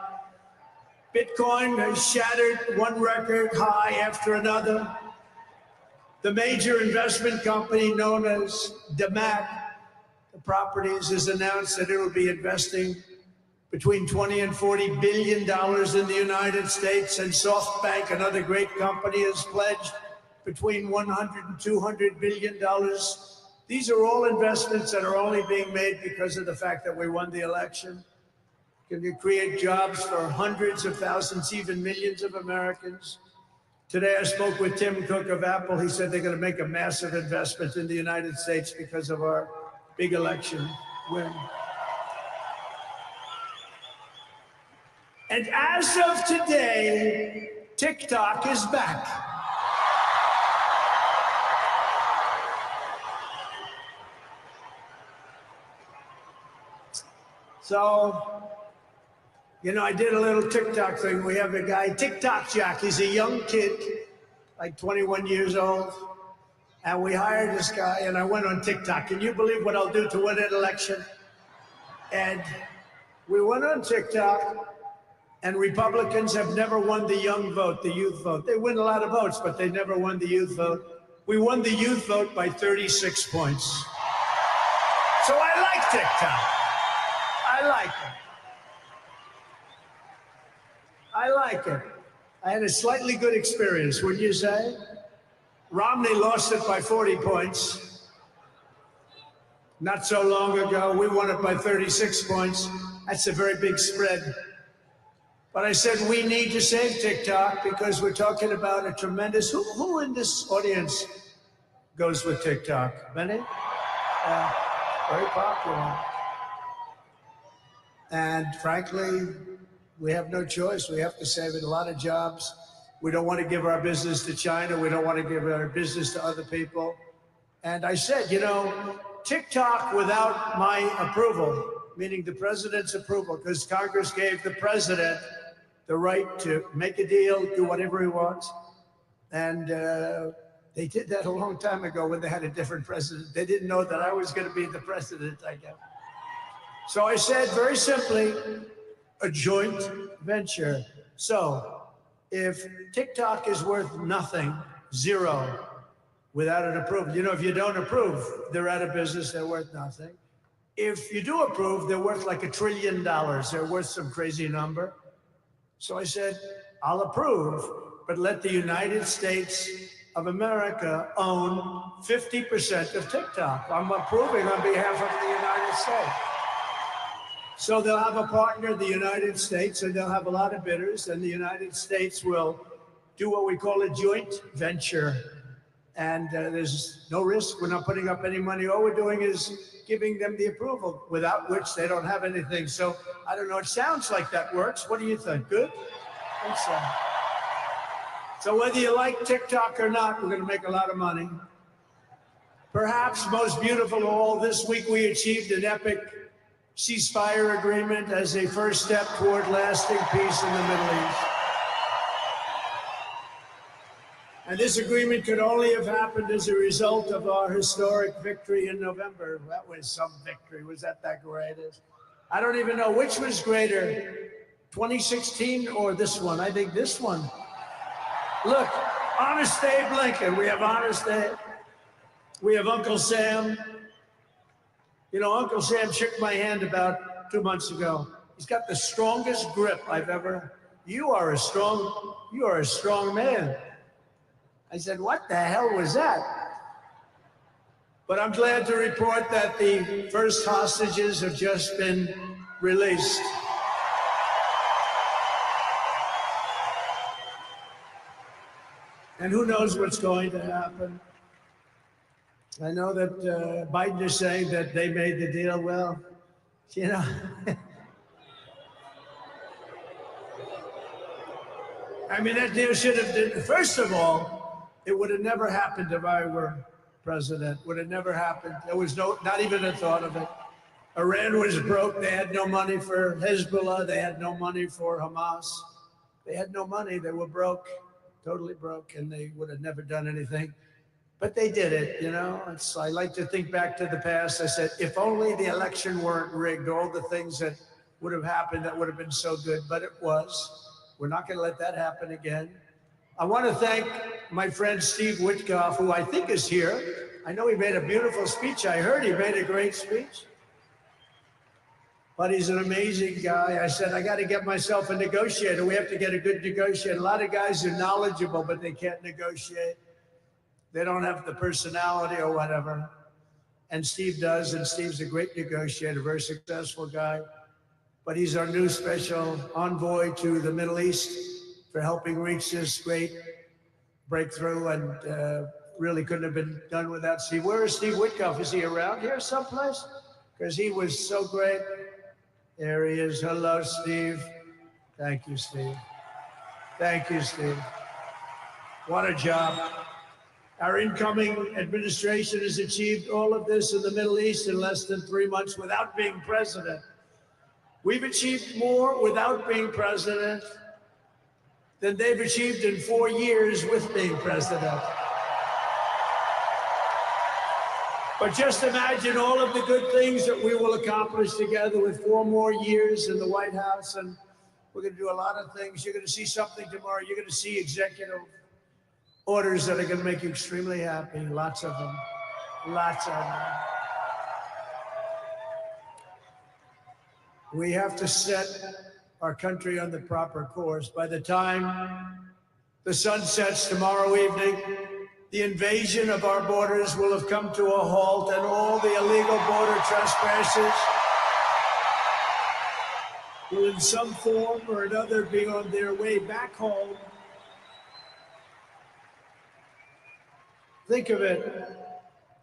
Bitcoin has shattered one record high after another. The major investment company known as DMAC, the properties, has announced that it will be investing between $20 and $40 billion in the United States, and SoftBank, another great company, has pledged between $100 and $200 billion. These are all investments that are only being made because of the fact that we won the election. Can you create jobs for hundreds of thousands, even millions of Americans? Today I spoke with Tim Cook of Apple. He said they're going to make a massive investment in the United States because of our big election win. And as of today, TikTok is back. So, I did a little TikTok thing. We have a guy, TikTok Jack. He's a young kid, like 21 years old. And we hired this guy, and I went on TikTok. Can you believe what I'll do to win an election? And we went on TikTok, and Republicans have never won the young vote, the youth vote. They win a lot of votes, but they never won the youth vote. We won the youth vote by 36 points. So I like TikTok. I like it. I like it. I had a slightly good experience, wouldn't you say? Romney lost it by 40 points. Not so long ago, we won it by 36 points. That's a very big spread. But I said we need to save TikTok because we're talking about a tremendous... Who in this audience goes with TikTok. Many? Very popular. And frankly, we have no choice. We have to save it. A lot of jobs. We don't want to give our business to China. We don't want to give our business to other people. And I said, you know, TikTok without my approval, meaning the president's approval, because Congress gave the president the right to make a deal, do whatever he wants. And they did that a long time ago when they had a different president. They didn't know that I was going to be the president, I guess. So I said, very simply, a joint venture. So if TikTok is worth nothing, zero, without an approval, you know, if you don't approve, they're out of business, they're worth nothing. If you do approve, they're worth like $1 trillion. They're worth some crazy number. So I said, I'll approve, but let the United States of America own 50% of TikTok. I'm approving on behalf of the United States. So they'll have a partner, the United States, and they'll have a lot of bidders, and the United States will do what we call a joint venture. And there's no risk. We're not putting up any money. All we're doing is giving them the approval, without which they don't have anything. So I don't know. It sounds like that works. What do you think? Good? I think so. So whether you like TikTok or not, we're going to make a lot of money. Perhaps most beautiful of all, this week we achieved an epic ceasefire agreement as a first step toward lasting peace in the Middle East. And this agreement could only have happened as a result of our historic victory in November. That was some victory. Was that great? I don't even know which was greater, 2016 or this one. I think this one. Look, Honest Abe Lincoln. We have Honest Abe. We have Uncle Sam. You know, Uncle Sam shook my hand about 2 months ago. He's got the strongest grip I've ever. You are a strong man. I said, what the hell was that? But I'm glad to report that the first hostages have just been released. And who knows what's going to happen? I know that Biden is saying that they made the deal. Well, you know, I mean, that deal should have been, first of all, it would have never happened if I were president. Would have never happened. There was not even a thought of it. Iran was broke. They had no money for Hezbollah. They had no money for Hamas. They had no money. They were broke, totally broke, and they would have never done anything. But they did it, you know. I like to think back to the past. I said, if only the election weren't rigged, all the things that would have happened, that would have been so good, but it was. We're not going to let that happen again. I want to thank my friend Steve Witkoff, who I think is here. I know he made a beautiful speech. I heard he made a great speech. But he's an amazing guy. I said, I got to get myself a negotiator. We have to get a good negotiator. A lot of guys are knowledgeable, but they can't negotiate. They don't have the personality or whatever. And Steve does, and Steve's a great negotiator, very successful guy. But he's our new special envoy to the Middle East for helping reach this great breakthrough, and really couldn't have been done without Steve. Where is Steve Witkoff? Is he around here someplace? Because he was so great. There he is. Hello, Steve. Thank you, Steve. Thank you, Steve. What a job. Our incoming administration has achieved all of this in the Middle East in less than 3 months without being president. We've achieved more without being president than they've achieved in 4 years with being president. But just imagine all of the good things that we will accomplish together with 4 more years in the White House. And we're going to do a lot of things. You're going to see something tomorrow. You're going to see executive orders that are going to make you extremely happy. Lots of them. Lots of them. We have to set our country on the proper course. By the time the sun sets tomorrow evening, the invasion of our borders will have come to a halt, and all the illegal border trespassers will in some form or another be on their way back home. Think of it.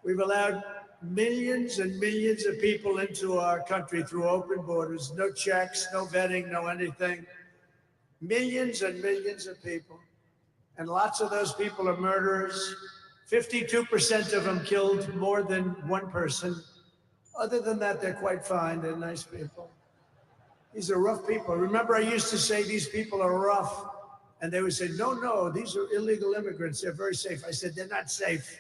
We've allowed millions and millions of people into our country through open borders, no checks, no vetting, no anything. Millions and millions of people. And lots of those people are murderers. 52% of them killed more than one person. Other than that, they're quite fine. They're nice people. These are rough people. Remember, I used to say these people are rough. And they would say, no, no, these are illegal immigrants. They're very safe. I said, they're not safe.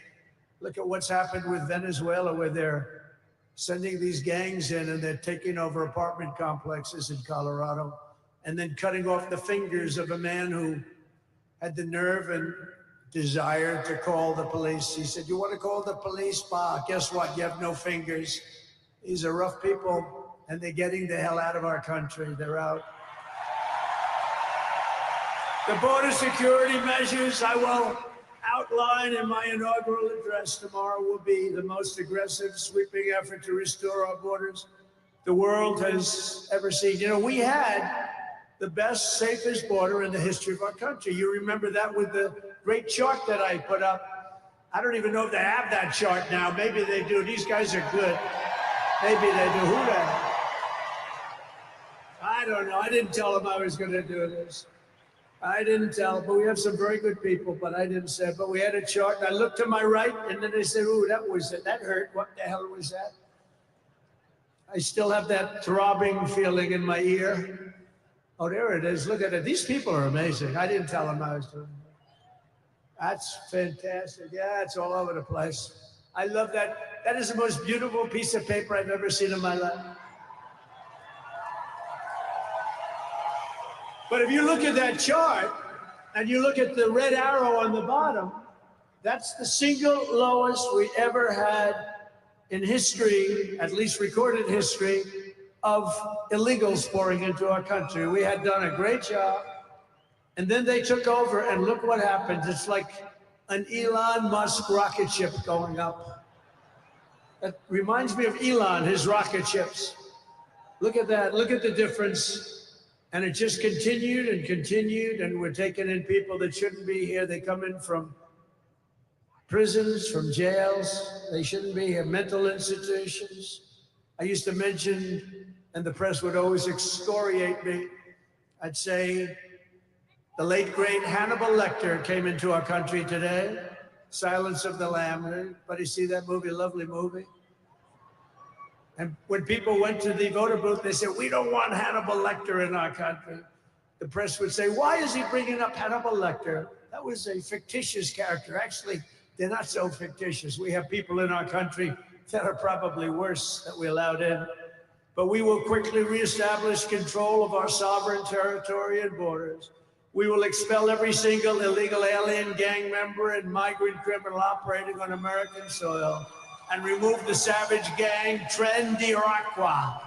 Look at what's happened with Venezuela, where they're sending these gangs in and they're taking over apartment complexes in Colorado and then cutting off the fingers of a man who had the nerve and desire to call the police. He said, you want to call the police? Bah, guess what? You have no fingers. These are rough people, and they're getting the hell out of our country. They're out. The border security measures I will outline in my inaugural address tomorrow will be the most aggressive, sweeping effort to restore our borders the world has ever seen. You know, we had the best, safest border in the history of our country. You remember that with the great chart that I put up. I don't even know if they have that chart now. Maybe they do. These guys are good. Maybe they do. Who the hell? I don't know. I didn't tell them I was going to do this. I didn't tell, but we have some very good people, but I didn't say, but we had a chart, and I looked to my right, and then they said, ooh, that was it. That hurt. What the hell was that? I still have that throbbing feeling in my ear. Oh, there it is. Look at it. These people are amazing. I didn't tell them I was doing that. That's fantastic. Yeah, it's all over the place. I love that. That is the most beautiful piece of paper I've ever seen in my life. But if you look at that chart and you look at the red arrow on the bottom, that's the single lowest we ever had in history, at least recorded history, of illegals pouring into our country. We had done a great job. And then they took over, and look what happened. It's like an Elon Musk rocket ship going up. That reminds me of Elon, his rocket ships. Look at that. Look at the difference. And it just continued and continued, and we're taking in people that shouldn't be here. They come in from prisons, from jails. They shouldn't be here. Mental institutions. I used to mention, and the press would always excoriate me, I'd say the late, great Hannibal Lecter came into our country today. Silence of the Lamb. Everybody see that movie? Lovely movie. And when people went to the voter booth, they said, we don't want Hannibal Lecter in our country. The press would say, why is he bringing up Hannibal Lecter? That was a fictitious character. Actually, they're not so fictitious. We have people in our country that are probably worse that we allowed in. But we will quickly reestablish control of our sovereign territory and borders. We will expel every single illegal alien, gang member, and migrant criminal operating on American soil, and remove the savage gang Tren de Aragua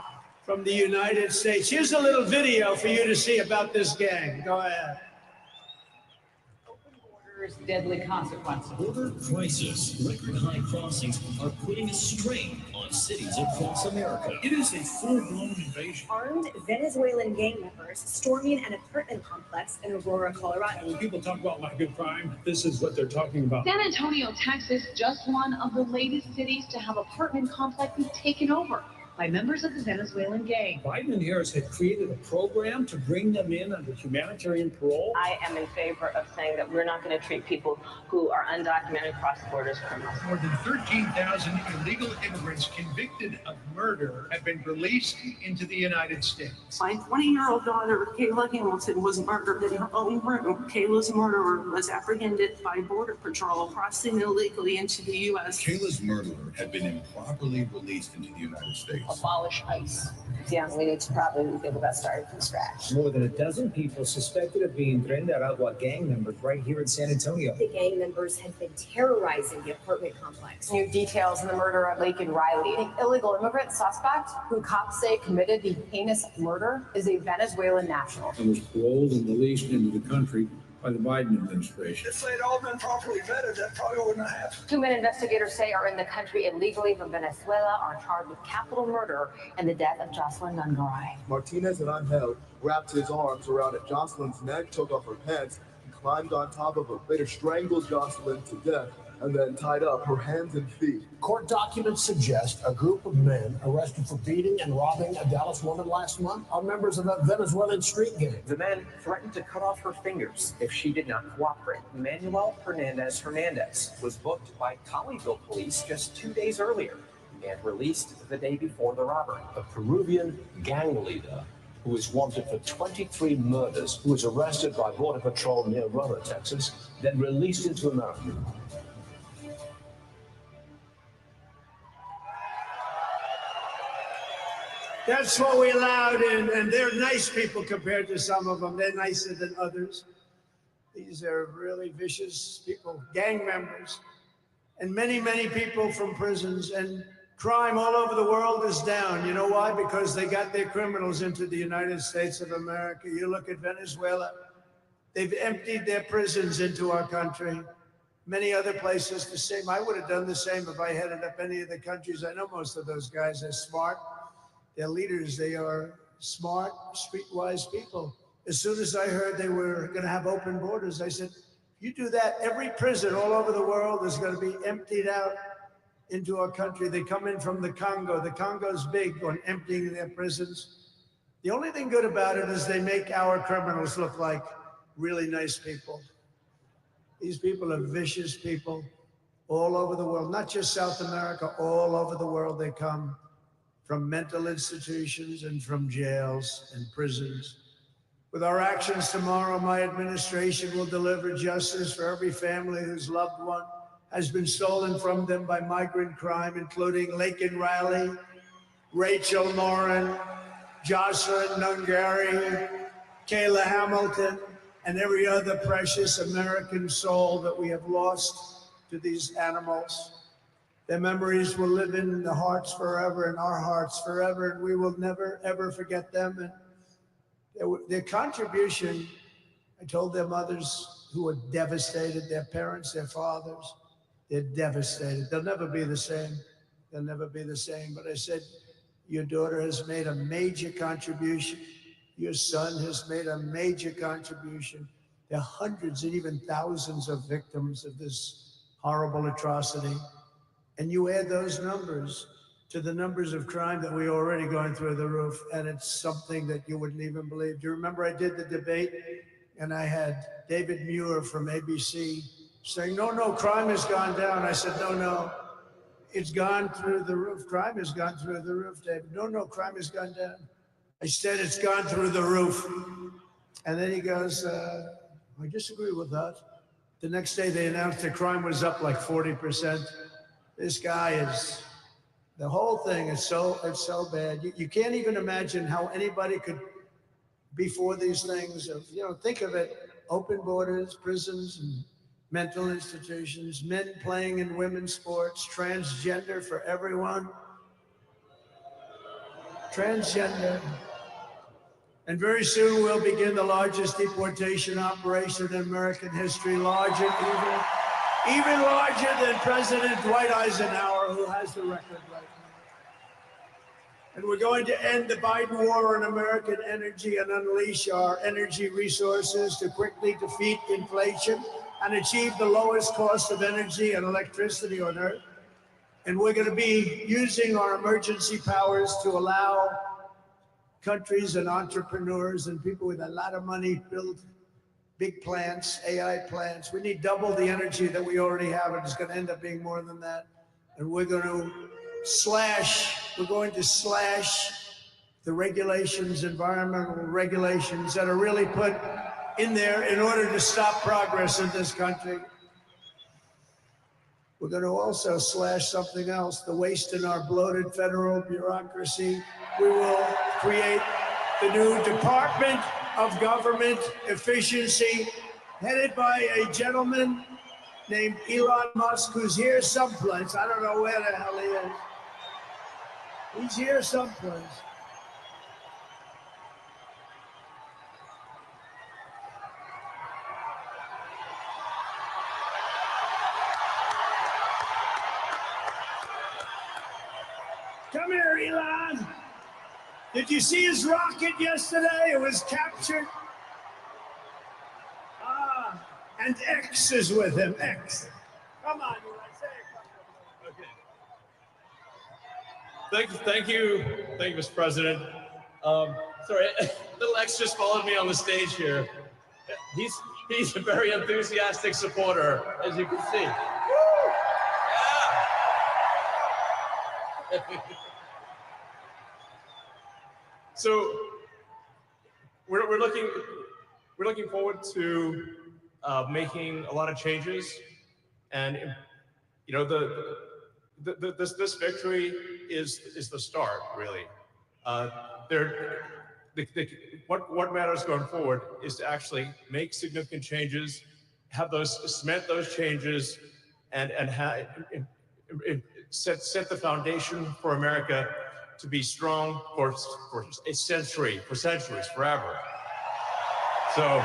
from the United States. Here's a little video for you to see about this gang. Go ahead. Deadly consequences. Border crisis, record high crossings are putting a strain on cities across America. It is a full-blown invasion. Armed Venezuelan gang members storming an apartment complex in Aurora, Colorado. When people talk about lack of crime, this is what they're talking about. San Antonio, Texas, just one of the latest cities to have apartment complexes taken over by members of the Venezuelan gang. Biden and Harris had created a program to bring them in under humanitarian parole. I am in favor of saying that we're not going to treat people who are undocumented cross-border as criminals. More than 13,000 illegal immigrants convicted of murder have been released into the United States. My 20-year-old daughter, Kayla Hamilton, was murdered in her own room. Kayla's murderer was apprehended by Border Patrol crossing illegally into the U.S. Kayla's murderer had been improperly released into the United States. Abolish ICE. Yeah, we need to probably get that started from scratch. More than a dozen people suspected of being Tren de Aragua gang members right here in San Antonio. The gang members had been terrorizing the apartment complex. New details in the murder of Laken Riley. The illegal immigrant suspect who cops say committed the heinous murder is a Venezuelan national. And was paroled and released into the country by the Biden administration. If they'd all been properly vetted, that probably wouldn't have happened. 2 men investigators say are in the country illegally from Venezuela are charged with capital murder and the death of Jocelyn Nungaray. Martinez and Angel wrapped his arms around Jocelyn's neck, took off her pants, and climbed on top of her, later strangled Jocelyn to death, and then tied up her hands and feet. Court documents suggest a group of men arrested for beating and robbing a Dallas woman last month are members of a Venezuelan street gang. The men threatened to cut off her fingers if she did not cooperate. Manuel Hernandez was booked by Colleyville police just 2 days earlier and released the day before the robbery. A Peruvian gang leader who is wanted for 23 murders, who was arrested by Border Patrol near Roma, Texas, then released into America. That's what we allowed in, and they're nice people compared to some of them. They're nicer than others. These are really vicious people, gang members, and many, many people from prisons. And crime all over the world is down. You know why? Because they got their criminals into the United States of America. You look at Venezuela, they've emptied their prisons into our country. Many other places the same. I would have done the same if I headed up any of the countries. I know most of those guys are smart. They're leaders. They are smart, streetwise people. As soon as I heard they were going to have open borders, I said, you do that, every prison all over the world is going to be emptied out into our country. They come in from the Congo. The Congo's big on emptying their prisons. The only thing good about it is they make our criminals look like really nice people. These people are vicious people all over the world, not just South America, all over the world they come. From mental institutions and from jails and prisons. With our actions tomorrow, my administration will deliver justice for every family whose loved one has been stolen from them by migrant crime, including Laken Riley, Rachel Morin, Jocelyn Nungari, Kayla Hamilton, and every other precious American soul that we have lost to these animals. Their memories will live in the hearts forever, in our hearts forever, and we will never, ever forget them. And their contribution, I told their mothers who were devastated, their parents, their fathers, they're devastated. They'll never be the same. They'll never be the same. But I said, your daughter has made a major contribution. Your son has made a major contribution. There are hundreds and even thousands of victims of this horrible atrocity. And you add those numbers to the numbers of crime that we already going through the roof, and it's something that you wouldn't even believe. Do you remember I did the debate, and I had David Muir from ABC saying, no, crime has gone down. I said, no, it's gone through the roof. Crime has gone through the roof, David. No, crime has gone down. I said, it's gone through the roof. And then he goes, I disagree with that. The next day they announced that crime was up like 40%. This guy is, the whole thing is it's so bad. You can't even imagine how anybody could be for these things. Think of it, open borders, prisons, and mental institutions, men playing in women's sports, transgender for everyone. Transgender. And very soon we'll begin the largest deportation operation in American history, larger even larger than President Dwight Eisenhower, who has the record right now. And we're going to end the Biden war on American energy and unleash our energy resources to quickly defeat inflation and achieve the lowest cost of energy and electricity on Earth. And we're going to be using our emergency powers to allow countries and entrepreneurs and people with a lot of money build big plants, AI plants. We need double the energy that we already have, and it's going to end up being more than that. And we're going to slash the regulations, environmental regulations that are really put in there in order to stop progress in this country. We're going to also slash something else, the waste in our bloated federal bureaucracy. We will create the new Department of Government Efficiency, headed by a gentleman named Elon Musk, who's here someplace. I don't know where the hell he is. He's here someplace. Come here, Elon. Did you see his rocket yesterday? It was captured. And X is with him. X. Come on, USA. Thank you, Mr. President. Sorry, little X just followed me on the stage here. He's a very enthusiastic supporter, as you can see. Yeah. So we're looking forward to making a lot of changes, and you know this victory is the start, really. What matters going forward is to actually make significant changes, cement those changes, and set the foundation for America to be strong for centuries, forever. So.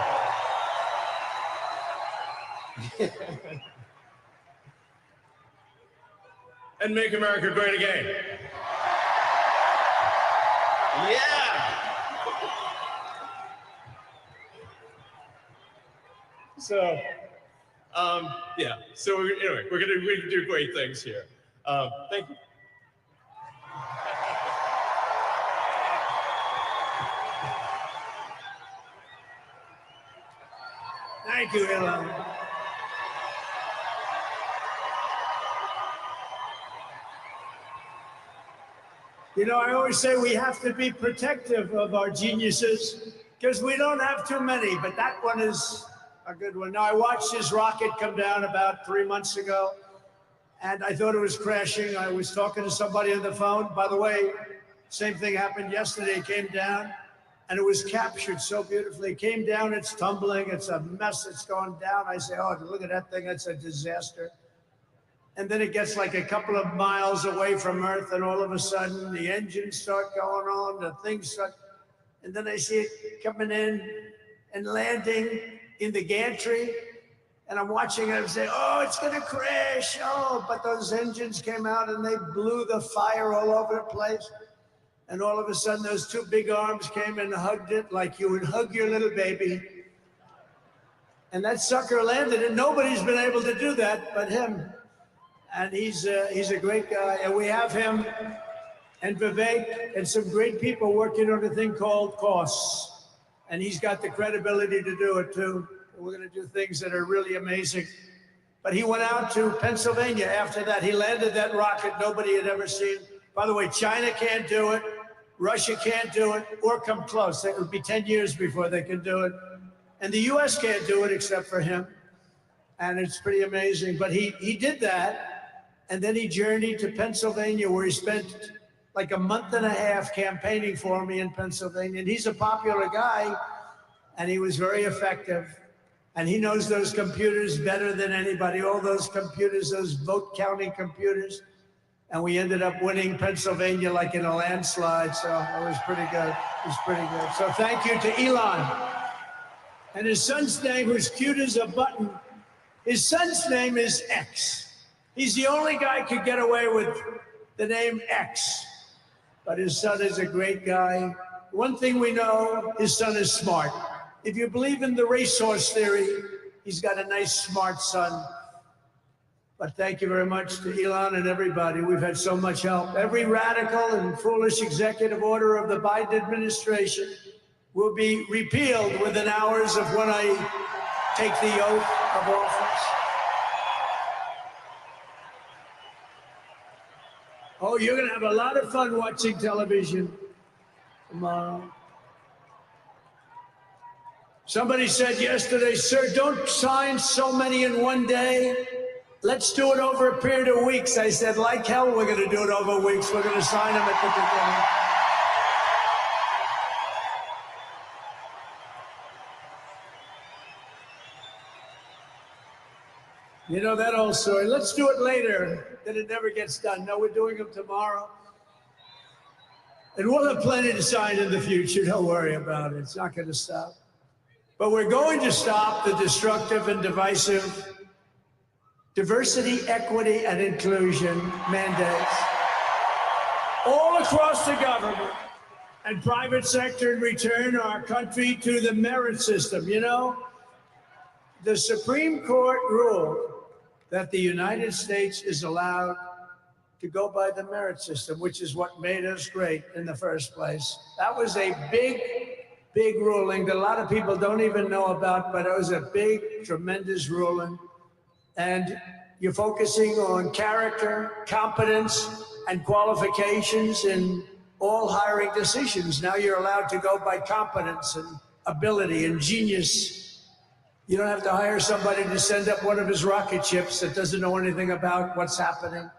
And make America great again. Yeah. So, yeah. So anyway, we're gonna do great things here. Thank you. Thank you, Elon. You know, I always say we have to be protective of our geniuses because we don't have too many, but that one is a good one. Now, I watched his rocket come down about 3 months ago, and I thought it was crashing. I was talking to somebody on the phone. By the way, same thing happened yesterday. It came down, and it was captured so beautifully. It came down, it's tumbling, it's a mess, it's going down. I say, oh, look at that thing, that's a disaster. And then it gets like a couple of miles away from Earth, and all of a sudden the engines start going on, the things start, and then I see it coming in and landing in the gantry, and I'm watching it and say, oh, it's gonna crash, oh, but those engines came out and they blew the fire all over the place. And all of a sudden those two big arms came and hugged it like you would hug your little baby. And that sucker landed, and nobody's been able to do that but him. And he's a great guy, and we have him and Vivek and some great people working on a thing called costs. And he's got the credibility to do it too. We're gonna do things that are really amazing. But he went out to Pennsylvania after that. He landed that rocket nobody had ever seen. By the way, China can't do it, Russia can't do it, or come close. It would be 10 years before they can do it. And the US can't do it except for him. And it's pretty amazing. But he did that. And then he journeyed to Pennsylvania, where he spent like a month and a half campaigning for me in Pennsylvania. And he's a popular guy, and he was very effective. And he knows those computers better than anybody, all those computers, those vote counting computers. And we ended up winning Pennsylvania like in a landslide. So it was pretty good. It was pretty good. So thank you to Elon. And his son's name, who's cute as a button, his son's name is X. He's the only guy who could get away with the name X, but his son is a great guy. One thing we know, his son is smart. If you believe in the racehorse theory, he's got a nice, smart son. But thank you very much to Elon and everybody. We've had so much help. Every radical and foolish executive order of the Biden administration will be repealed within hours of when I take the oath of office. Oh, you're going to have a lot of fun watching television tomorrow. Somebody said yesterday, sir, don't sign so many in one day. Let's do it over a period of weeks. I said, like hell, we're going to do it over weeks. We're going to sign them at the beginning. You know that old story. Let's do it later, then it never gets done. No, we're doing them tomorrow. And we'll have plenty to sign in the future. Don't worry about it. It's not going to stop. But we're going to stop the destructive and divisive diversity, equity, and inclusion mandates all across the government and private sector and return our country to the merit system. You know, The Supreme Court ruled that the United States is allowed to go by the merit system, which is what made us great in the first place. That was a big, big ruling that a lot of people don't even know about, but it was a big, tremendous ruling. And you're focusing on character, competence, and qualifications in all hiring decisions. Now you're allowed to go by competence and ability and genius. You don't have to hire somebody to send up one of his rocket ships that doesn't know anything about what's happening.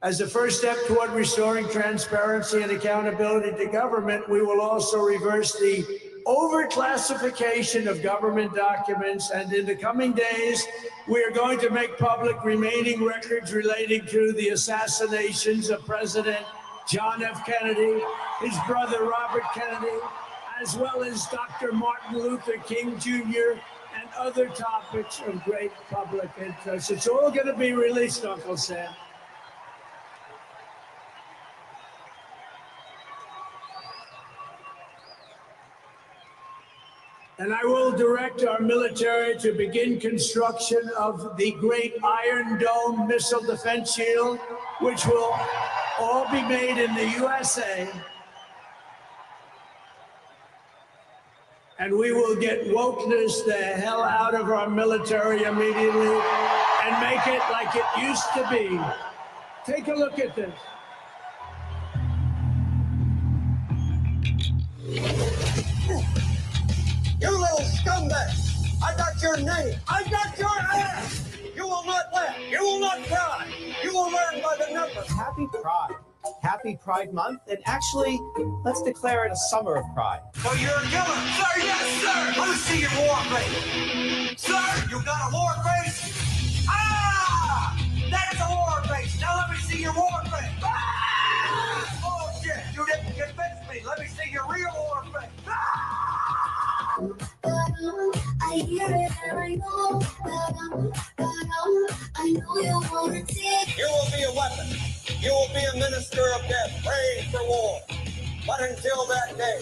As a first step toward restoring transparency and accountability to government, we will also reverse the overclassification of government documents, and in the coming days, we are going to make public remaining records relating to the assassinations of President John F. Kennedy, his brother Robert Kennedy, as well as Dr. Martin Luther King Jr., and other topics of great public interest. It's all going to be released, Uncle Sam. And I will direct our military to begin construction of the great Iron Dome missile defense shield, which will all be made in the USA. And we will get wokeness the hell out of our military immediately and make it like it used to be. Take a look at this. You little scumbag! I got your name! I got your ass! You will not laugh! You will not cry! You will learn by the numbers! Happy Pride. Happy Pride Month, and actually, let's declare it a summer of pride. So you're a killer! Sir, yes, sir! Let me see your war face! Sir, you got a war face? Ah! That's a war face! Now let me see your war face! Ah! Oh, shit! You didn't convince me! Let me see your real war face! Ah! I hear it and I know, I know you wanna take. You will be a weapon. You will be a minister of death, praying for war. But until that day,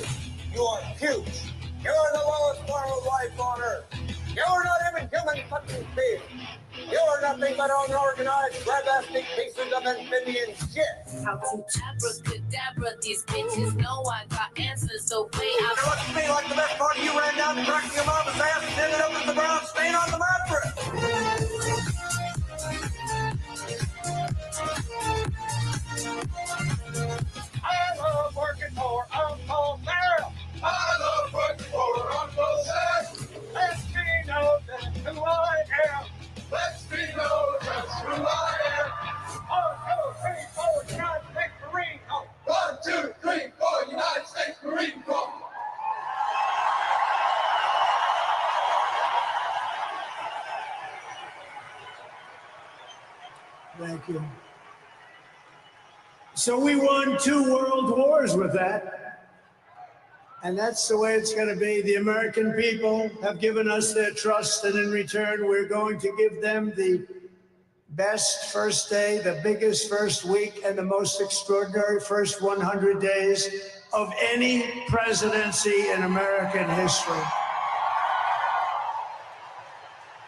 you are huge. You are the lowest form of life on earth. You are not even human fucking beings. You are nothing but unorganized, grabastic pieces of amphibian shit. How to abracadabra these bitches know I got answers, so play out. It looks to me like the best part of you ran down the crack of your mama's ass and ended up with the brown stain on the mattress. I love working for Uncle Sam. I love working for Uncle Sam. Let's be know that's who I am. Let's be know that's who I am. 1, 2, 3, 4, United States Marine Corps. 1, 2, 3, 4, United States Marine Corps. Thank you. So we won 2 world wars with that. And that's the way it's going to be. The American people have given us their trust, and in return, we're going to give them the best first day, the biggest first week, and the most extraordinary first 100 days of any presidency in American history.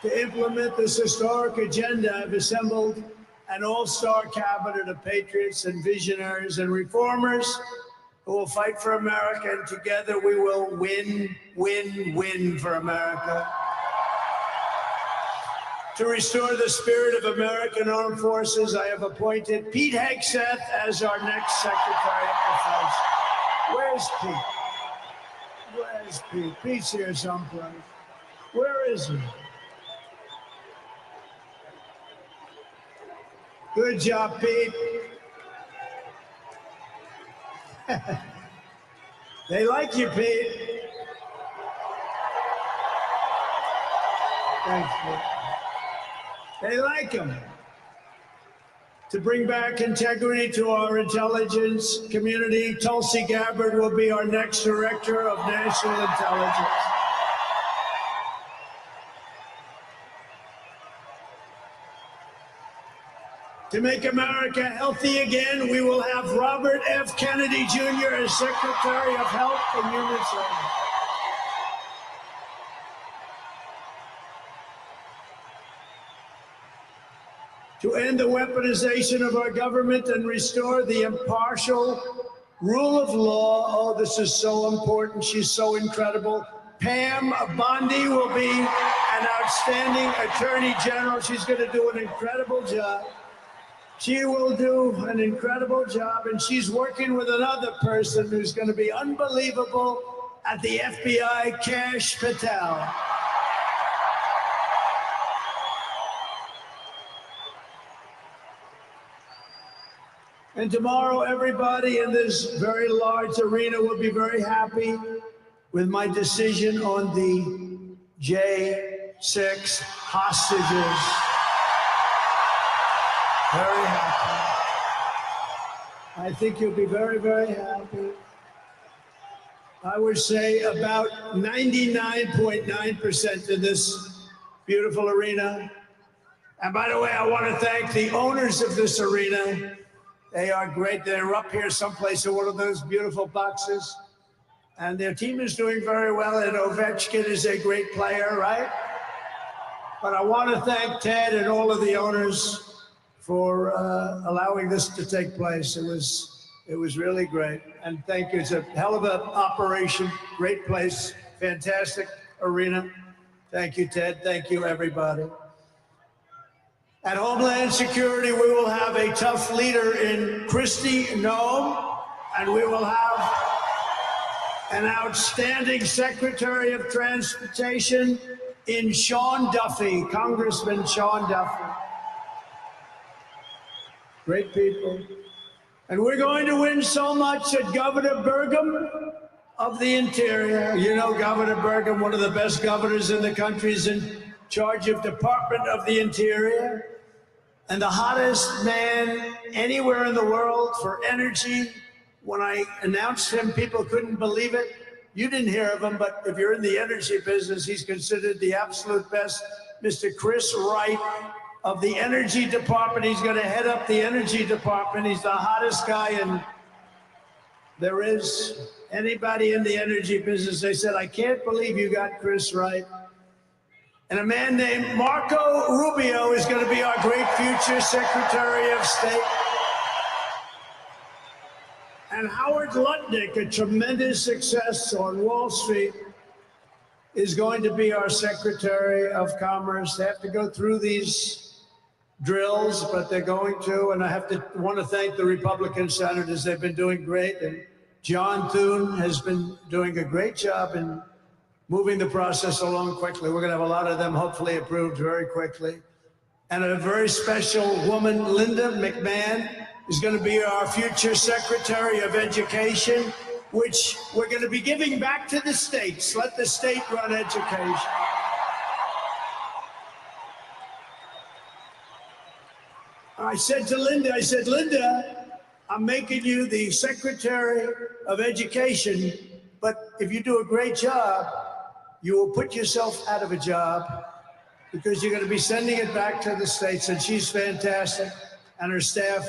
To implement this historic agenda, I've assembled an all-star cabinet of patriots and visionaries and reformers who will fight for America, and together we will win, win, win for America. To restore the spirit of American armed forces, I have appointed Pete Hegseth as our next Secretary of Defense. Where's Pete? Where's Pete? Pete's here someplace. Where is he? Good job, Pete. They like you, Pete. Thanks, Pete. They like him. To bring back integrity to our intelligence community, Tulsi Gabbard will be our next Director of National Intelligence. To make America healthy again, we will have Robert F. Kennedy Jr. as Secretary of Health and Human Services. to end the weaponization of our government and restore the impartial rule of law. Oh, this is so important. She's so incredible. Pam Bondi will be an outstanding Attorney General. She's going to do an incredible job. She will do an incredible job, and she's working with another person who's going to be unbelievable at the FBI, Kash Patel. And tomorrow, everybody in this very large arena will be very happy with my decision on the J6 hostages. Very happy. I think you'll be very, very happy. I would say about 99.9% in this beautiful arena. And by the way, I want to thank the owners of this arena. They are great. They're up here someplace in one of those beautiful boxes. And their team is doing very well. And Ovechkin is a great player, right? But I want to thank Ted and all of the owners for allowing this to take place. It was really great. And thank you. It's a hell of an operation. Great place. Fantastic arena. Thank you, Ted. Thank you, everybody. At Homeland Security, we will have a tough leader in Kristi Noem, and we will have an outstanding Secretary of Transportation in Sean Duffy, Congressman Sean Duffy. Great people. And we're going to win so much that Governor Burgum of the Interior, you know Governor Burgum, one of the best governors in the country, is in charge of Department of the Interior, and the hottest man anywhere in the world for energy. When I announced him, people couldn't believe it. You didn't hear of him, but if you're in the energy business, he's considered the absolute best. Mr. Chris Wright of the Energy Department. He's going to head up the Energy Department. He's the hottest guy, and there is anybody in the energy business. They said, I can't believe you got Chris Wright. And a man named Marco Rubio is going to be our great future Secretary of State. And Howard Lutnick, a tremendous success on Wall Street, is going to be our Secretary of Commerce. They have to go through these drills, but they're going to. And I want to thank the Republican senators. They've been doing great. And John Thune has been doing a great job in moving the process along quickly. We're going to have a lot of them hopefully approved very quickly. And a very special woman, Linda McMahon, is going to be our future Secretary of Education, which we're going to be giving back to the states. Let the state run education. I said to Linda, Linda, I'm making you the Secretary of Education, but if you do a great job, you will put yourself out of a job because you're going to be sending it back to the states. And she's fantastic. And her staff,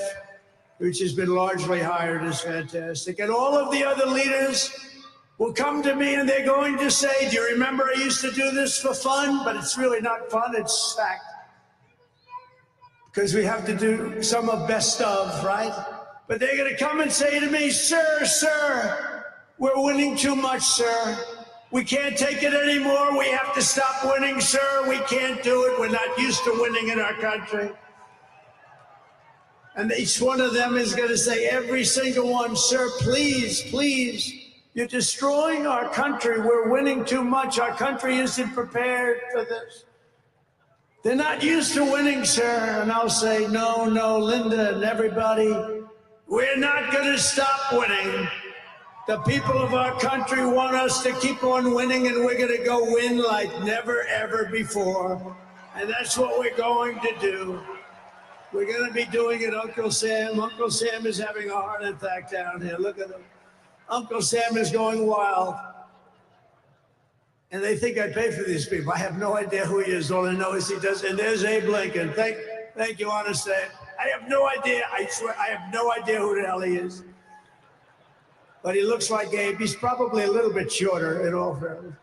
which has been largely hired, is fantastic. And all of the other leaders will come to me and they're going to say, do you remember I used to do this for fun? But it's really not fun, it's fact. Because we have to do some of best of, right? But they're going to come and say to me, sir, we're winning too much, sir. We can't take it anymore. We have to stop winning, sir. We can't do it. We're not used to winning in our country. And each one of them is going to say, every single one, sir, please, please, you're destroying our country. We're winning too much. Our country isn't prepared for this. They're not used to winning, sir. And I'll say, no, Linda and everybody, we're not going to stop winning. The people of our country want us to keep on winning, and we're going to go win like never, ever before. And that's what we're going to do. We're going to be doing it, Uncle Sam. Uncle Sam is having a heart attack down here. Look at him. Uncle Sam is going wild. And they think I pay for these people. I have no idea who he is. All I know is he does. And there's Abe Lincoln. Thank you, honest Abe. I have no idea. I swear, I have no idea who the hell he is. But he looks like Abe. He's probably a little bit shorter in all fairness.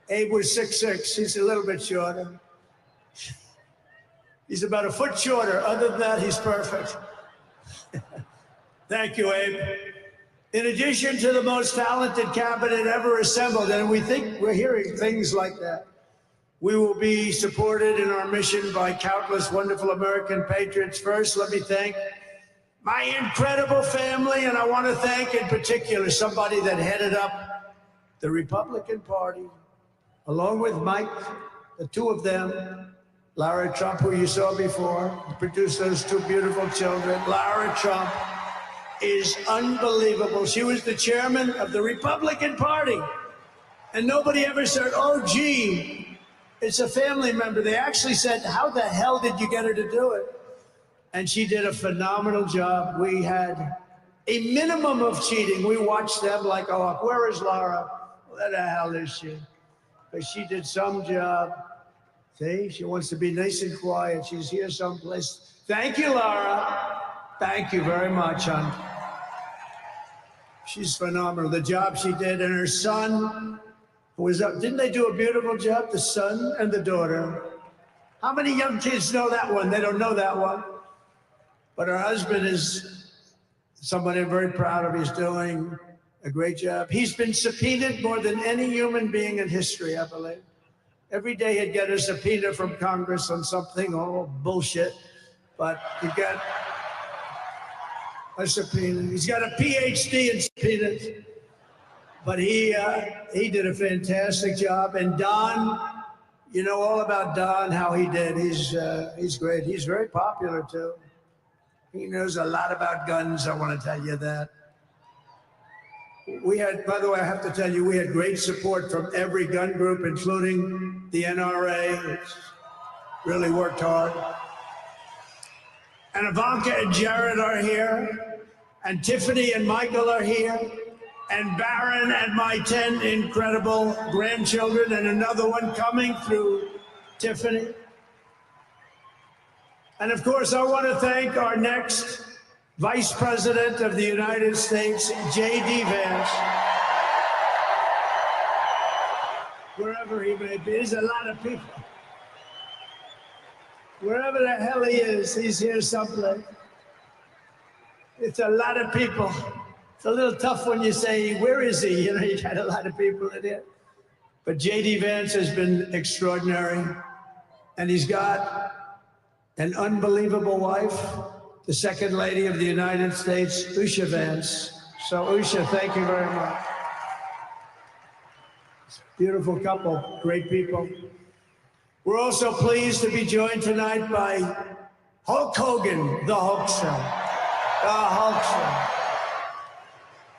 Abe was 6'6". He's a little bit shorter. He's about a foot shorter. Other than that, he's perfect. Thank you, Abe. In addition to the most talented cabinet ever assembled, and we think we're hearing things like that, we will be supported in our mission by countless wonderful American patriots. First, let me thank my incredible family, and I want to thank in particular somebody that headed up the Republican Party, along with Mike, the two of them, Lara Trump, who you saw before, produced those two beautiful children. Lara Trump is unbelievable. She was the chairman of the Republican Party, and nobody ever said, oh, gee, it's a family member. They actually said, how the hell did you get her to do it? And she did a phenomenal job. We had a minimum of cheating. We watched them like, oh, where is Lara? Where the hell is she? But she did some job. See, she wants to be nice and quiet. She's here someplace. Thank you, Lara. Thank you very much, hon. She's phenomenal. The job she did, and her son was up. Didn't they do a beautiful job? The son and the daughter. How many young kids know that one? They don't know that one. But her husband is somebody I'm very proud of. He's doing a great job. He's been subpoenaed more than any human being in history, I believe. Every day he'd get a subpoena from Congress on something, oh, bullshit. But he'd get a subpoena. He's got a PhD in subpoenas. But he did a fantastic job. And Don, you know all about Don, how he did. He's great. He's very popular, too. He knows a lot about guns, I want to tell you that. We had, by the way, I have to tell you, we had great support from every gun group, including the NRA, which really worked hard. And Ivanka and Jared are here, and Tiffany and Michael are here, and Barron and my 10 incredible grandchildren, and another one coming through Tiffany. And of course, I want to thank our next Vice President of the United States, J.D. Vance. Wherever he may be, there's a lot of people. Wherever the hell he is, he's here someplace. It's a lot of people. It's a little tough when you say, where is he? You know, you got a lot of people in here. But J.D. Vance has been extraordinary. And he's got an unbelievable wife, the Second Lady of the United States, Usha Vance. So Usha, thank you very much. Beautiful couple, great people. We're also pleased to be joined tonight by Hulk Hogan, the Hulkster. The Hulkster.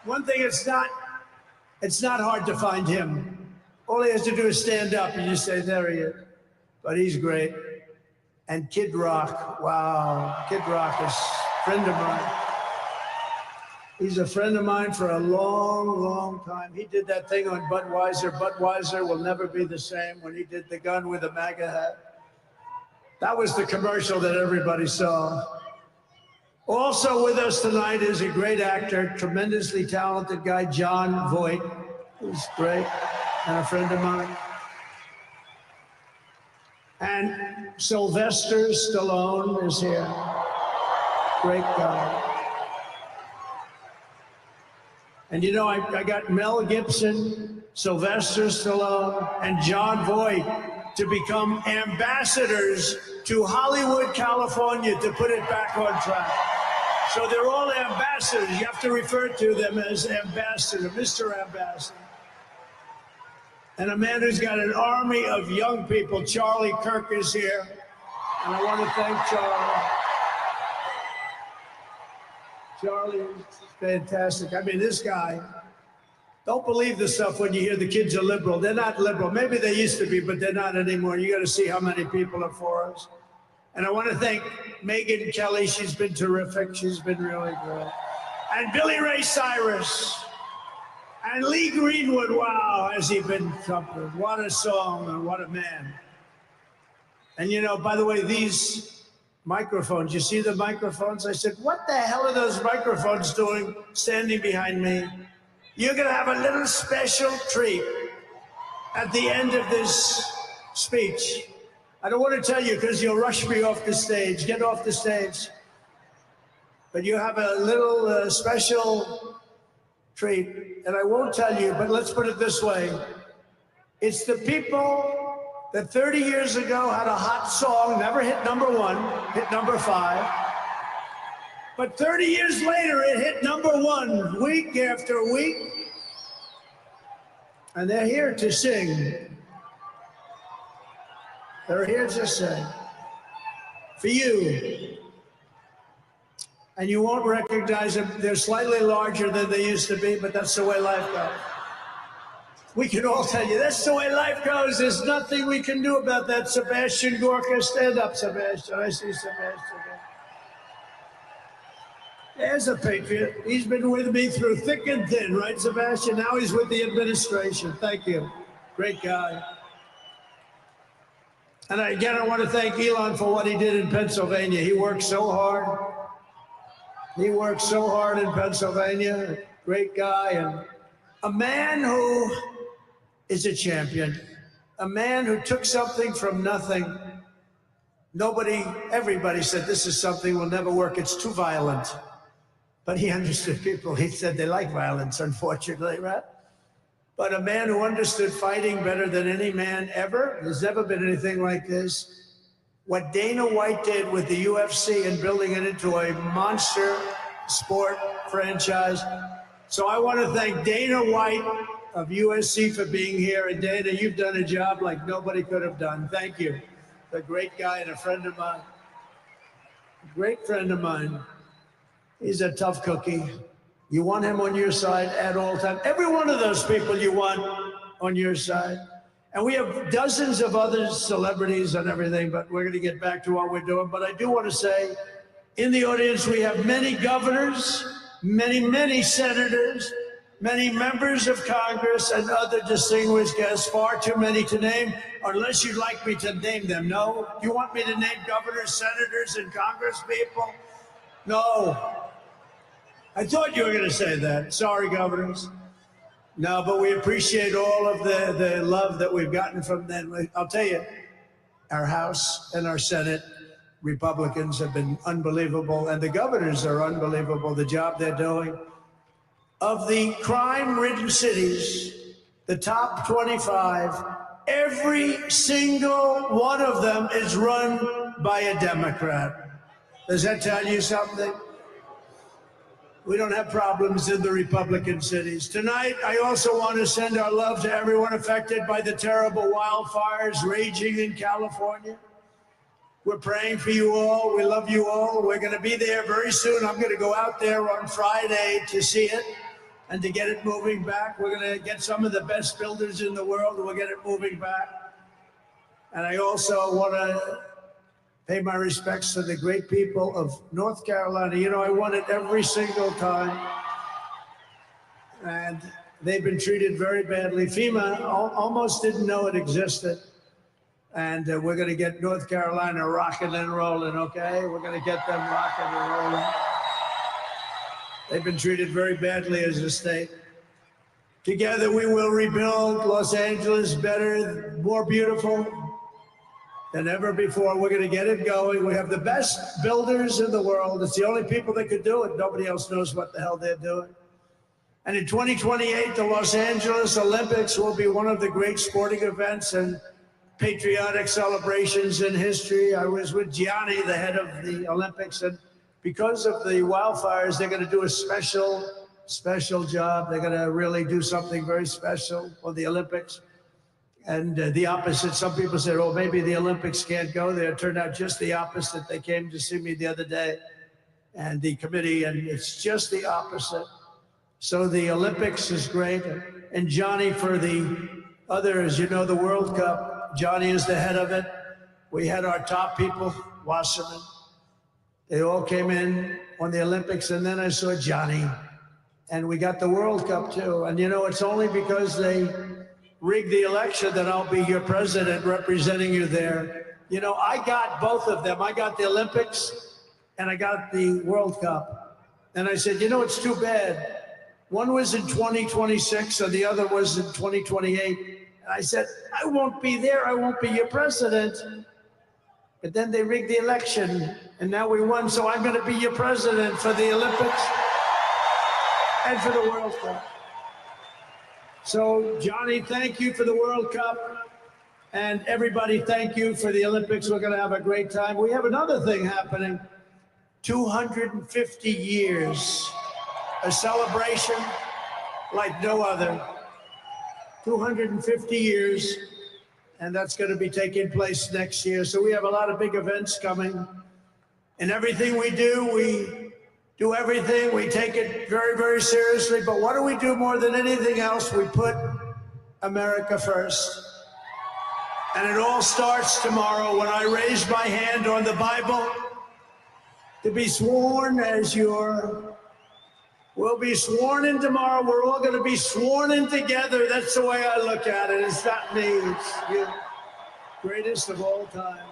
One thing, it's not hard to find him. All he has to do is stand up and you say, there he is. But he's great. And Kid Rock, wow, Kid Rock is a friend of mine. He's a friend of mine for a long, long time. He did that thing on Budweiser. Budweiser will never be the same when he did the gun with a MAGA hat. That was the commercial that everybody saw. Also with us tonight is a great actor, tremendously talented guy, Jon Voight, who's great and a friend of mine. And Sylvester Stallone is here. Great guy. And you know, I got Mel Gibson, Sylvester Stallone, and Jon Voight to become ambassadors to Hollywood, California, to put it back on track. So they're all ambassadors. You have to refer to them as ambassador, Mr. Ambassador. And a man who's got an army of young people, Charlie Kirk, is here. And I want to thank Charlie. Charlie is fantastic. I mean, this guy, don't believe the stuff when you hear the kids are liberal. They're not liberal. Maybe they used to be, but they're not anymore. You got to see how many people are for us. And I want to thank Megyn Kelly. She's been terrific. She's been really good. And Billy Ray Cyrus. And Lee Greenwood, wow, has he been something. What a song and what a man. And you know, by the way, these microphones, you see the microphones? I said, what the hell are those microphones doing standing behind me? You're going to have a little special treat at the end of this speech. I don't want to tell you because you'll rush me off the stage. Get off the stage. But you have a little special treat, and I won't tell you, but let's put it this way. It's the people that 30 years ago had a hot song, never hit #1, hit #5. But 30 years later, it hit #1 week after week. And they're here to sing. They're here to sing for you. And you won't recognize them. They're slightly larger than they used to be, but that's the way life goes. We can all tell you, that's the way life goes. There's nothing we can do about that. Sebastian Gorka, stand up, Sebastian. I see Sebastian. There's a patriot. He's been with me through thick and thin, right, Sebastian? Now he's with the administration. Thank you. Great guy. And again, I want to thank Elon for what he did in Pennsylvania. He worked so hard. He worked so hard in Pennsylvania. Great guy. And a man who is a champion. A man who took something from nothing. Everybody said, this is something will never work. It's too violent. But he understood people. He said they like violence, unfortunately, right? But a man who understood fighting better than any man ever. There's never been anything like this. What Dana White did with the UFC and building it into a monster sport franchise. So I want to thank Dana White of USC for being here. And Dana, you've done a job like nobody could have done. Thank you. A great guy and a friend of mine. A great friend of mine. He's a tough cookie. You want him on your side at all times. Every one of those people you want on your side. And we have dozens of other celebrities and everything, but we're going to get back to what we're doing. But I do want to say, in the audience, we have many governors, many senators, many members of Congress, and other distinguished guests, far too many to name, unless you'd like me to name them. No? You want me to name governors, senators, and Congress people? No. I thought you were going to say that. Sorry, governors. No, but we appreciate all of the love that we've gotten from them. I'll tell you, our House and our Senate Republicans have been unbelievable, and the governors are unbelievable, the job they're doing. Of the crime-ridden cities, the top 25, every single one of them is run by a Democrat. Does that tell you something? We don't have problems in the Republican cities. Tonight, I also want to send our love to everyone affected by the terrible wildfires raging in California. We're praying for you all. We love you all. We're going to be there very soon. I'm going to go out there on Friday to see it and to get it moving back. We're going to get some of the best builders in the world. We'll get it moving back. And I also want to pay my respects to the great people of North Carolina. You know, I won it every single time. And they've been treated very badly. FEMA almost didn't know it existed. And we're going to get North Carolina rocking and rolling, okay? We're going to get them rocking and rolling. They've been treated very badly as a state. Together we will rebuild Los Angeles better, more beautiful than ever before. We're going to get it going. We have the best builders in the world. It's the only people that could do it. Nobody else knows what the hell they're doing. And in 2028, the Los Angeles Olympics will be one of the great sporting events and patriotic celebrations in history. I was with Gianni, the head of the Olympics, and because of the wildfires, they're going to do a special job. They're going to really do something very special for the Olympics. And the opposite, some people said, oh, maybe the Olympics can't go there. It turned out just the opposite. They came to see me the other day and the committee, and it's just the opposite. So the Olympics is great. And Johnny, for the others, you know, the World Cup, Johnny is the head of it. We had our top people, Wasserman. They all came in on the Olympics, and then I saw Johnny. And we got the World Cup too. And you know, it's only because they rigged the election that I'll be your president representing you there. You know, I got both of them. I got the Olympics and I got the World Cup. And I said, you know, it's too bad. One was in 2026 and the other was in 2028. And I said, I won't be there. I won't be your president. But then they rigged the election, and now we won, so I'm going to be your president for the Olympics and for the World Cup. So, Johnny, thank you for the World Cup. And everybody, thank you for the Olympics. We're going to have a great time. We have another thing happening. 250 years. A celebration like no other. 250 years. And that's going to be taking place next year. So we have a lot of big events coming. And everything we do everything. We take it very, very seriously. But what do we do more than anything else? We put America first. And it all starts tomorrow when I raise my hand on the Bible to be sworn as we'll be sworn in tomorrow. We're all going to be sworn in together. That's the way I look at it. It's not me. It's you, greatest of all time.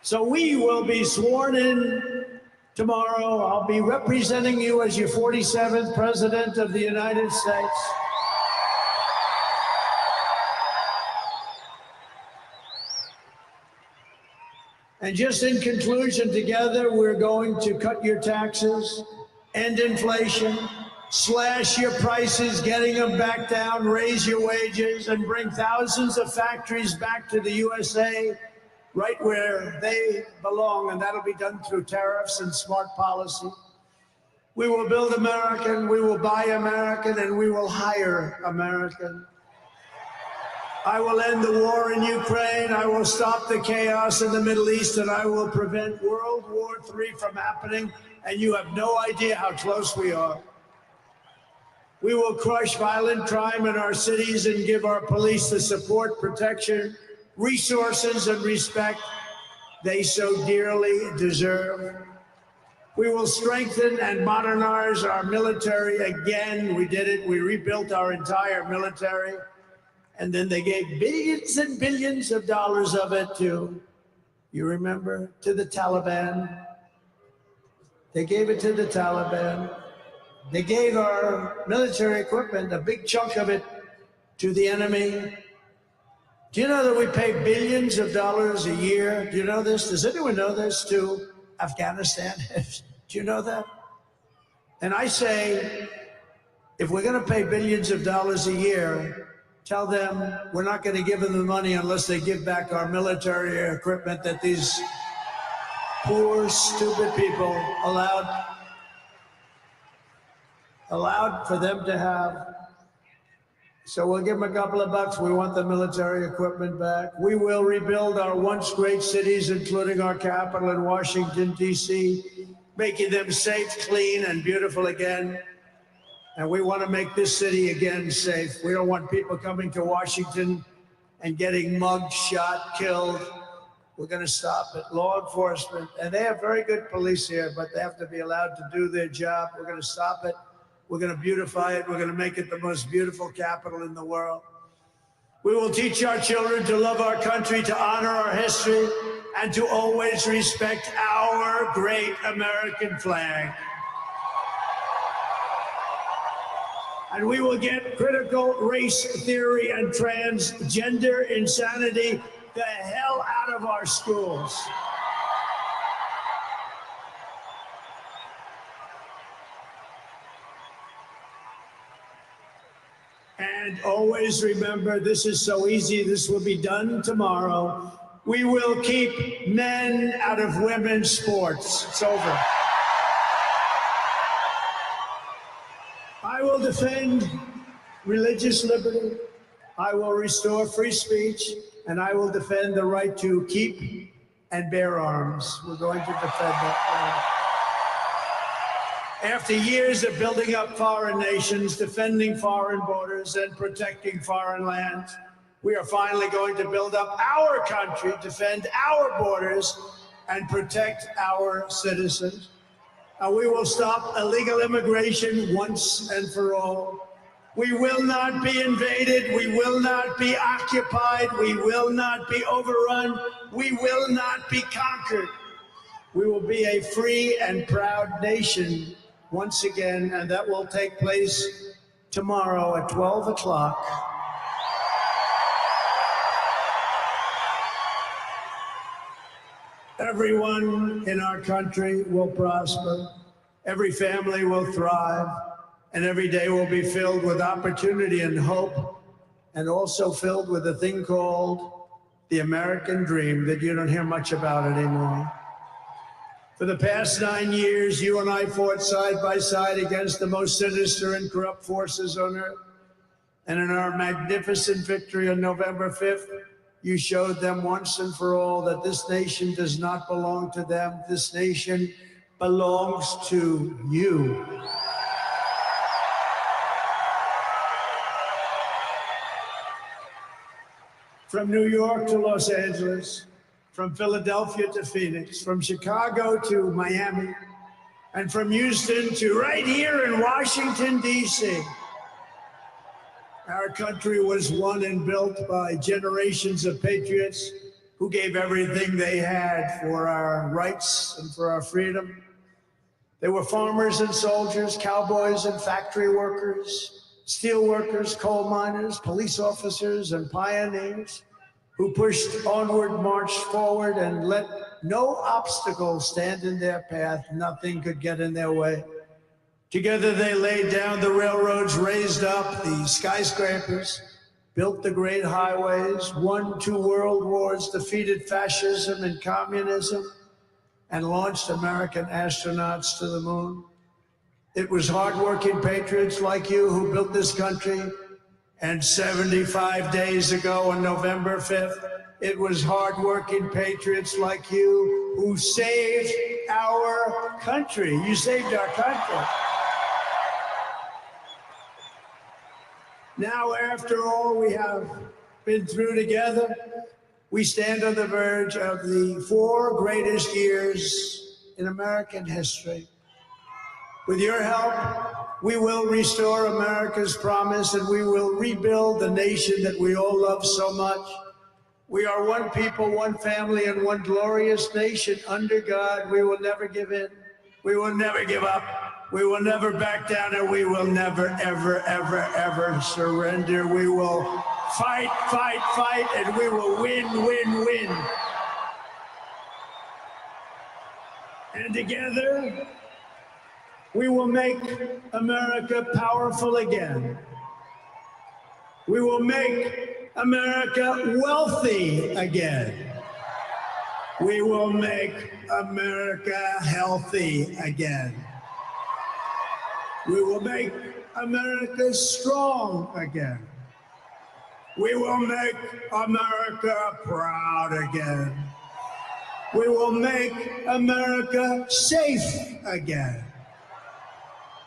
So we will be sworn in tomorrow. I'll be representing you as your 47th President of the United States. And just in conclusion, together, we're going to cut your taxes, end inflation, slash your prices, getting them back down, raise your wages, and bring thousands of factories back to the USA, right where they belong. And that'll be done through tariffs and smart policy. We will build American, we will buy American, and we will hire American. I will end the war in Ukraine. I will stop the chaos in the Middle East, and I will prevent World War III from happening. And you have no idea how close we are. We will crush violent crime in our cities and give our police the support, protection, resources, and respect they so dearly deserve. We will strengthen and modernize our military again. We did it. We rebuilt our entire military. And then they gave billions and billions of dollars of it to, you remember, to the Taliban. They gave it to the Taliban. They gave our military equipment, a big chunk of it, to the enemy. Do you know that we pay billions of dollars a year? Do you know this? Does anyone know this? To Afghanistan? Do you know that? And I say, if we're going to pay billions of dollars a year, tell them we're not going to give them the money unless they give back our military equipment that these poor, stupid people allowed for them to have. So we'll give them a couple of bucks. We want the military equipment back. We will rebuild our once great cities, including our capital in Washington, D.C., making them safe, clean, and beautiful again. And we want to make this city again safe. We don't want people coming to Washington and getting mugged, shot, killed. We're going to stop it. Law enforcement, and they have very good police here, but they have to be allowed to do their job. We're going to stop it. We're going to beautify it. We're going to make it the most beautiful capital in the world. We will teach our children to love our country, to honor our history, and to always respect our great American flag. And we will get critical race theory and transgender insanity the hell out of our schools. And always remember, this is so easy, this will be done tomorrow. We will keep men out of women's sports. It's over. I will defend religious liberty. I will restore free speech, and I will defend the right to keep and bear arms. We're going to defend that. After years of building up foreign nations, defending foreign borders, and protecting foreign lands, we are finally going to build up our country, defend our borders, and protect our citizens. And we will stop illegal immigration once and for all. We will not be invaded. We will not be occupied. We will not be overrun. We will not be conquered. We will be a free and proud nation once again, and that will take place tomorrow at 12 o'clock. Everyone in our country will prosper, every family will thrive, and every day will be filled with opportunity and hope, and also filled with a thing called the American dream that you don't hear much about anymore. For the past 9 years, you and I fought side by side against the most sinister and corrupt forces on earth. And in our magnificent victory on November 5th, you showed them once and for all that this nation does not belong to them. This nation belongs to you. From New York to Los Angeles, from Philadelphia to Phoenix, from Chicago to Miami, and from Houston to right here in Washington, D.C. Our country was won and built by generations of patriots who gave everything they had for our rights and for our freedom. They were farmers and soldiers, cowboys and factory workers, steel workers, coal miners, police officers, and pioneers who pushed onward, marched forward, and let no obstacle stand in their path. Nothing could get in their way. Together they laid down the railroads, raised up the skyscrapers, built the great highways, won 2 world wars, defeated fascism and communism, and launched American astronauts to the moon. It was hardworking patriots like you who built this country. And 75 days ago on November 5th, it was hardworking patriots like you who saved our country. You saved our country. Now, after all we have been through together, we stand on the verge of the 4 greatest years in American history. With your help, we will restore America's promise and we will rebuild the nation that we all love so much. We are one people, one family, and one glorious nation under God. We will never give in. We will never give up. We will never back down, and we will never, ever, ever, ever surrender. We will fight, fight, fight, and we will win, win, win. And together, we will make America powerful again. We will make America wealthy again. We will make America healthy again. We will make America strong again. We will make America proud again. We will make America safe again.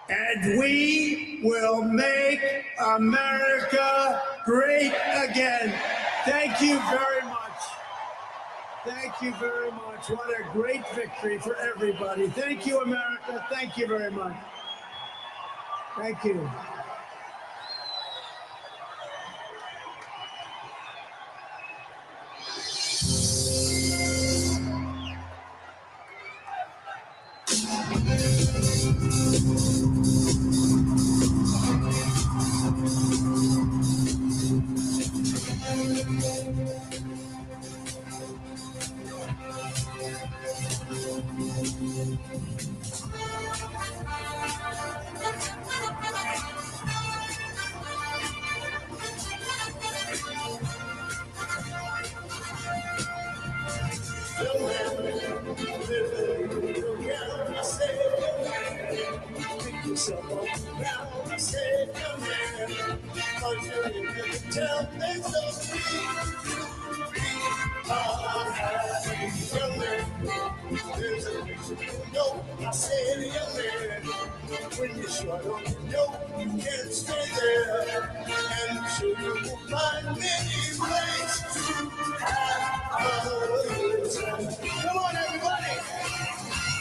And we will make America great again. Thank you very much. Thank you very much. What a great victory for everybody. Thank you, America. Thank you very much. Thank you. When you shut up, you can't stay there. And so you will find many ways to have a good time. Come on, everybody.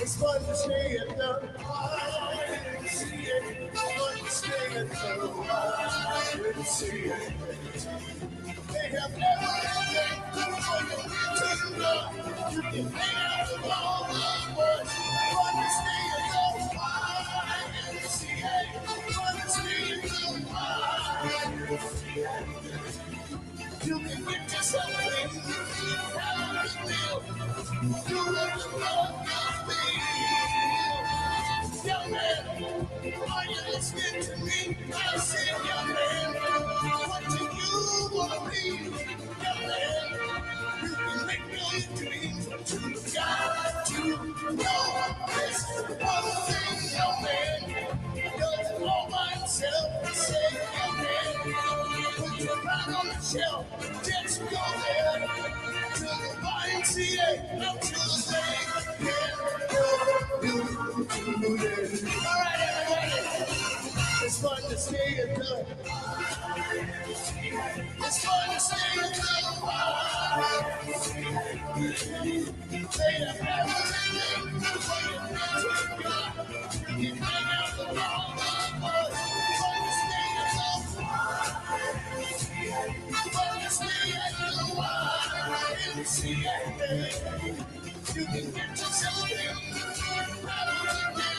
It's fun to stay at the party. See it. It's fun to stay at the party. See it. They have everything for you to love. You can hang out with all the boys. Fun to stay at the party. See it. Fun to stay at the party. See it. You can get yourself in. Have a good meal. You let the Lord got me. Young man, are you listening to me? I said, young man, what do you want to be? Young man, you can make your dreams, but you got to know this one thing, young man. You're all by yourself. Say, young man, put your back on the shelf. Just go there to the YMCA, up to the stage. All right, everybody. It's fun to stay at the. It's fun to stay at the. They have everything for your friends with God. You can hang out with all the boys. Fun to stay at the. Fun to stay at the YMCA. You can get yourself in. Have a good day.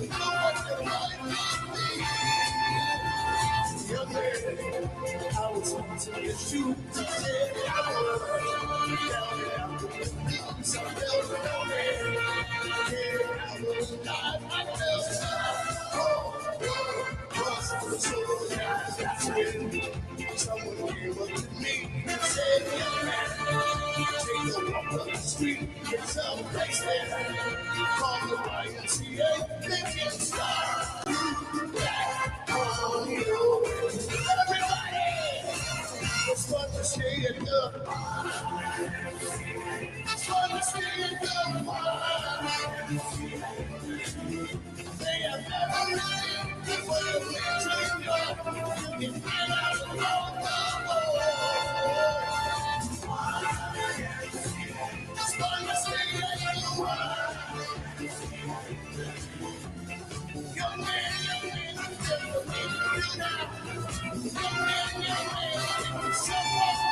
Know what you like to be. Young man, I was hunting your shoes. I said I was down there. So I felt down there. Yeah, I was alive. I felt someone came up to me and said, young man, take a walk up the street, get some place there. Call the YMCA, they can start you back on your way. Everybody, it's fun to stay at the. It's fun to stay at the. They have everything for the picture. You can find out all the it's fun to stay at the. Young man, just the way you do now. Young man, someone's